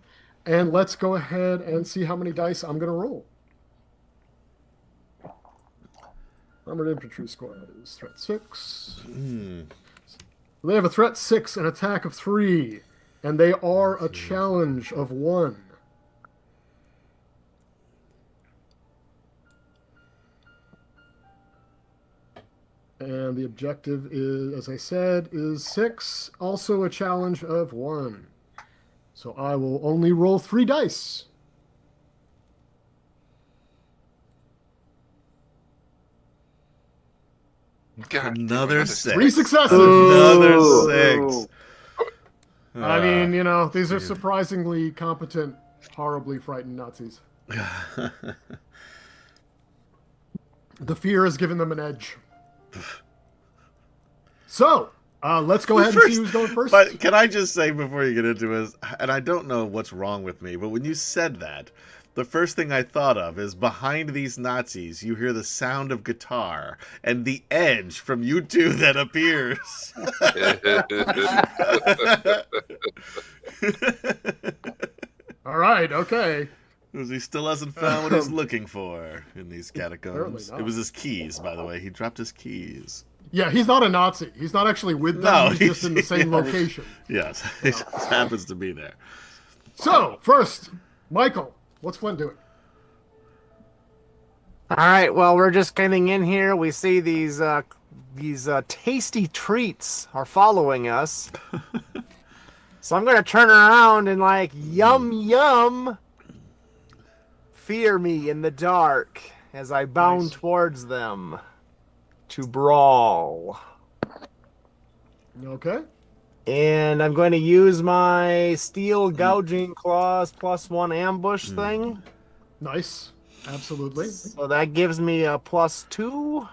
and let's go ahead and see how many dice I'm going to roll. Armored infantry squad is threat 6. They have a threat 6, an attack of 3, and they are a challenge of 1. And the objective is, as I said, is 6, also a challenge of 1. So I will only roll 3 dice. God, Another 6. 3 successes. Another 6. I mean, these are surprisingly competent, horribly frightened Nazis. The fear has given them an edge. So, let's go ahead and see who's going first. But can I just say before you get into this, and I don't know what's wrong with me, but when you said that, the first thing I thought of is behind these Nazis, you hear the sound of guitar and the edge from U2 that appears. All right, okay. Because he still hasn't found what he's looking for in these catacombs. Apparently not. It was his keys, by the way. He dropped his keys. Yeah, he's not a Nazi. He's not actually with them. No, he's just in the same location. Yes, he just happens to be there. So, first, Michael, what's Flynn doing? All right, well, we're just getting in here. We see these tasty treats are following us. So I'm going to turn around and yum, yum, fear me in the dark as I bound towards them to brawl. Okay. And I'm going to use my steel gouging claws +1 ambush thing. Nice. Absolutely. So that gives me a +2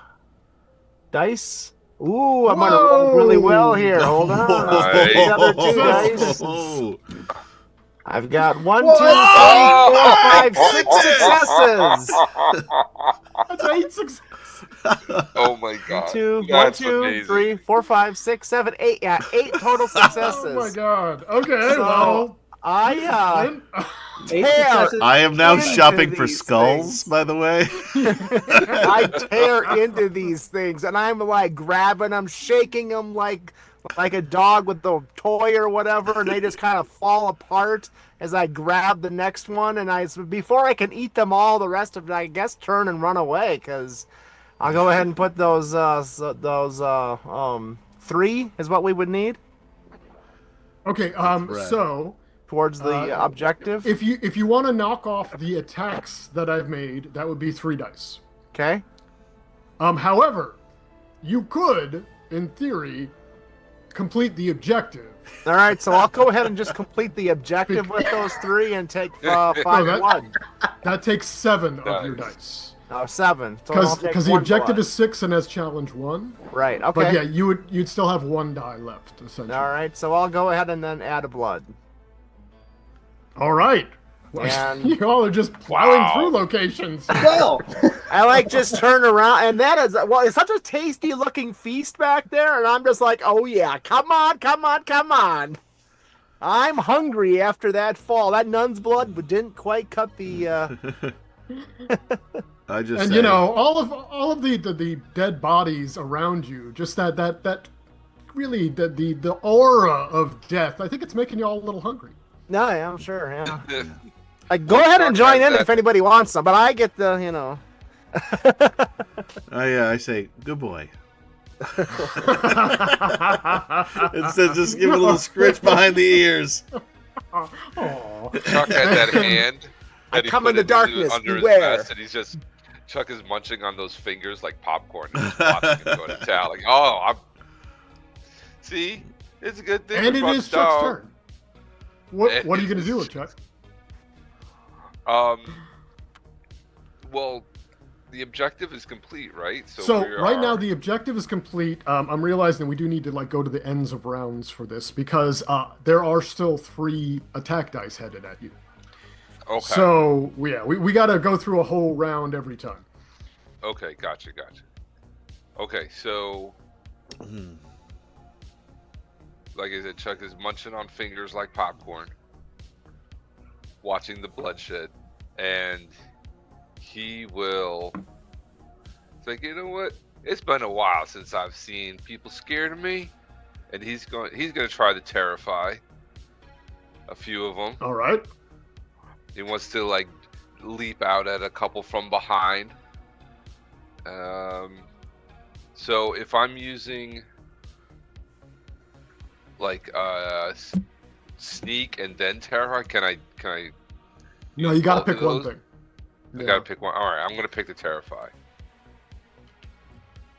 dice. Ooh, I'm going to roll really well here. Hold on. Nice. The other 2 dice. Oh, I've got 1, 2, 3, 4, 5, 6 successes. That's 8 successes. Oh my God. 1, That's 2, amazing. 3, 4, 5, 6, 7, 8. Yeah, 8 total successes. Oh my God. Okay, So, well. I Flynn, 8 tear. successes. I am now Into shopping for these skulls, things. by the way. I tear into these things, and I'm grabbing them, shaking them like a dog with the toy or whatever, and they just kind of fall apart as I grab the next one. And before I can eat them all, the rest of it, I guess, turn and run away, because I'll go ahead and put those 3 is what we would need okay, Right. so towards the objective. if you want to knock off the attacks that I've made, that would be 3 dice. Okay. However, you could, in theory, complete the objective. All right, so I'll go ahead and just complete the objective with those 3 and take 5 that- blood. That takes 7 of your Nice. dice. No, 7. So I'll take Because the 1 objective blood. is 6 and has challenge 1. Right. Okay. But yeah, you'd still have 1 die left, essentially. All right, so I'll go ahead and then add a blood. All right. And- You all are just plowing Wow. through locations. Well, I like just turn around, and that is it's such a tasty looking feast back there, and I'm just like, oh yeah, come on, come on, come on. I'm hungry after that fall. That nun's blood didn't quite cut the. I just And say, you know, all of the dead bodies around you, just that really the aura of death. I think it's making you all a little hungry. No, yeah, I'm sure. Yeah. Like, go ahead and join in if anybody wants some, but I get the, you know. I say, good boy. Instead, just give it a little scritch behind the ears. Aw. Chuck had that hand. I that he come put in the darkness, under beware. his vest, and he's just Chuck is munching on those fingers like popcorn. And just watching him go to town. Like, oh, I'm. See, it's a good thing. And we it brought is the Chuck's dog. turn. What are you gonna do with Chuck? Well, the objective is complete, right? So we right now are- the objective is complete. I'm realizing we do need to go to the ends of rounds for this because there are still 3 attack dice headed at you. Okay. So we got to go through a whole round every time. Okay, gotcha. Okay, so like I said, Chuck is munching on fingers like popcorn, watching the bloodshed, and he will. It's like, you know what? It's been a while since I've seen people scared of me, and he's going to try to terrify a few of them. All right. He wants to like leap out at a couple from behind. So if I'm using like sneak and then terror, can I? No, you got to both of pick one those? thing. I gotta pick one. All right, I'm gonna pick the terrify.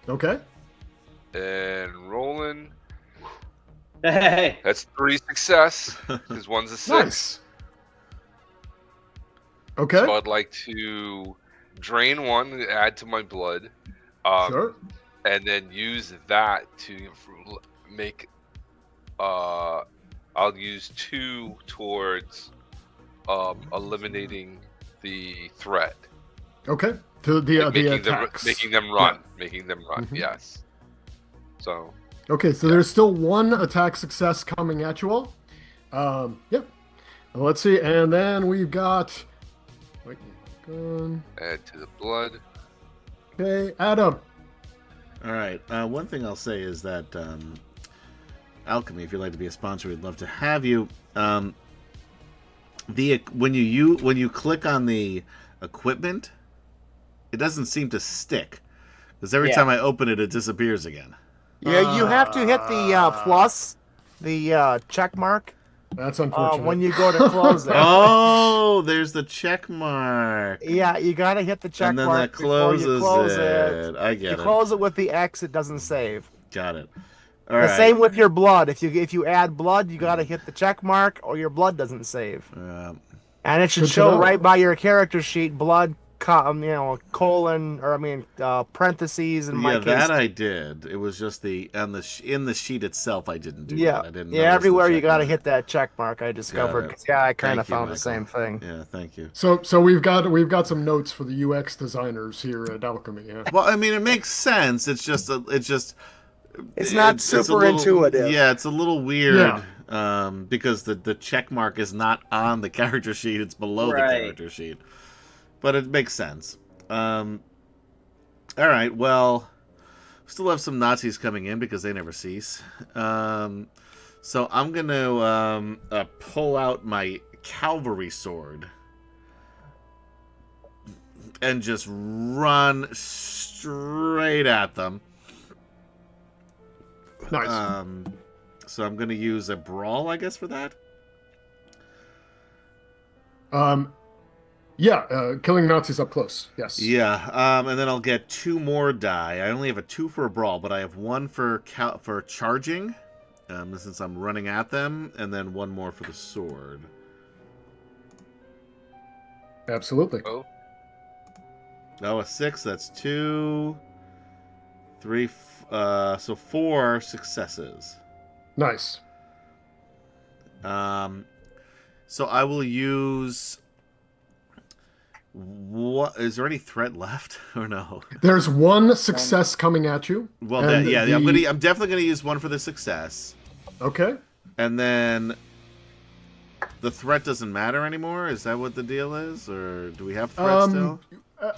Okay. And rolling. hey, That's 3 success because one's a 6. Nice. Okay. So I'd like to drain 1, add to my blood. Sure. And then use that to make I'll use 2 towards eliminating the threat, Okay. To the Like the making attacks. them run, yes. So Okay, so there's still 1 attack success coming at you all. Yep. Let's see, and then we've got. Wait, add to the blood. okay, Adam. All right. One thing I'll say is that Alchemy, if you'd like to be a sponsor, we'd love to have you. When you click on the equipment, it doesn't seem to stick because every Yeah. time I open it, it disappears again. Yeah, you have to hit the plus, the check mark, That's unfortunate. when you go to close it. Oh, there's the check mark, Yeah, you gotta hit the check and then mark that before you closes close it. I You get it. close it with the X, it doesn't save. Got it. All The right. same with your blood. If you add blood, you gotta hit the check mark, or your blood doesn't save. And it should Good to show know. right by your character sheet, blood, colon, or parentheses. In my Yeah, case, that I did. It was just in the sheet itself. I didn't do yeah, that. I didn't. yeah. notice the Everywhere you check gotta mark. hit that check mark. I discovered. it. 'Cause, yeah, I kind Thank of you, found the Michael. same thing. Yeah, thank you. So we've got some notes for the UX designers here at Alchemy. Yeah. Well, I mean, it makes sense. It's not a super little- intuitive. Yeah, it's a little weird. Yeah. Because the check mark is not on the character sheet; it's below the Right. character sheet. But it makes sense. All right. Well, still have some Nazis coming in because they never cease. So I'm gonna pull out my cavalry sword and just run straight at them. Nice. So I'm gonna use a brawl, I guess, for that. Yeah, killing Nazis up close. Yes. Yeah, and then I'll get 2 more die. I only have a 2 for a brawl, but I have 1 for charging, since I'm running at them, and then one more for the sword. Absolutely. Oh, Oh, a 6. That's 2, 3. So 4 successes. Nice. So I will use. What is there any threat left or no? There's one success coming at you. Well, and I'm definitely gonna use one for the success, Okay. and then the threat doesn't matter anymore. Is that what the deal is, or do we have threat still?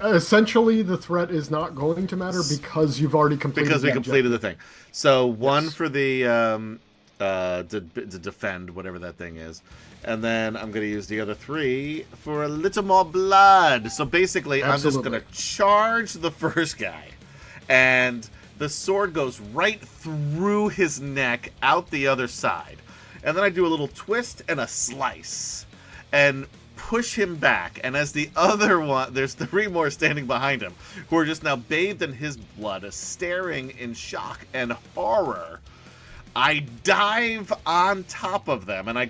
Essentially, the threat is not going to matter because you've already completed. Because we the completed the thing. So one Yes. for the to defend whatever that thing is, and then I'm gonna use the other 3 for a little more blood. So basically, I'm just Absolutely. gonna charge the first guy, and the sword goes right through his neck out the other side, and then I do a little twist and a slice, and push him back. And as the other one, there's 3 more standing behind him who are just now bathed in his blood, staring in shock and horror. I dive on top of them, and I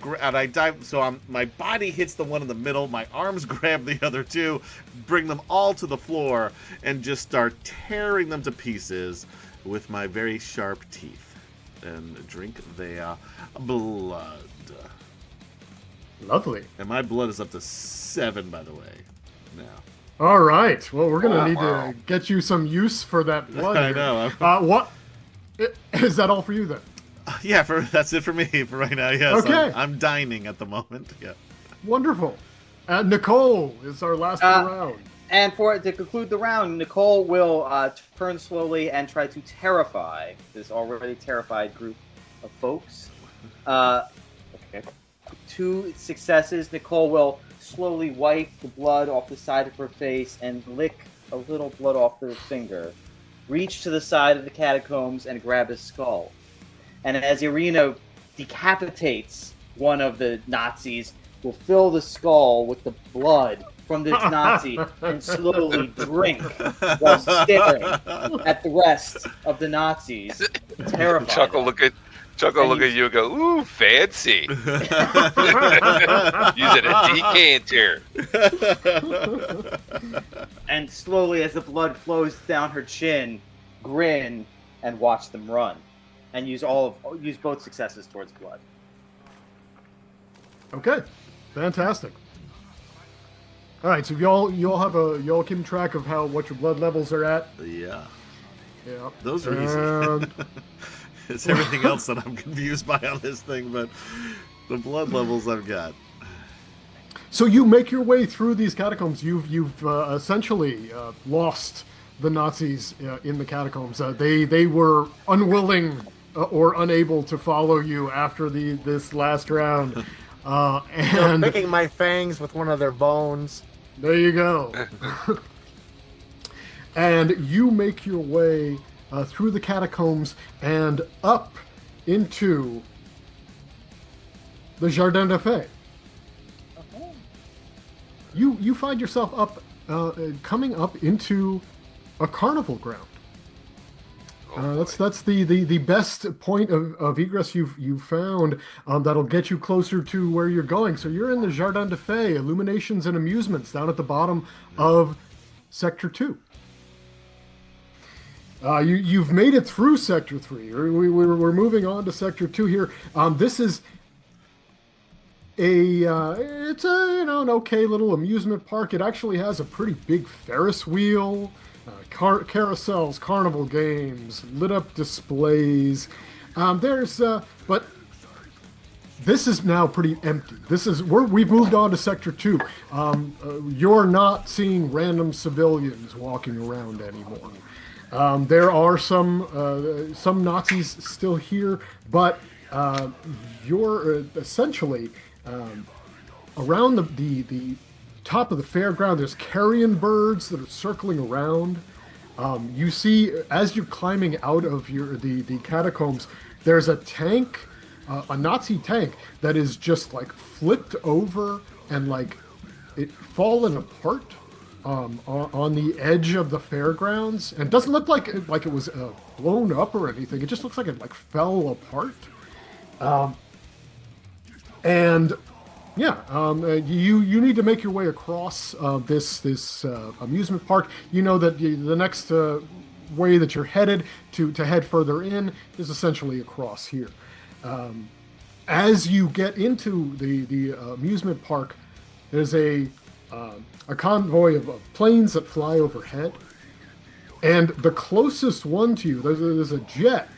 dive. So my body hits the one in the middle. My arms grab the other 2, bring them all to the floor, and just start tearing them to pieces with my very sharp teeth, and drink their blood. Lovely. And my blood is up to 7, by the way. Now. All right. Well, we're gonna need Wow. to get you some use for that blood. I here. know. What is that all for you then? Yeah, that's it for me for right now. Yes, Okay. I'm dining at the moment. Yeah. Wonderful. Nicole is our last round. And to conclude the round, Nicole will turn slowly and try to terrify this already terrified group of folks. Okay. 2 successes. Nicole will slowly wipe the blood off the side of her face and lick a little blood off her finger. Reach to the side of the catacombs and grab his skull. And as Irina decapitates one of the Nazis, will fill the skull with the blood from this Nazi and slowly drink while staring at the rest of the Nazis. Terrified. Chuckle, look at you and go, ooh, fancy. Using a decanter. And slowly, as the blood flows down her chin, grin and watch them run. And use both successes towards blood. Okay. Fantastic. All right. So y'all keep track of what your blood levels are at. Yeah. Yeah. Those are easy. And It's everything else that I'm confused by on this thing, but the blood levels I've got. so you make your way through these catacombs. You've essentially lost the Nazis in the catacombs. They were unwilling or unable to follow you after this last round. And Picking my fangs with one of their bones. there you go. And you make your way through the catacombs and up into the Jardin des Fées. You find yourself coming up into a carnival ground. That's the best point of egress you've found. That'll get you closer to where you're going. So you're in the Jardin des Fées, illuminations and amusements down at the bottom of Sector 2. You've made it through Sector 3. We're moving on to Sector 2 here. This is an okay little amusement park. It actually has a pretty big Ferris wheel, carousels, carnival games, lit up displays. But this is now pretty empty. We've moved on to Sector 2. You're not seeing random civilians walking around anymore. There are some Nazis still here, but you're essentially around the top of the fairground. There's carrion birds that are circling around. You see, as you're climbing out of the catacombs, there's a tank, a Nazi tank that is just like flipped over and like it fallen apart. On the edge of the fairgrounds, and it doesn't look like it was blown up or anything. It just looks like it like fell apart. And yeah, you need to make your way across this amusement park. You know that the next way that you're headed to head further in is essentially across here. As you get into the amusement park, there's a convoy of planes that fly overhead, and the closest one to you, there's a jet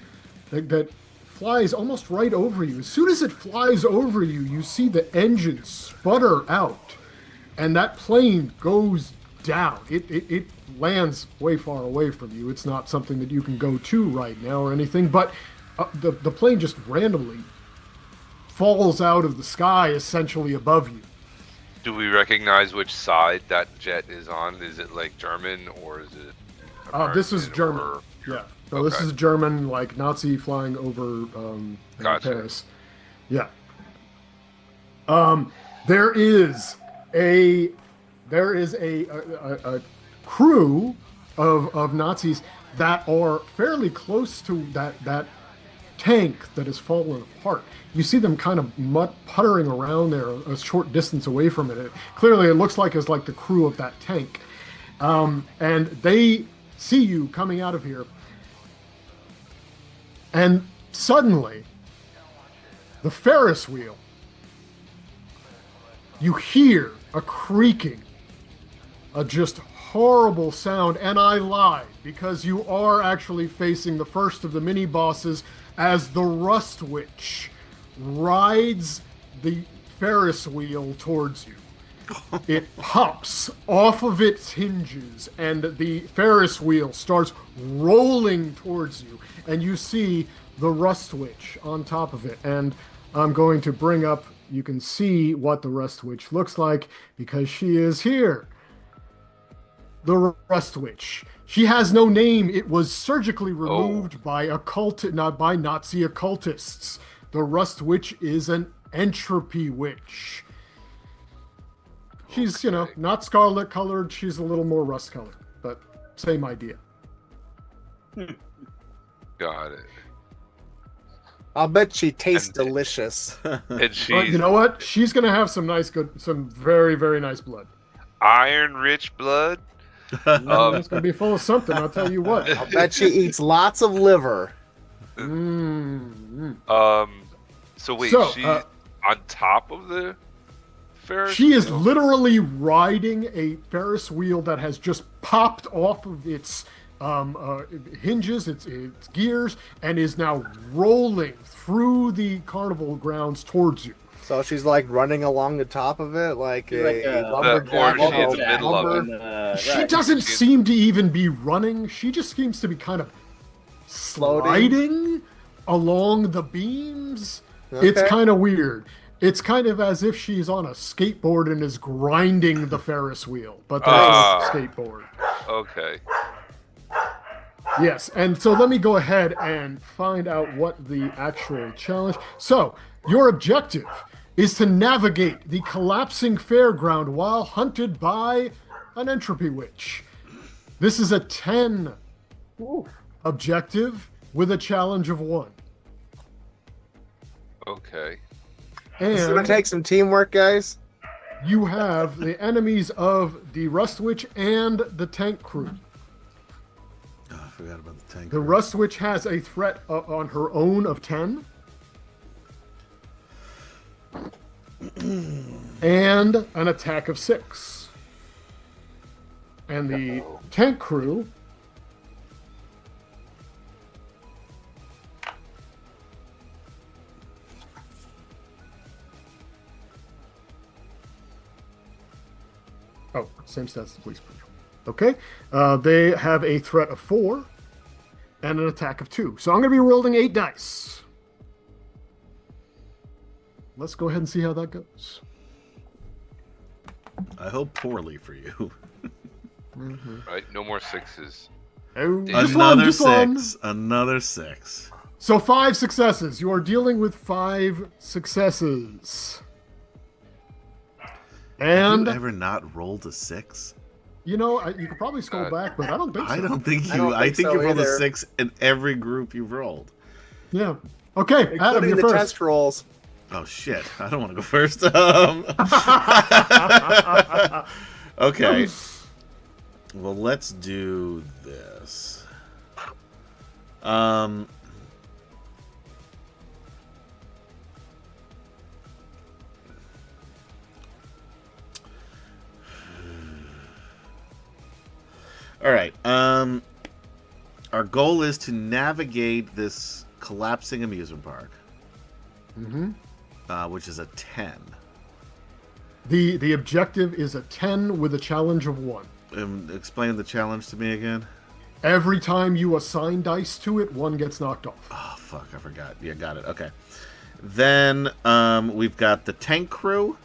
that flies almost right over you. As soon as it flies over you, you see the engine sputter out, and that plane goes down. It lands way far away from you. It's not something that you can go to right now or anything, but the plane just randomly falls out of the sky, essentially above you. Do we recognize which side that jet is on? Is it like German or is it? This is American German. or- Yeah. So this Okay. is German, like Nazi flying over Gotcha. Paris. Yeah. There is a crew of Nazis that are fairly close to that tank that has fallen apart. You see them kind of puttering around there a short distance away from it. Clearly, it looks like it's like the crew of that tank. And they see you coming out of here. And suddenly, the Ferris wheel, you hear a creaking, a just horrible sound, and I lied, because you are actually facing the first of the mini-bosses as the Rust Witch rides the Ferris wheel towards you. It pops off of its hinges, and the Ferris wheel starts rolling towards you, and you see the Rust Witch on top of it. And I'm going to bring up, you can see what the Rust Witch looks like, because she is here. The Rust Witch. She has no name. It was surgically removed by not by Nazi occultists. The Rust Witch is an entropy witch. She's, not scarlet colored. She's a little more rust colored, but same idea. Got it. I'll bet she tastes And- delicious. And But she's you know what? She's gonna have some very, very nice blood. iron-rich blood. It's gonna be full of something. I'll tell you what. I'll bet she eats lots of liver. So wait, So, she's on top of the Ferris She is wheel? literally riding a Ferris wheel that has just popped off of its hinges, its gears, and is now rolling through the carnival grounds towards you. So she's like running along the top of it like Like a a- lumberjack. or she's in on the a middle of lumber. it. She doesn't seem to even be running. She just seems to be kind of sliding along the beams. It's Okay. kind of weird. It's kind of as if she's on a skateboard and is grinding the Ferris wheel, but there's Ah. a skateboard. Okay. Yes, and so let me go ahead and find out what the actual challenge. So, your objective is to navigate the collapsing fairground while hunted by an entropy witch. This is a 10 objective with a challenge of 1. Okay. It's gonna And take some teamwork, guys. you have the enemies of the Rust Witch and the tank crew. Oh, I forgot about the tank. The Rust Witch has a threat on her own of 10. And an attack of 6. And the tank crew same stats as the police patrol. Okay. They have a threat of 4 and an attack of 2. So I'm going to be rolling 8 dice. Let's go ahead and see how that goes. I hope poorly for you. Right. No more 6s. Oh, Another just one. 6. Another 6. So 5 successes. You are dealing with 5 successes. Have And, you ever not rolled a 6? you could probably scroll back, but I don't think so. I don't think you. I don't I think think so you rolled either. a 6 in every group you've rolled. Yeah. Okay, Adam, including you're the first. test rolls. Oh shit! I don't want to go first. Okay. Well, let's do this. All right. Our goal is to navigate this collapsing amusement park, which is a 10. The objective is a 10 with a challenge of 1. Explain the challenge to me again. Every time you assign dice to it, 1 gets knocked off. Oh, fuck, I forgot. Yeah, got it. Okay. Then we've got the tank crew.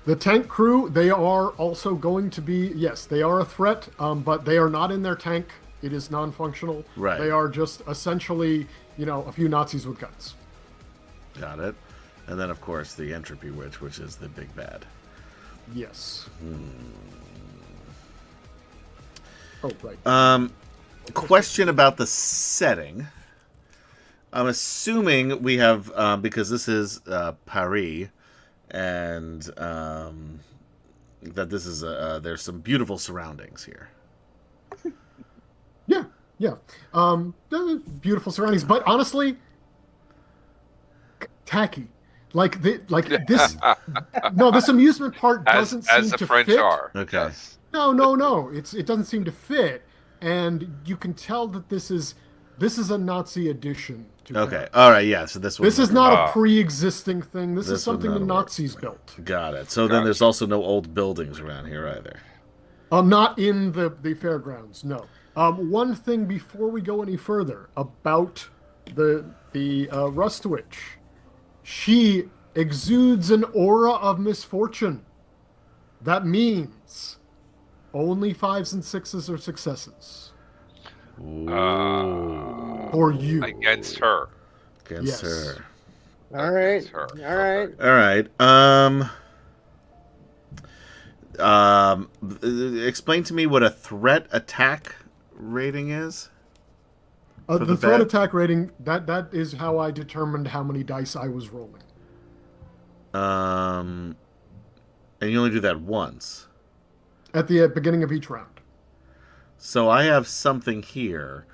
The tank crew, they are also going to be, yes, they are a threat, but they are not in their tank. It is non-functional. Right. They are just essentially, a few Nazis with guns. Got it. And then, of course, the Entropy Witch, which is the big bad. Yes. Oh, right. Question about the setting. I'm assuming we have, because this is Paris, and that this is there's some beautiful surroundings here. Yeah. Beautiful surroundings, but honestly, tacky. This. No, this amusement park doesn't seem as the to French fit. are. Okay. Yes. No. It doesn't seem to fit, and you can tell that this is a Nazi addition. To Okay. Paris. All right. Yeah. So this one. This is not a pre-existing thing. This This is something would the not work. Nazis built. Got it. So then there's also no old buildings around here either. Not in the fairgrounds. No. One thing before we go any further about the Rust Witch, she exudes an aura of misfortune. That means only 5s and 6s are successes. For you. Against her. Against Yes. her. All right. Against her. All right. All right. Explain to me what a threat attack rating is. For The the threat bad? attack rating, that is how I determined how many dice I was rolling. And you only do that once. At the beginning of each round. So I have something here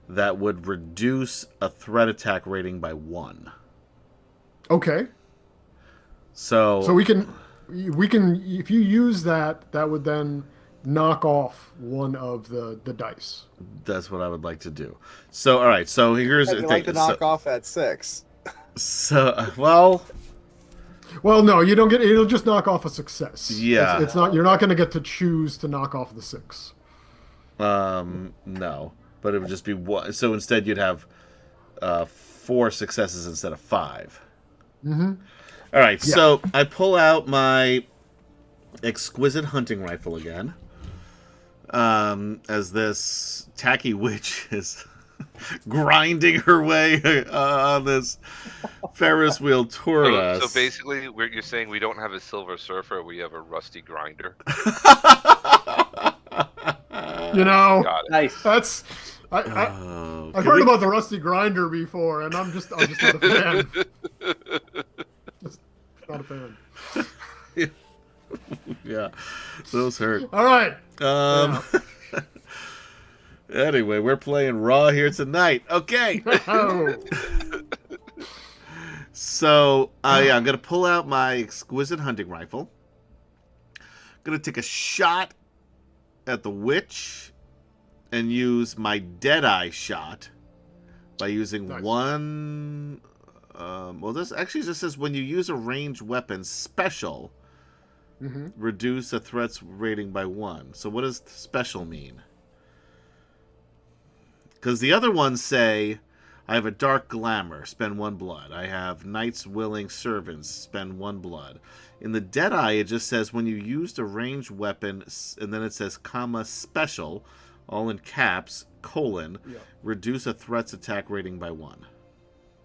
that would reduce a threat attack rating by 1. Okay. So we can, if you use that, that would then knock off one of the dice. That's what I would like to do. So, all right. So here's I'd the like thing. to knock off at 6. Well, Well, no, you don't get. It'll just knock off a success. Yeah. It's not. You're not going to get to choose to knock off the 6. no, but it would just be 1. So instead, you'd have 4 successes instead of 5. Mm-hmm. All right. Yeah. So I pull out my exquisite hunting rifle again. As this tacky witch is grinding her way on this Ferris wheel toward us. So basically, you're saying we don't have a Silver Surfer, we have a rusty grinder. Got it. Nice. That's. I've heard about the rusty grinder before, and I'm just not a fan. Just not a fan. Yeah, those hurt. All right. Anyway, we're playing Raw here tonight. Okay. Oh. So I'm going to pull out my exquisite hunting rifle. Going to take a shot at the witch and use my Deadeye shot by using Nice. one... well, this actually just says when you use a ranged weapon special, reduce a threat's rating by 1. So what does special mean? Because the other ones say, I have a dark glamour, spend 1 blood. I have knight's willing servants, spend 1 blood. In the Deadeye, it just says when you used a ranged weapon, and then it says, comma, special, all in caps, colon, reduce a threat's attack rating by 1.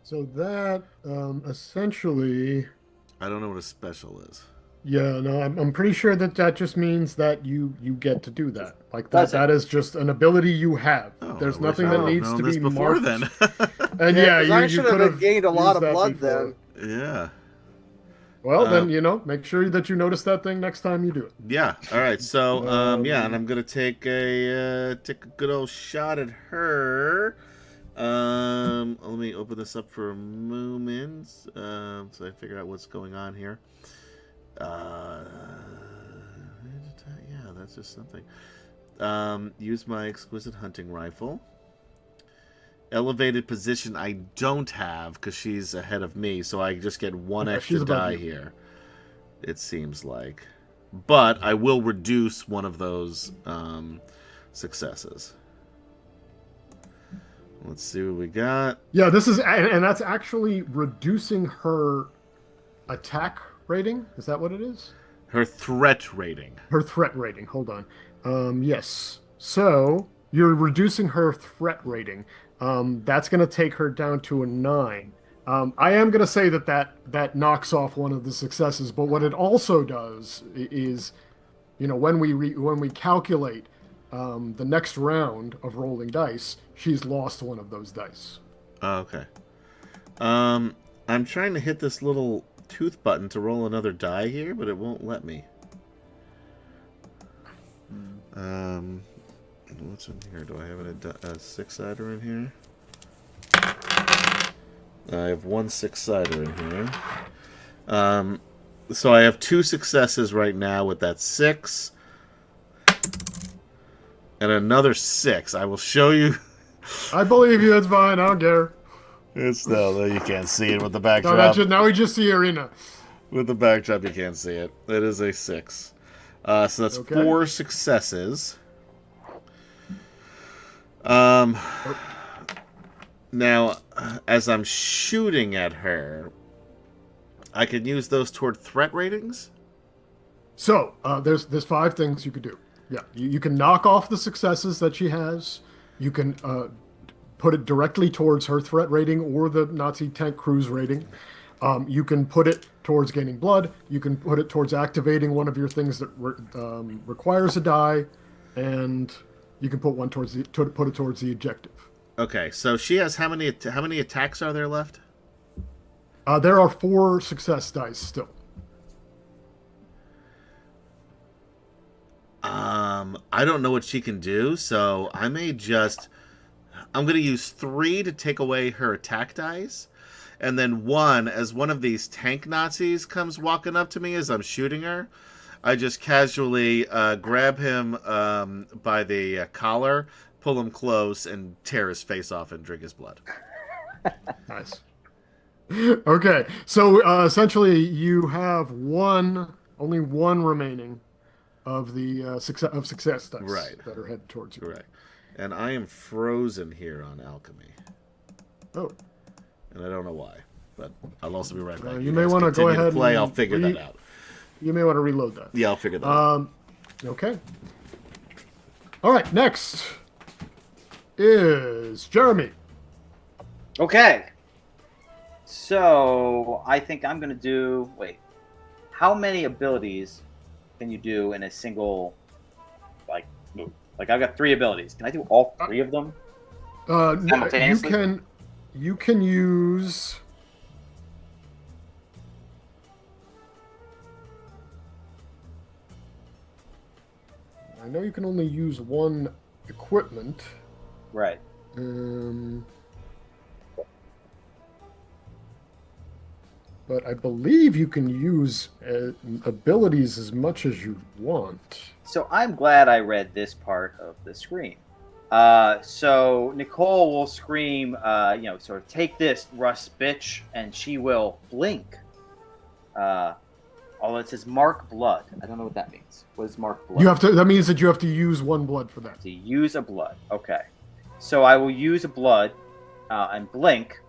So that essentially. I don't know what a special is. Yeah, no, I'm pretty sure that that just means that you get to do that. Like Does that is just an ability you have. Oh, There's I wish nothing I that would have needs known to this be before marked. then. And Yeah, yeah, 'cause you I should could have have gained a lot used of that blood before. then. Yeah. Well, Um, then make sure that you notice that thing next time you do it. Yeah. All right. So, yeah, and Um, I'm gonna take a good old shot at her. Let me open this up for a moment, so I figure out what's going on here. Yeah, that's just something. Use my exquisite hunting rifle. Elevated position I don't have because she's ahead of me, so I just get one Okay, extra she's above die you. here. It seems like, but I will reduce one of those successes. Let's see what we got. yeah, this is and that's actually reducing her attack rating. Is that what it is? Her threat rating. Her threat rating. Hold on. Yes. So you're reducing her threat rating. That's going to take her down to a 9. I am going to say that knocks off one of the successes, but what it also does is, when we calculate the next round of rolling dice, she's lost one of those dice. Oh, okay. I'm trying to hit this little tooth button to roll another die here, but it won't let me. What's in here? Do I have a six-sider in here? I have one six-sider in here. So I have 2 successes right now with that 6. And another 6. I will show you. I believe you. It's fine. I don't care. It's no, you can't see it with the No, backdrop. now we just see Arena. With the backdrop, you can't see it. It is a 6. So that's Okay. 4 successes. Now, as I'm shooting at her, I can use those toward threat ratings? So there's 5 things you could do. Yeah, you can knock off the successes that she has. You can put it directly towards her threat rating or the Nazi tank cruise rating. You can put it towards gaining blood. You can put it towards activating one of your things that requires a die, and you can put put it towards the objective. Okay, so she has how many attacks are there left? There are 4 success dice still. I don't know what she can do, so I'm going to use 3 to take away her attack dice, and then 1, as one of these tank Nazis comes walking up to me as I'm shooting her, I just casually grab him by the collar, pull him close, and tear his face off and drink his blood. Nice. Okay, so essentially you have only one remaining of the success dice Right. that are headed towards you. Right. And I am frozen here on alchemy. Oh, And I don't know why, but I'll also be right back. you may guys wanna go continue ahead play. and I'll figure that out. you may want to reload that. Yeah, I'll figure that out. Okay. All right, next is Jeremy. Okay. So I think I'm gonna do. Wait, how many abilities can you do in a single move? Like I've got 3 abilities. Can I do all 3 of them? You Simultaneously? can use. I know you can only use one equipment. Right. But I believe you can use abilities as much as you want. So I'm glad I read this part of the screen. So Nicole will scream, sort of take this, Rust bitch, and she will blink. Although it says mark blood. I don't know what that means. What is mark blood? That means that you have to use one blood for that. To use a blood. Okay. So I will use a blood and blink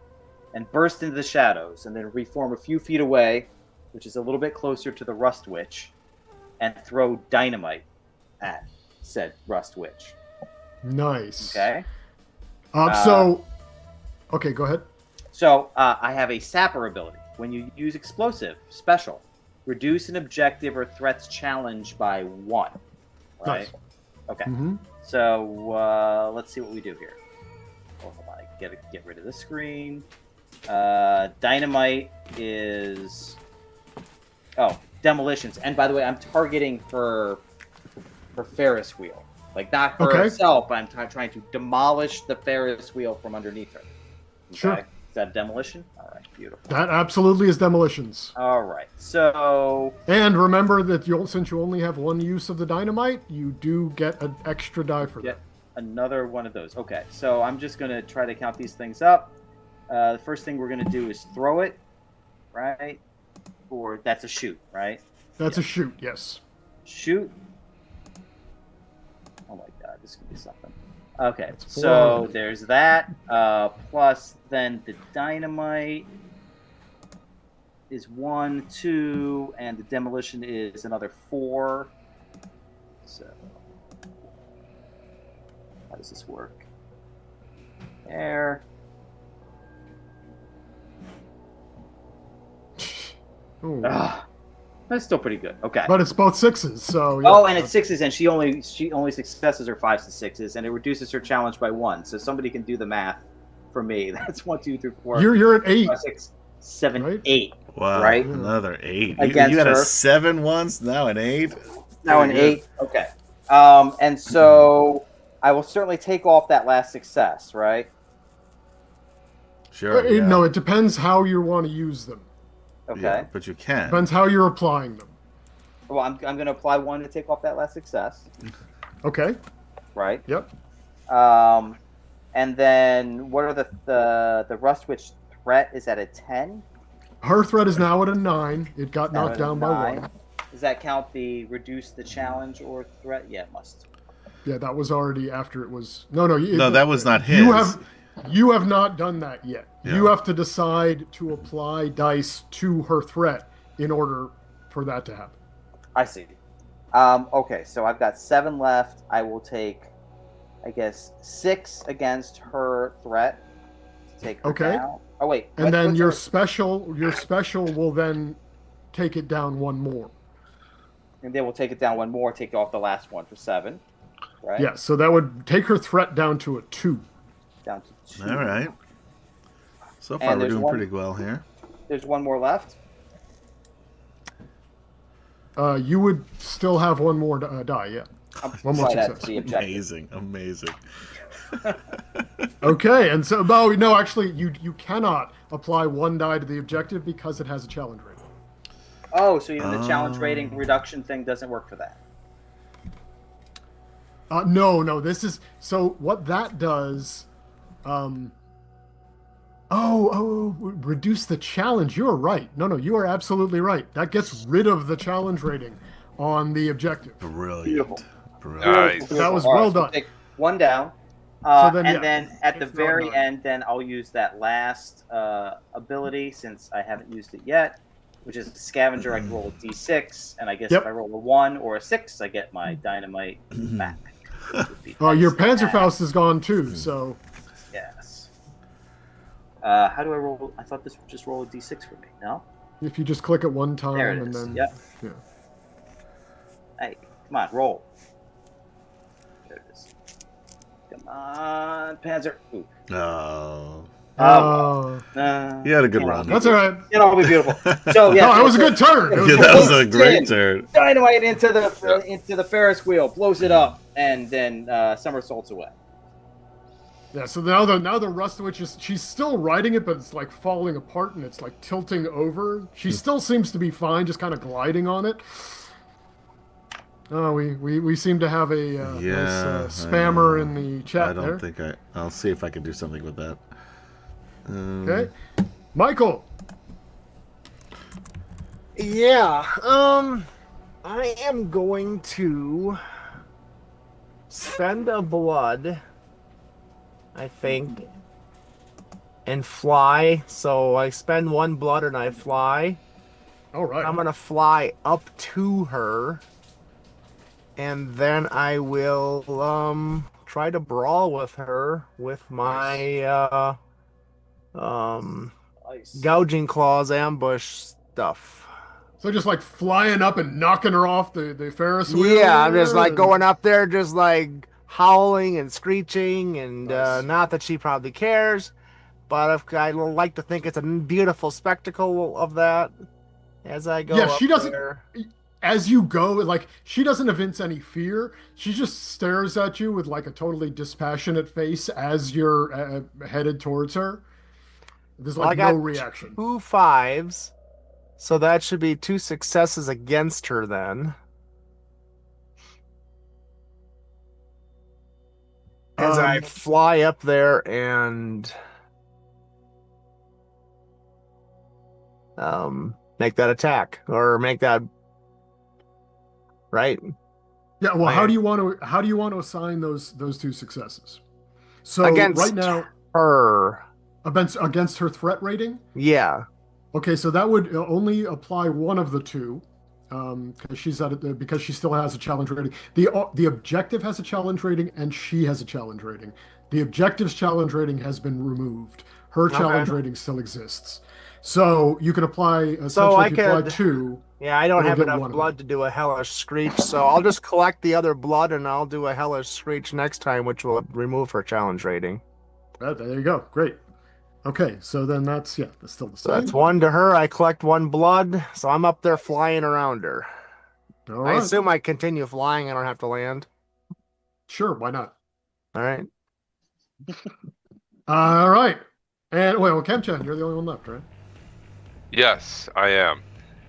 and burst into the shadows and then reform a few feet away, which is a little bit closer to the Rust Witch, and throw dynamite at said Rust Witch. Nice. Okay. Okay, go ahead. So I have a sapper ability. When you use explosive special, reduce an objective or threat's challenge by 1. Right? Nice. Okay. Mm-hmm. So let's see what we do here. Oh, hold on, I gotta get rid of this screen. Dynamite is demolitions. And by the way, I'm targeting her Ferris wheel, like not her Okay. herself. But I'm trying to demolish the Ferris wheel from underneath her. Okay? Sure. Is that demolition? All right, beautiful. That absolutely is demolitions. All right, so And remember that since you only have one use of the dynamite, you do get an extra die for get another one of those. Okay, so I'm just gonna try to count these things up. The first thing we're gonna do is throw it, right? Or that's a shoot, right? that. That's a shoot, yes. Shoot. Oh my god, this could be something. Okay, That's so 4. there's that. Plus then the dynamite is 1, 2, and the demolition is another 4. So how does this work? There. Ooh. That's still pretty good. Okay. But it's both 6s, so yeah. Oh, and it's 6s, and she only successes her 5s and 6s, and it reduces her challenge by 1. So somebody can do the math for me. That's 1, 2, 3, 4. You're at 8. 5, 6, 7, Right? 8. Wow, Right? another 8. Against You had a her. 7 once, now an 8. Now an Very 8. Okay. And so I will certainly take off that last success, right? Sure. Yeah. No, it depends how you want to use them. Okay. Yeah, but you can. Depends how you're applying them. Well, I'm going to apply 1 to take off that last success, Okay. right? Yep. And then what are the Rust Witch threat is at a 10? Her threat is now at a 9. It got Now knocked at a down by 9. 1. Does that count the reduce the challenge or threat? Yeah, it must. Yeah, that was already after it was. No, No, that was not his. You have not done that yet. Yeah. You have to decide to apply dice to her threat in order for that to happen. I see. Okay, so I've got 7 left. I will take, I guess, 6 against her threat to take her Okay. down. Oh wait, And then what's your her- special will then take it down 1 more. and then we'll take it down 1 more. Take off the last one for 7, right? Yeah, so that would take her threat down to a 2. Down to 2. All right. So far, And we're there's doing one- pretty well here. There's 1 more left. You would still have 1 more die, yeah. One more Apply that success. to the objective. Amazing, amazing. Okay, and so no, actually, you cannot apply 1 die to the objective because it has a challenge rating. Oh, so even the challenge rating reduction thing doesn't work for that. No, this is so what that does. Reduce the challenge. You are right. No, you are absolutely right. That gets rid of the challenge rating on the objective. Brilliant. Beautiful. Brilliant. Nice. That was All right, well so done. take 1 down. So then, and yeah, then at the it's not very 9. end, then I'll use that last ability since I haven't used it yet, which is scavenger. I can roll a d6, and I guess Yep. if I roll a 1 or a 6, I get my dynamite back. Would be Your nice to have. Panzerfaust is gone too. So Yes. How do I roll? I thought this would just roll a d6 for me. No. if you just click it 1 time There it and is. then Yep. yeah. Hey, come on, roll. There it is. Come on, Panzer. Ooh. Oh. Oh. You had a good run. That's all right. It'll be beautiful. So yeah, No, it was a good turn. It was Yeah, good. that was a great turn. Dynamite into the Ferris wheel, blows it up, and then somersaults away. Yeah, so now the Rust Witch she's still riding it, but it's like falling apart and it's like tilting over. She still seems to be fine, just kind of gliding on it. Oh, we seem to have a nice spammer in the chat I don't there. think I'll see if I can do something with that. Okay, Michael. Yeah, I am going to spend a blood, I think, and fly. So I spend 1 blood and I fly. All right. I'm gonna fly up to her, and then I will try to brawl with her with my Nice. gouging claws ambush stuff. So just like flying up and knocking her off the Ferris wheel. Yeah, I'm just like and- going up there, just like howling and screeching, and Nice. not that she probably cares, but I like to think it's a beautiful spectacle of that as I go Yeah, up she doesn't. there. As you go, like she doesn't evince any fear. She just stares at you with like a totally dispassionate face as you're headed towards her. There's Well, I like no got reaction. 2 5s, so that should be 2 successes against her then. As I Um, fly up there and make that attack or make that right. yeah. Well, I- how do you want to assign those 2 successes? So Against right now, her. against her threat rating. Yeah. Okay, so that would only apply one of the two, because she still has a challenge rating. The objective has a challenge rating, and she has a challenge rating. The objective's challenge rating has been removed. Her challenge rating still exists. So you can apply essentially I if you apply could- two. Yeah, I don't It'll have get enough one of blood to do a hellish screech, so I'll just collect the other blood and I'll do a hellish screech next time, which will remove her challenge rating. There you go. Great. Okay, so then that's still the So same. that's 1 to her. I collect 1 blood, so I'm up there flying around her. All I right. assume I continue flying. I don't have to land. Sure, why not? All right. All right. And well, Kemchan, you're the only one left, right? Yes, I am.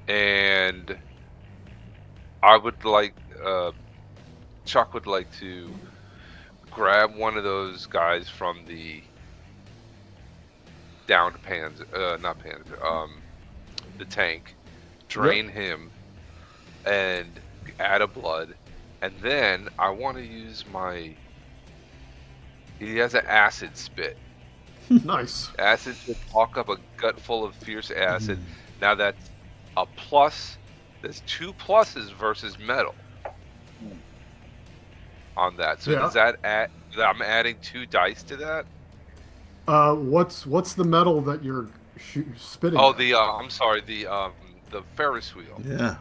And I would like, Chuck would like to grab one of those guys from the downed the tank, drain him, and add a blood. And then I want to use he has an acid spit. Nice. Acid to talk up a gut full of fierce acid. Now that's a plus. There's 2 pluses versus metal on that. So Yeah. does that add? I'm adding 2 dice to that. What's the metal that you're spitting? Oh, at? I'm sorry. The Ferris wheel. Yeah.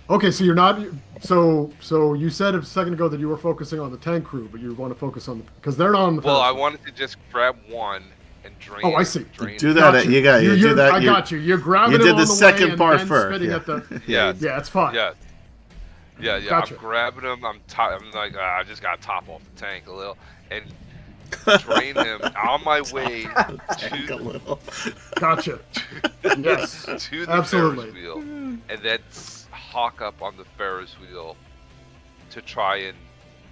Okay, so you're not. So you said a second ago that you were focusing on the tank crew, but you want to focus on because they're not on the. Well, Ferris I wheel. wanted to just grab one and drain. Oh, I see. Drain Do that. You got. You do that. I got you. You're grabbing. you did it on the the second way part and first, Spitting yeah. at the. Yeah. Yeah, it's fine. Yeah. Yeah. Gotcha. I'm grabbing him. I'm like, I just got to top off the tank a little and drain him on my way Tank a to little. Gotcha. Yes. to the Absolutely. Ferris wheel, and then hawk up on the Ferris wheel to try and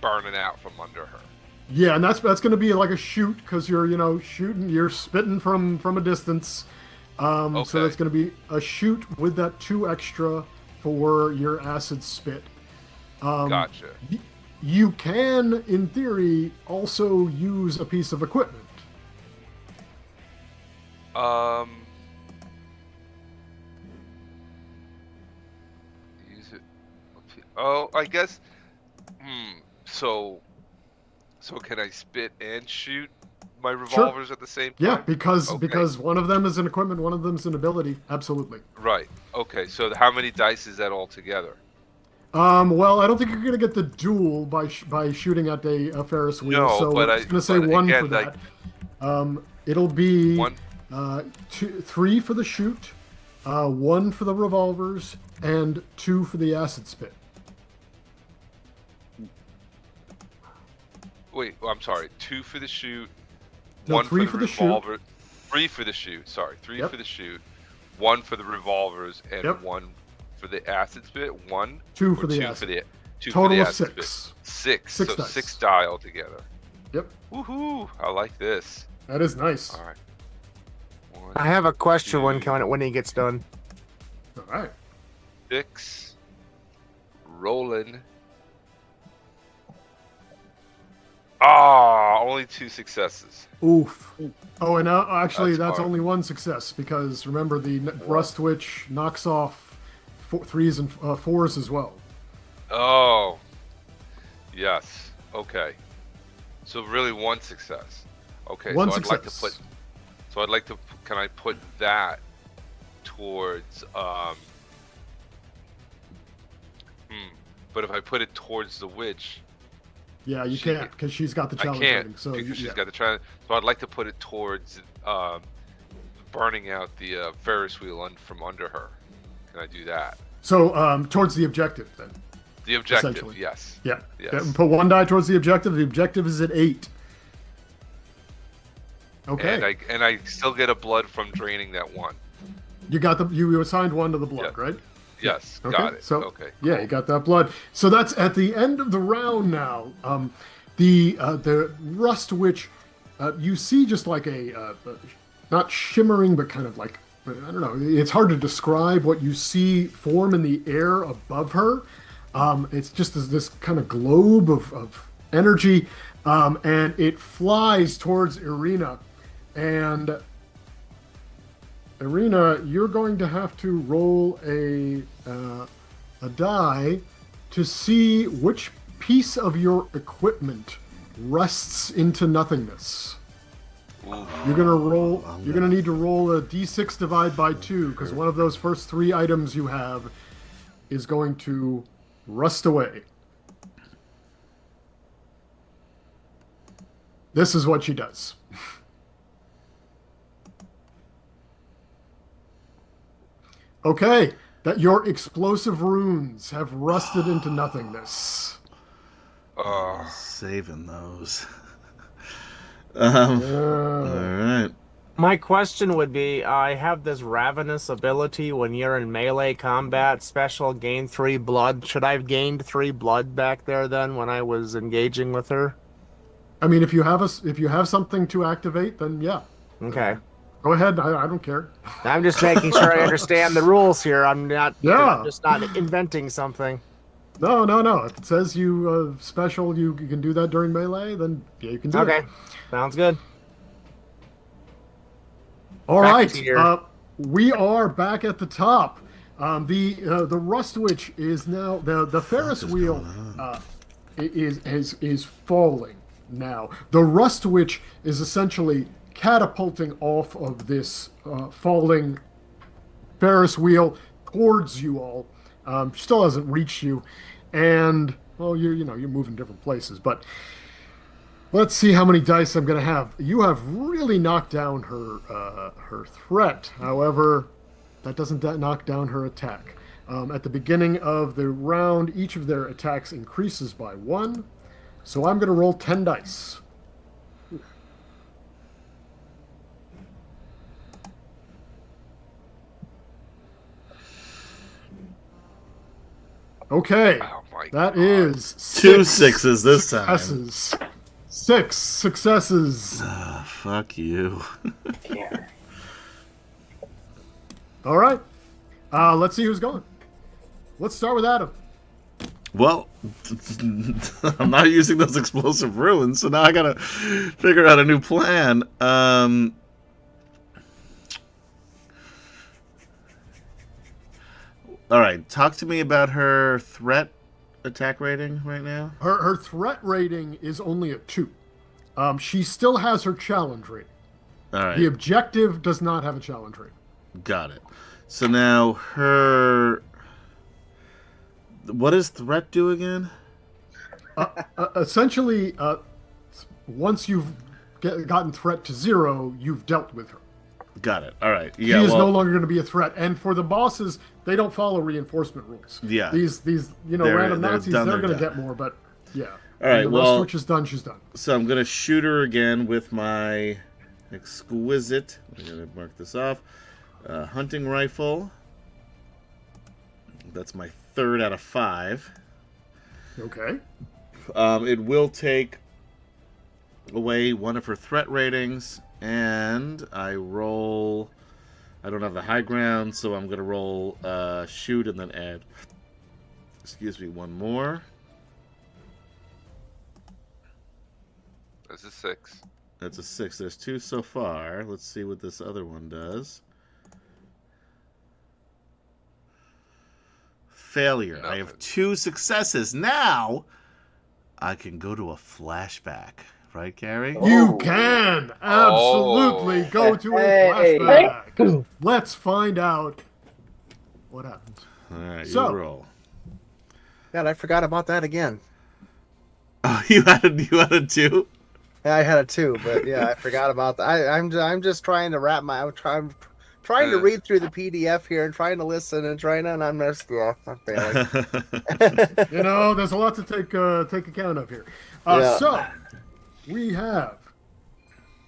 burn it out from under her. Yeah, and that's going to be like a shoot because you're shooting, you're spitting from a distance. So Okay. that's going to be a shoot with that 2 extra for your acid spit. Gotcha. You can, in theory, also use a piece of equipment. Use it. Oh, I guess. So can I spit and shoot my revolvers at the same time? Yeah, because Okay. because one of them is an equipment, one of them is an ability. Absolutely. Right. Okay. So how many dice is that all together? Well, I don't think you're going to get the duel by shooting at a Ferris wheel. No, so but I was going to say but 1 again, for like- that. It'll be One. 3 for the shoot, 1 for the revolvers, and 2 for the acid spit. Wait. I'm sorry. 2 for the shoot. No, 1 3 for for the the shoot. revolver. 3 for the shoot. Sorry. 3 Yep. for the shoot. 1 for the revolvers and Yep. 1 for the acid spit. 1. 2 or for the 2 acid. for the 2 Total for the of acid 6. spit. 6. 6 So dice. 6 die altogether. Yep, Woohoo! I like this. that is nice. All right. I have a question when he gets done. All right. 6. Rolling. Ah, only 2 successes. Oof. Oh, and actually, That's that's hard. only 1 success because remember the rust twitch knocks off 3s and 4s as well. Oh. Yes. Okay. So really 1 success. Okay. One so I'd like to success. put. So I'd like to. Can I put that towards But if I put it towards the witch, Yeah, you She- can't because she's got the I challenge can't rating. So because she's yeah. got the challenge. So I'd like to put it towards burning out the Ferris wheel from under her. Can I do that? So towards the objective then. The objective, Essentially. yes. Yeah. Yes. Yeah, put 1 die towards the objective. The objective is at 8. Okay. And I still get a blood from draining that one. You assigned 1 to the blood, Yeah. right? Yes, Okay. got it. So Okay. yeah, you got that blood. So that's at the end of the round now. The rust witch, you see just like a not shimmering, but kind of like, I don't know. It's hard to describe what you see form in the air above her. It's just this kind of globe of energy, and it flies towards Irina. And Irina, you're going to have to roll a die to see which piece of your equipment rusts into nothingness. You're gonna roll. You're gonna need to roll a d6 divide by 2 because one of those first 3 items you have is going to rust away. This is what she does. Okay, that your explosive runes have rusted into nothingness. Saving those. All right. My question would be, I have this ravenous ability when you're in melee combat, special gain 3 blood. Should I have gained 3 blood back there then when I was engaging with her? I mean, if you have something to activate, then yeah, Okay. go ahead. I don't care. I'm just making sure I understand the rules here. I'm not Yeah. just not inventing something. No. If it says you special, you can do that during melee, then yeah, you can do Okay. it. Sounds good. All Back right, to your- we are back at the top. The rust witch is now the Ferris wheel is falling now. The rust witch is essentially catapulting off of this falling Ferris wheel towards you all. Still hasn't reached you, and well, you're moving different places, but. Let's see how many dice I'm going to have. You have really knocked down her threat. However, that doesn't knock down her attack. At the beginning of the round, each of their attacks increases by 1. So I'm going to roll 10 dice. Okay, Oh my that God. is 2 6 6s this time. successes. 6 successes. Fuck you. Yeah. All right. Let's see who's going. Let's start with Adam. Well, I'm not using those explosive ruins, so now I gotta figure out a new plan. All right, talk to me about her threat attack rating right now. Her threat rating is only a 2. She still has her challenge rating. All right, The objective does not have a challenge rating. got it. So now her, what does threat do again? Essentially, once you've gotten threat to 0, you've dealt with her. Got it. All right. She Yeah. is well, no longer going to be a threat. And for the bosses, they don't follow reinforcement rules. Yeah. These They're- random they're Nazis, done, they're they're going to done. get more. But yeah. All right, When the well- rust witch is done, she's done. So I'm gonna shoot her again with my exquisite. I'm gonna mark this off. Hunting rifle. That's my 3rd out of 5. Okay. It will take away 1 of her threat ratings, and I roll. I don't have the high ground, so I'm gonna roll shoot and then add. Excuse me, 1 more. That's a 6. That's a 6. There's 2 so far. Let's see what this other one does. Failure. I have Nothing. 2 successes. Now I can go to a flashback. Right, Gary? You can absolutely Oh. go to a Hey. flashback. Let's find out what happens. All right, So- you roll. God, I forgot about that again. Oh, you had a 2? Yeah, I had a 2, but yeah, I forgot about that. I'm just trying to wrap my. I'm trying to read through the PDF here and trying to listen and trying to. And I'm just I'm failing. You know, there's a lot to take account of here. Yeah. So we have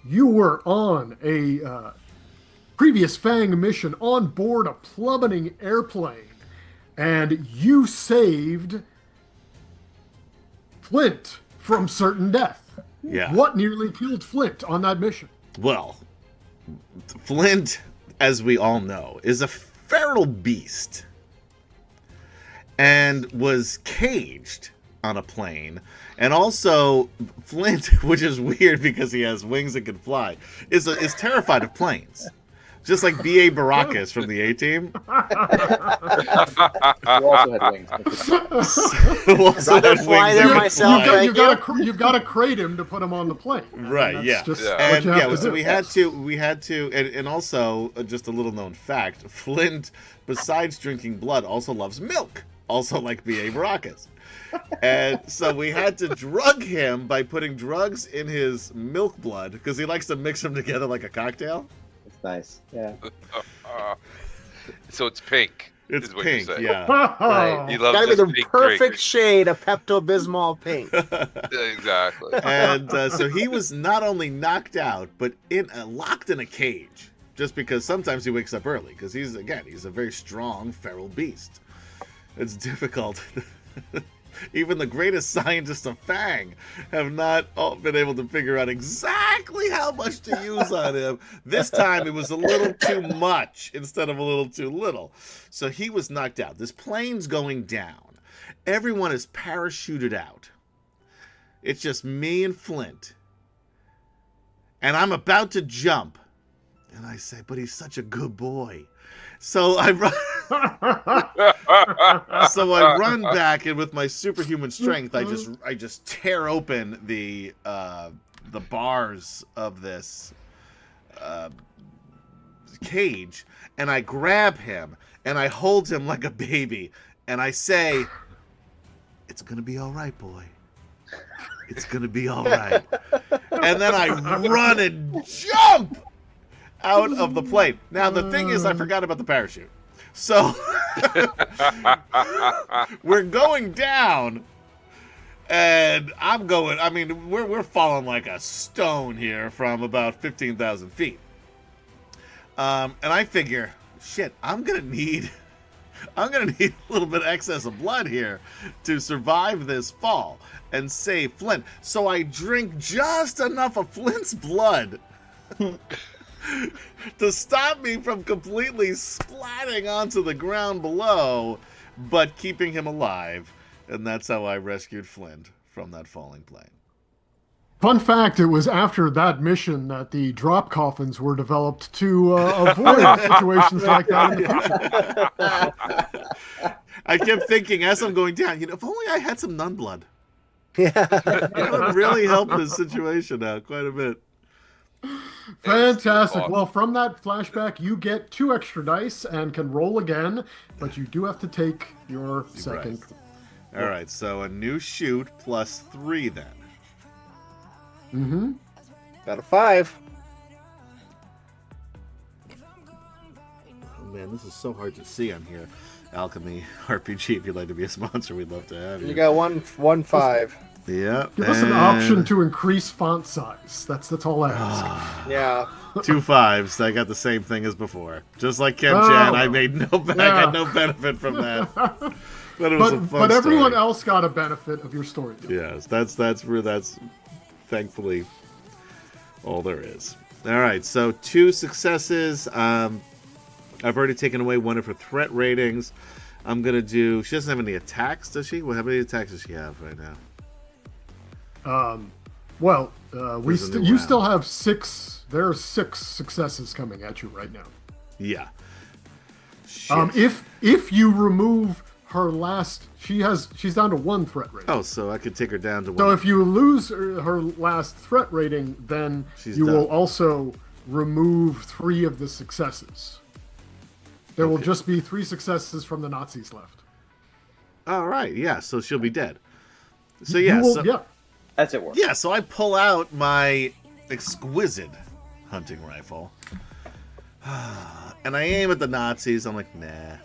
you were on a previous Fang mission on board a plummeting airplane, and you saved Flint from certain death. Yeah. What nearly killed Flint on that mission? Well, Flint, as we all know, is a feral beast and was caged on a plane. And also, Flint, which is weird because he has wings and can fly, is terrified of planes. Just like B.A. Baracus from the A-Team. You also had wings. Rather fly there myself. You've got to crate him to put him on the plane. Right, That's yeah. just Yeah. what And you have yeah, to so do. we had to, and also just a little known fact: Flint, besides drinking blood, also loves milk, also like B.A. Baracus. And so we had to drug him by putting drugs in his milk blood because he likes to mix them together like a cocktail. It's nice. Yeah. So it's pink. It's is what pink, you're saying. yeah. Right. He loves Gotta be this the pink perfect drink. shade of Pepto-Bismol pink. Exactly. And so he was not only knocked out, but locked in a cage. Just because sometimes he wakes up early, because he's a very strong feral beast. It's difficult. Even the greatest scientists of Fang have not all been able to figure out exactly how much to use on him. This time it was a little too much instead of a little too little. So he was knocked out. This plane's going down. Everyone is parachuted out. It's just me and Flint. And I'm about to jump. And I say, but he's such a good boy. So I run. So I run back, and with my superhuman strength, I just tear open the bars of this cage, and I grab him, and I hold him like a baby, and I say, "It's gonna be all right, boy. It's gonna be all right." And then I run and jump out of the plane. Now the thing is, I forgot about the parachute. So we're going down, and I'm going. I mean, we're falling like a stone here from about 15,000 feet. And I figure, shit, I'm gonna need a little bit of excess of blood here to survive this fall and save Flint. So I drink just enough of Flint's blood to stop me from completely splatting onto the ground below, but keeping him alive. And that's how I rescued Flint from that falling plane. Fun fact, it was after that mission that the drop coffins were developed to avoid situations like that in the future. I kept thinking as I'm going down, if only I had some nun blood. Yeah. It would really help this situation out quite a bit. Fantastic. Awesome. Well, from that flashback, you get 2 extra dice and can roll again, but you do have to take your second. All right, so a new shoot plus 3 then. Mm-hmm. Got a 5. Oh man, this is so hard to see on here. Alchemy RPG, if you'd like to be a sponsor, we'd love to have you. You got one 5. Yeah. Give us an option to increase font size. That's all I ask. Yeah. 2 5s. I got the same thing as before. Just like Kemchan, Oh. I got no benefit from that. But it was a fun But everyone story. else got a benefit of your story. Yes, that's thankfully all there is. All right, so 2 successes. I've already taken away one of her threat ratings. I'm gonna do. She doesn't have any attacks, does she? Well, how many attacks does she have right now? Well, There's a new you round. still have 6. There are 6 successes coming at you right now. Yeah. Shit. If you remove her last, she's down to 1 threat rating. Oh, so I could take her down to 1. So if you lose her last threat rating, then She's you will done. also remove 3 of the successes. There will just be 3 successes from the Nazis left. All right, yeah. So she'll be dead. So You yeah, will- yeah. That's it. Work. yeah. So I pull out my exquisite hunting rifle, and I aim at the Nazis. I'm like, nah.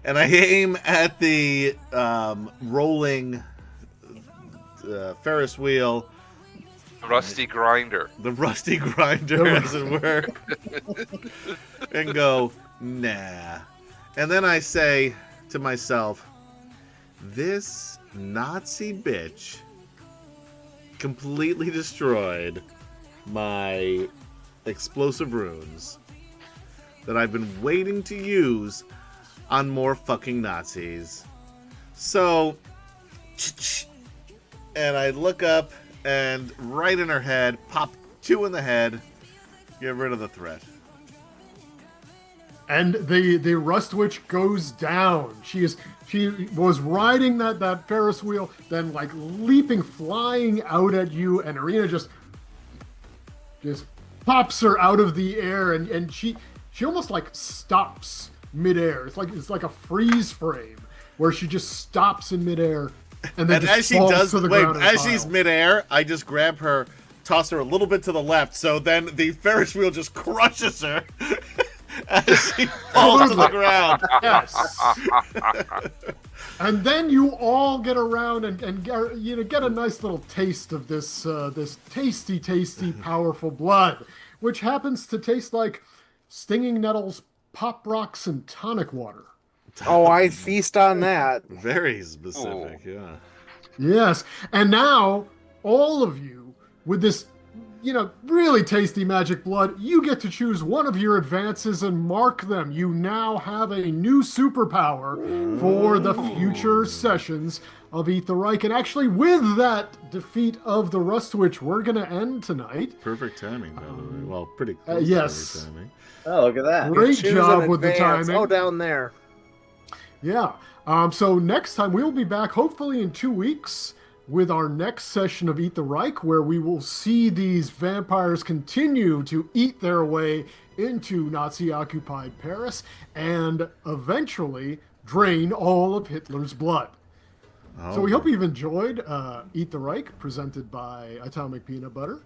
And I aim at the rolling Ferris wheel, Rusty grinder. the rusty grinder, as it were, and go, nah. And then I say to myself, this Nazi bitch completely destroyed my explosive runes that I've been waiting to use on more fucking Nazis. So, and I look up, and right in her head, pop 2 in the head, get rid of the threat. And the Rust Witch goes down. She was riding that Ferris wheel, then like leaping, flying out at you, and Arena just pops her out of the air, and she almost like stops midair. It's like a freeze frame where she just stops in midair, and then And just as she falls does, to the wait, ground. as she's midair, I just grab her, toss her a little bit to the left, so then the Ferris wheel just crushes her as she falls to the ground. Yes. And then you all get around and get a nice little taste of this this tasty, powerful blood, which happens to taste like stinging nettles, pop rocks, and tonic water. Oh, I feast on that. Very specific, yeah. Yes. And now all of you with this really tasty magic blood, you get to choose one of your advances and mark them. You now have a new superpower for the future sessions of Eat the Reich. And actually, with that defeat of the Rust Witch, we're going to end tonight. Perfect timing, by the way. Well, pretty close to yes. perfect timing. Oh, look at that. Great Choose job an with the advance. timing. Oh, down there. Yeah. So next time we'll be back, hopefully in 2 weeks, with our next session of Eat the Reich, where we will see these vampires continue to eat their way into Nazi-occupied Paris and eventually drain all of Hitler's blood. So we hope you've enjoyed Eat the Reich, presented by Atomic Peanut Butter.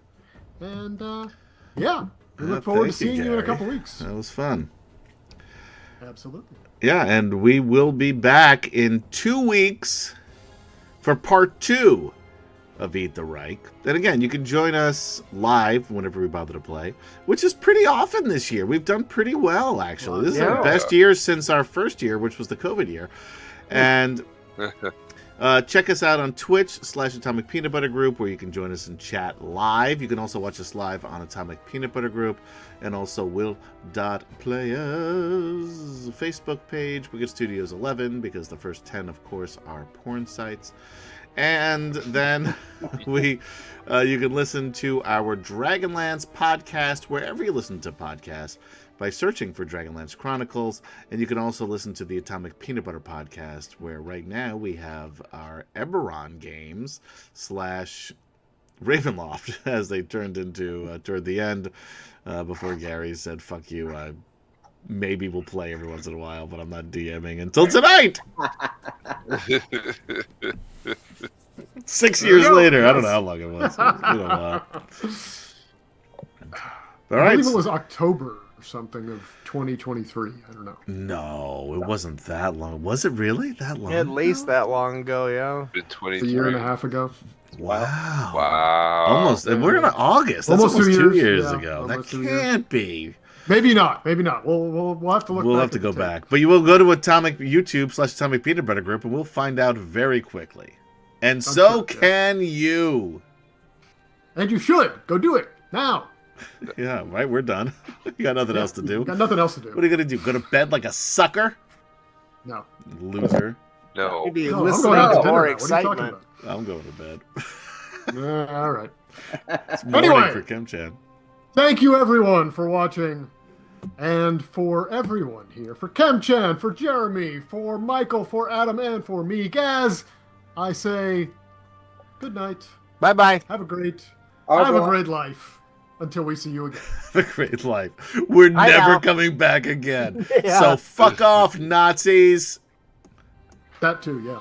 And yeah, we look forward to Thank seeing you in a Gary. couple weeks. That was fun. Absolutely. Yeah, and we will be back in 2 weeks for part 2 of Eat the Reich. And again, you can join us live whenever we bother to play, which is pretty often this year. We've done pretty well, actually. This is our best year since our first year, which was the COVID year. And check us out on Twitch/Atomic Peanut Butter Group, where you can join us and chat live. You can also watch us live on Atomic Peanut Butter Group and also Will.Players Facebook page, Wicked Studios 11, because the first 10, of course, are porn sites. And then you can listen to our Dragonlance podcast wherever you listen to podcasts by searching for Dragonlance Chronicles. And you can also listen to the Atomic Peanut Butter podcast, where right now we have our Eberron games / Ravenloft, as they turned into toward the end, before Gary said, fuck you, maybe we'll play every once in a while, but I'm not DMing until tonight! 6 years later. I don't know how long it was. It's been a while. All I right. believe it was October or something of 2023. I don't know. No, it wasn't that long. Was it really that long? At least that long ago, yeah. Been A 23. year and a half ago. Wow. Wow. Almost. And we're in August. That's Almost almost 2 2 years. years Yeah, ago. That almost 2 years. can't be. Maybe not. Maybe not. We'll have to look. We'll back have to at go the tape. back. But you will go to Atomic YouTube/Atomic Peanut Butter Group, and we'll find out very quickly. And so sure, yeah. can you. And you should go do it now. Yeah, right. We're done. You got nothing else to do. Got nothing else to do. What are you going to do? Go to bed like a sucker? No. Loser. No. Maybe No, I'm listening going out to to dinner more now. What are you talking excitement. I'm going to bed. about? All right. It's morning Anyway. for Kemchan. Thank you, everyone, for watching. And for everyone here, for Kemchan, for Jeremy, for Michael, for Adam, and for me, Gaz, I say good night. Bye-bye. Have a great Everyone. life until we see you again. Have a great life. We're I never know. coming back again. Yeah. So fuck off, Nazis. That too, yeah.